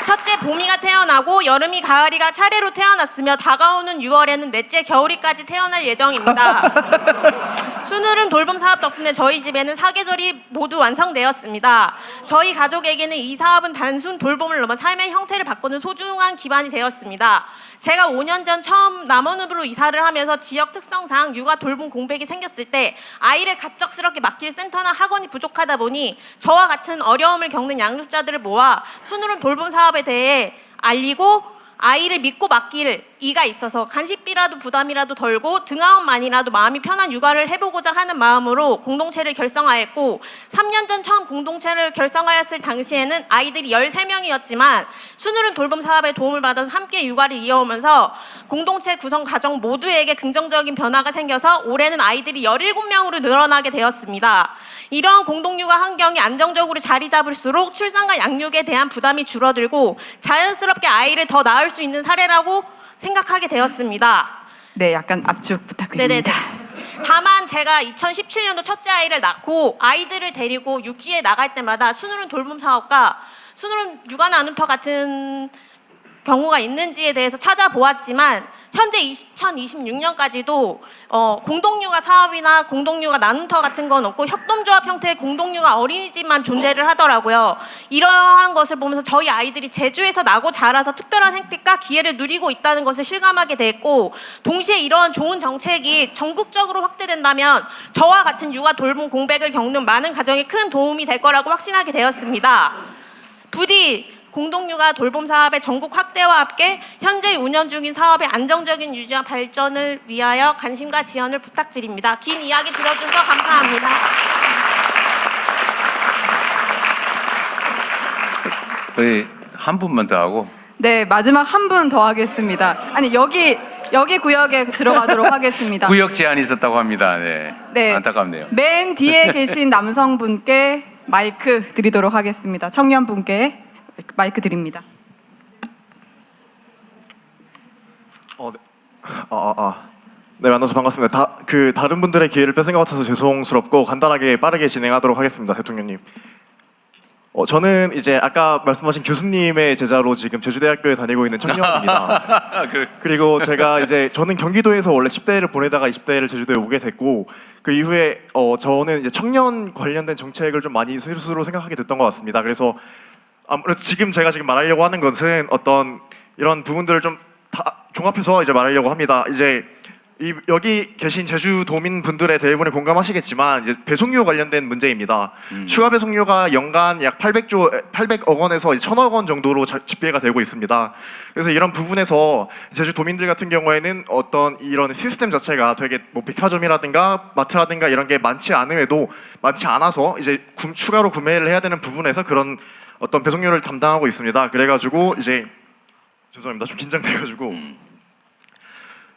첫째 봄이가 태어나고 여름이 가을이가 차례로 태어났으며 다가오는 6월에는 넷째 겨울이까지 태어날 예정입니다. 수누름 돌봄 사업 덕분에 저희 집에는 사계절이 모두 완성되었습니다. 저희 가족에게는 이 사업은 단순 돌봄을 넘어 삶의 형태를 바꾸는 소중한 기반이 되었습니다. 제가 5년 전 처음 남원읍으로 이사를 하면서 지역 특성상 육아 돌봄 공백이 생겼을 때 아이를 갑작스럽게 맡길 센터나 학원이 부족하다 보니 저와 같은 어려움을 겪는 양육자들을 모아 수누름 돌봄 사업에 대해 알리고 아이를 믿고 맡길 이가 있어서 간식비라도 부담이라도 덜고 등하원만이라도 마음이 편한 육아를 해보고자 하는 마음으로 공동체를 결성하였고 3년 전 처음 공동체를 결성하였을 당시에는 아이들이 13명이었지만 수누름 돌봄 사업에 도움을 받아서 함께 육아를 이어오면서 공동체 구성 가정 모두에게 긍정적인 변화가 생겨서 올해는 아이들이 17명으로 늘어나게 되었습니다. 이러한 공동육아 환경이 안정적으로 자리 잡을수록 출산과 양육에 대한 부담이 줄어들고 자연스럽게 아이를 더 낳을 수 있는 사례라고 생각하게 되었습니다. 네, 약간 압축 부탁드립니다. 네네네. 다만 제가 2017년도 첫째 아이를 낳고 아이들을 데리고 육지에 나갈 때마다 수누름 돌봄 사업과 수누름 육아 나눔터 같은 경우가 있는지에 대해서 찾아보았지만 현재 2026년까지도 공동육아 사업이나 공동육아 나눔터 같은 건 없고 협동조합 형태의 공동육아 어린이집만 존재를 하더라고요. 이러한 것을 보면서 저희 아이들이 제주에서 나고 자라서 특별한 혜택과 기회를 누리고 있다는 것을 실감하게 됐고, 동시에 이러한 좋은 정책이 전국적으로 확대된다면 저와 같은 육아 돌봄 공백을 겪는 많은 가정에 큰 도움이 될 거라고 확신하게 되었습니다. 부디 공동육아 돌봄 사업의 전국 확대와 함께 현재 운영 중인 사업의 안정적인 유지와 발전을 위하여 관심과 지원을 부탁드립니다. 긴 이야기 들어주셔서 감사합니다. 우리 한 분만 더 하고. 네, 마지막 한 분 더 하겠습니다. 아니, 여기 구역에 들어가도록 하겠습니다. 구역 제한이 있었다고 합니다. 네. 네. 안타깝네요. 맨 뒤에 계신 남성분께 마이크 드리도록 하겠습니다. 청년분께 마이크 드립니다. 네, 만나서 반갑습니다. 다른 분들의 기회를 뺏은 것 같아서 죄송스럽고 간단하게 빠르게 진행하도록 하겠습니다, 대통령님. 저는 이제 아까 말씀하신 교수님의 제자로 지금 제주대학교에 다니고 있는 청년입니다. 그리고 제가 이제 저는 경기도에서 원래 10대를 보내다가 20대를 제주도에 오게 됐고, 그 이후에 저는 이제 청년 관련된 정책을 좀 많이 스스로 생각하게 됐던 것 같습니다. 그래서 아무래도 제가 지금 말하려고 하는 것은 어떤 이런 부분들을 좀 다 종합해서 이제 말하려고 합니다. 이제 여기 계신 제주도민 분들의 대부분이 공감하시겠지만 이제 배송료 관련된 문제입니다. 추가 배송료가 연간 약 800억 원에서 1,000억 원 정도로 집계가 되고 있습니다. 그래서 이런 부분에서 제주도민들 같은 경우에는 어떤 이런 시스템 자체가 되게 뭐 백화점이라든가 마트라든가 이런 게 많지 않아서 이제 추가로 구매를 해야 되는 부분에서 그런 어떤 배송료를 담당하고 있습니다. 그래가지고 이제 죄송합니다. 좀 긴장돼가지고.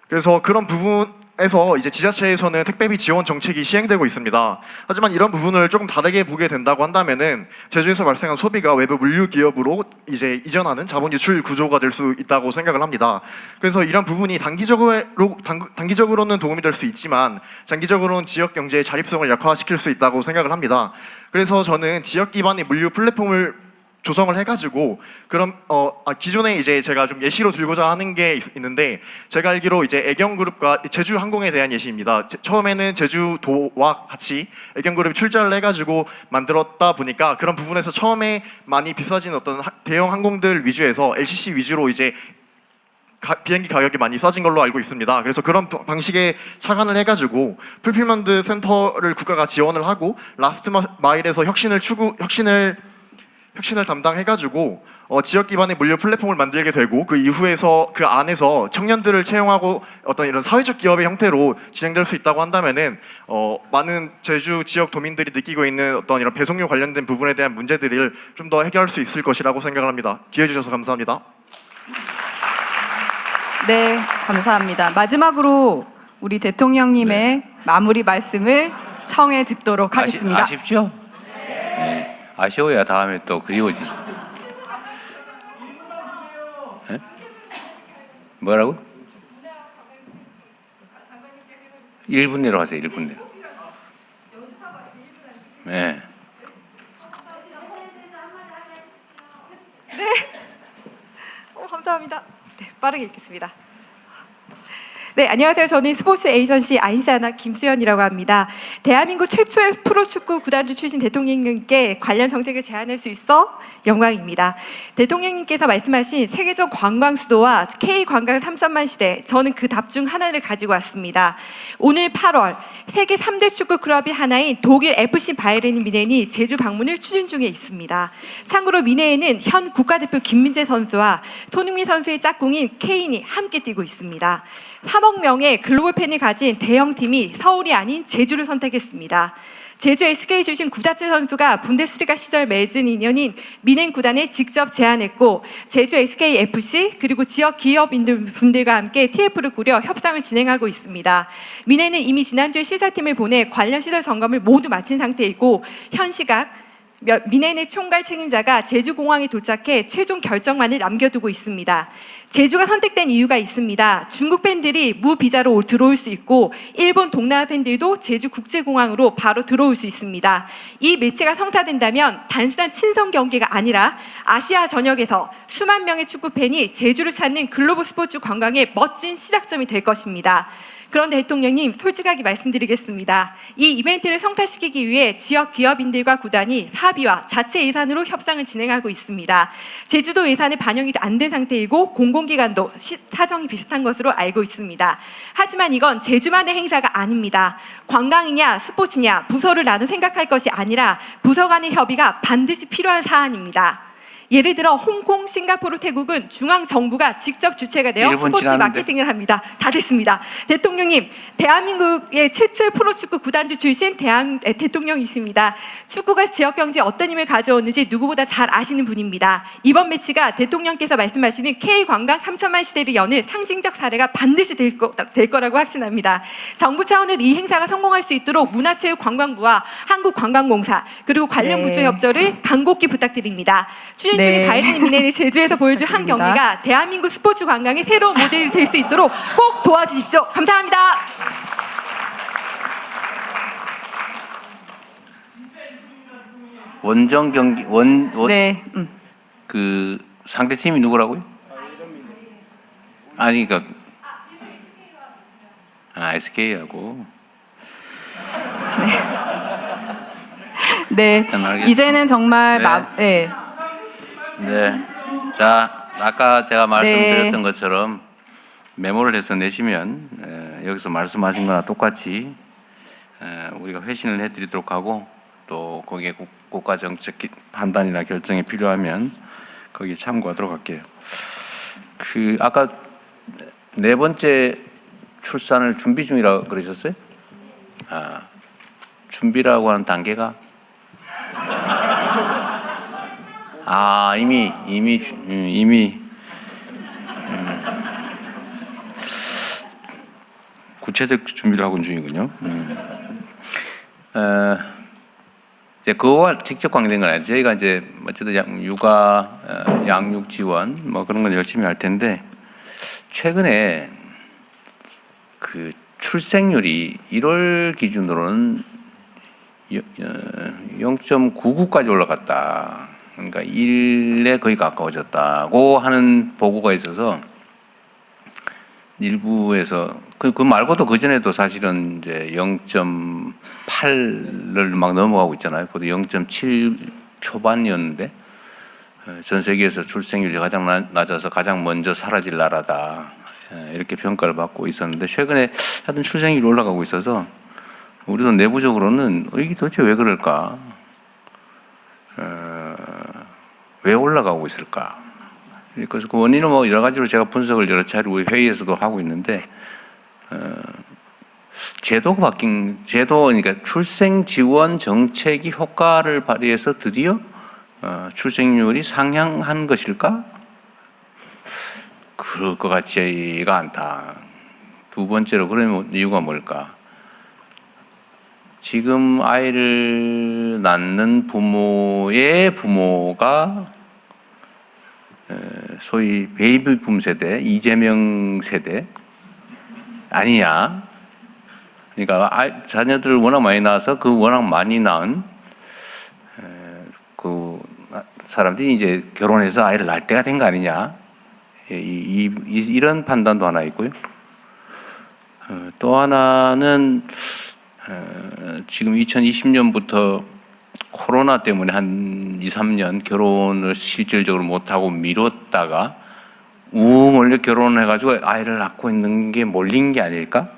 그래서 그런 부분에서 이제 지자체에서는 택배비 지원 정책이 시행되고 있습니다. 하지만 이런 부분을 조금 다르게 보게 된다고 한다면은 제주에서 발생한 소비가 외부 물류 기업으로 이제 이전하는 자본 유출 구조가 될 수 있다고 생각을 합니다. 그래서 이런 부분이 단기적으로는 도움이 될 수 있지만 장기적으로는 지역 경제의 자립성을 약화시킬 수 있다고 생각을 합니다. 그래서 저는 지역 기반의 물류 플랫폼을 조성을 해가지고 그럼 기존에 이제 제가 좀 예시로 들고자 하는 게 있는데, 제가 알기로 이제 애경그룹과 제주항공에 대한 예시입니다. 처음에는 제주도와 같이 애경그룹이 출자를 해가지고 만들었다 보니까 그런 부분에서 처음에 많이 비싸진 어떤 대형 항공들 위주에서 LCC 위주로 이제 비행기 가격이 많이 싸진 걸로 알고 있습니다. 그래서 그런 방식의 착안을 해가지고 풀필먼트 센터를 국가가 지원을 하고 라스트 마일에서 혁신을 담당해가지고 지역 기반의 물류 플랫폼을 만들게 되고, 그 이후에서 그 안에서 청년들을 채용하고 어떤 이런 사회적 기업의 형태로 진행될 수 있다고 한다면은 많은 제주 지역 도민들이 느끼고 있는 어떤 이런 배송료 관련된 부분에 대한 문제들을 좀 더 해결할 수 있을 것이라고 생각을 합니다. 기회 주셔서 감사합니다. 네, 감사합니다. 마지막으로 우리 대통령님의 마무리 말씀을 청해 듣도록 하겠습니다. 아쉽죠? 네. 아쉬워야 다음에 또 그리워지죠. 네? 뭐라고? 1분 내로 하세요. 1분 내로. 네. 감사합니다. 네, 빠르게 읽겠습니다. 네, 안녕하세요. 저는 스포츠 에이전시 아인사나 김수연이라고 합니다. 대한민국 최초의 프로축구 구단주 출신 대통령님께 관련 정책을 제안할 수 있어 영광입니다. 대통령님께서 말씀하신 세계적 관광 수도와 K 관광 3천만 시대, 저는 그 답 중 하나를 가지고 왔습니다. 오늘 8월 세계 3대 축구 클럽이 하나인 독일 FC 바이에른 뮌헨이 제주 방문을 추진 중에 있습니다. 참고로 뮌헨에는 현 국가대표 김민재 선수와 손흥민 선수의 짝꿍인 케인이 함께 뛰고 있습니다. 3억 명의 글로벌 팬을 가진 대형팀이 서울이 아닌 제주를 선택했습니다. 제주 SK 출신 구자철 선수가 분데스리가 시절 맺은 인연인 뮌헨 구단에 직접 제안했고, 제주 SKFC 그리고 지역 기업인들과 함께 TF를 꾸려 협상을 진행하고 있습니다. 뮌헨은 이미 지난주에 실사팀을 보내 관련 시설 점검을 모두 마친 상태이고, 현 시각 미네네 총괄 책임자가 제주공항에 도착해 최종 결정만을 남겨두고 있습니다. 제주가 선택된 이유가 있습니다. 중국 팬들이 무비자로 들어올 수 있고 일본 동남아 팬들도 제주국제공항으로 바로 들어올 수 있습니다. 이 매체가 성사된다면 단순한 친선 경기가 아니라 아시아 전역에서 수만 명의 축구팬이 제주를 찾는 글로벌 스포츠 관광의 멋진 시작점이 될 것입니다. 그런데 대통령님, 솔직하게 말씀드리겠습니다. 이 이벤트를 성사시키기 위해 지역 기업인들과 구단이 사비와 자체 예산으로 협상을 진행하고 있습니다. 제주도 예산이 반영이 안 된 상태이고 공공기관도 사정이 비슷한 것으로 알고 있습니다. 하지만 이건 제주만의 행사가 아닙니다. 관광이냐 스포츠냐 부서를 나눠 생각할 것이 아니라 부서 간의 협의가 반드시 필요한 사안입니다. 예를 들어 홍콩, 싱가포르, 태국은 중앙정부가 직접 주체가 되어 스포츠 마케팅을 합니다. 다 됐습니다. 대통령님, 대한민국의 최초의 프로축구 구단주 출신 대통령이십니다. 축구가 지역경제에 어떤 힘을 가져오는지 누구보다 잘 아시는 분입니다. 이번 매치가 대통령께서 말씀하시는 K관광 3천만 시대를 여는 상징적 사례가 반드시 될 거라고 확신합니다. 정부 차원은 이 행사가 성공할 수 있도록 문화체육관광부와 한국관광공사 그리고 관련 부처 협조를 간곡히 부탁드립니다. 추진 중인 바이든 미네리 제주에서 보여줄 한 경기가 대한민국 스포츠 관광의 새로운 모델이 될 수 있도록 꼭 도와주십시오. 감사합니다. 원정 경기 그 상대 팀이 누구라고요? 아니 그러니까 SK하고. 네. 이제는 정말 네. 자, 아까 제가 말씀드렸던 것처럼 메모를 해서 내시면 여기서 말씀하신 거나 똑같이 우리가 회신을 해드리도록 하고 또 거기에 국가 정책 판단이나 결정이 필요하면 거기에 참고하도록 할게요. 그 아까 네 번째 출산을 준비 중이라고 그러셨어요? 준비라고 하는 단계가 이미 구체적 준비를 하고 있는 중이군요. 이제 그거와 직접 관계된 건 아니죠. 저희가 이제 어쨌든 육아, 양육 지원 뭐 그런 건 열심히 할 텐데 최근에 그 출생률이 1월 기준으로는 0.99까지 올라갔다. 그러니까 1에 거의 가까워졌다고 하는 보고가 있어서 일부에서 그 말고도 그 전에도 사실은 이제 0.8을 막 넘어가고 있잖아요. 보통 0.7 초반이었는데 전 세계에서 출생률이 가장 낮아서 가장 먼저 사라질 나라다 이렇게 평가를 받고 있었는데 최근에 하여튼 출생률이 올라가고 있어서 우리도 내부적으로는 이게 도대체 왜 그럴까? 왜 올라가고 있을까? 그래서 그 원인은 뭐 여러 가지로 제가 분석을 여러 차례 우리 회의에서도 하고 있는데 제도가 그러니까 출생 지원 정책이 효과를 발휘해서 드디어 출생률이 상향한 것일까? 그럴 것 같지가 않다. 두 번째로 그러면 이유가 뭘까? 지금 아이를 낳는 부모의 부모가 소위 베이비붐 세대, 이재명 세대 아니냐? 그러니까 자녀들을 워낙 많이 낳아서 그 워낙 많이 낳은 그 사람들이 이제 결혼해서 아이를 낳을 때가 된 거 아니냐? 이런 판단도 하나 있고요. 또 하나는 지금 2020년부터 코로나 때문에 한 2, 3년 결혼을 실질적으로 못하고 미뤘다가 원래 결혼을 해가지고 아이를 낳고 있는 게 몰린 게 아닐까?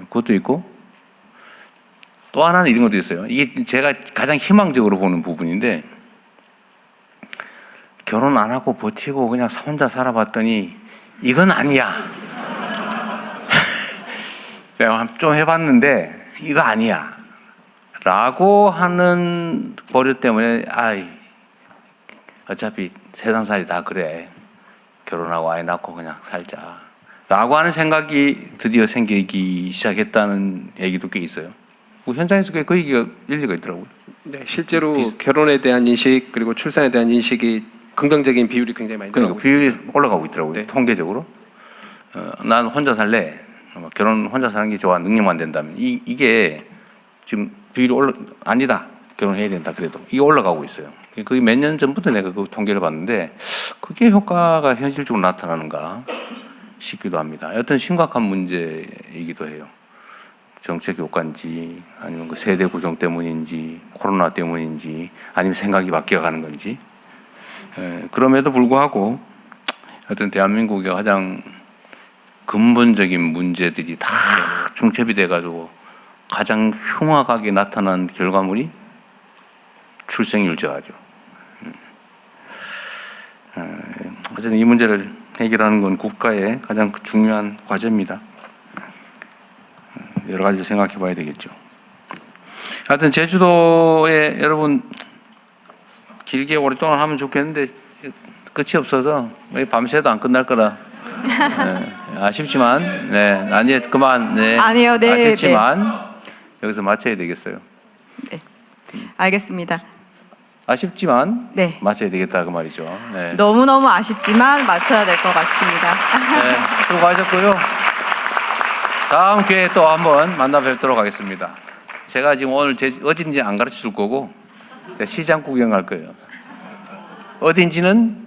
그것도 있고 또 하나는 이런 것도 있어요. 이게 제가 가장 희망적으로 보는 부분인데 결혼 안 하고 버티고 그냥 혼자 살아봤더니 이건 아니야. 제가 좀 해봤는데 이거 아니야 라고 하는 보려 때문에 어차피 세상살이 다 그래, 결혼하고 아이 낳고 그냥 살자 라고 하는 생각이 드디어 생기기 시작했다는 얘기도 꽤 있어요. 현장에서 그 얘기가 일리가 있더라고요. 네, 실제로 결혼에 대한 인식 그리고 출산에 대한 인식이 긍정적인 비율이 굉장히 많이 그러니까 늘어나고 비율이 올라가고 있더라고요. 통계적으로. 난 혼자 살래. 결혼 혼자 사는 게 좋아. 능력만 된다면 이게 지금 비율이 아니다. 결혼해야 된다. 그래도 이게 올라가고 있어요. 그게 몇 년 전부터 내가 그 통계를 봤는데 그게 효과가 현실적으로 나타나는가 싶기도 합니다. 여튼 심각한 문제이기도 해요. 정책 효과인지 아니면 그 세대 구성 때문인지 코로나 때문인지 아니면 생각이 바뀌어가는 건지. 그럼에도 불구하고 하여튼 대한민국의 가장 근본적인 문제들이 다 중첩이 돼가지고 가장 흉악하게 나타난 결과물이 출생률 저하죠. 어쨌든 이 문제를 해결하는 건 국가의 가장 중요한 과제입니다. 여러 가지 생각해 봐야 되겠죠. 하여튼 제주도에 여러분 길게 오랫동안 하면 좋겠는데 끝이 없어서 밤새도 안 끝날 거라 아쉽지만 아니 그만 아니요, 네, 아쉽지만 여기서 마쳐야 되겠어요. 네, 알겠습니다. 아쉽지만 네. 마쳐야 되겠다 그 말이죠. 네. 너무너무 아쉽지만 맞춰야 될 것 같습니다. 네, 수고하셨고요. 다음 기회에 또 한번 만나 뵙도록 하겠습니다. 제가 지금 오늘 어딘지 안 가르쳐 줄 거고 시장 구경할 거예요. 어딘지는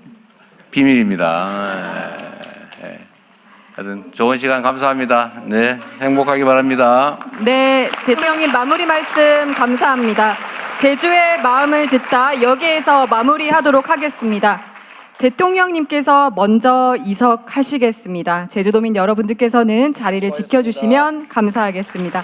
비밀입니다. 네. 하여튼 좋은 시간 감사합니다. 네, 행복하기 바랍니다. 네, 대통령님 마무리 말씀 감사합니다. 제주의 마음을 듣다 여기에서 마무리하도록 하겠습니다. 대통령님께서 먼저 이석하시겠습니다. 제주도민 여러분들께서는 자리를 지켜주시면 감사하겠습니다.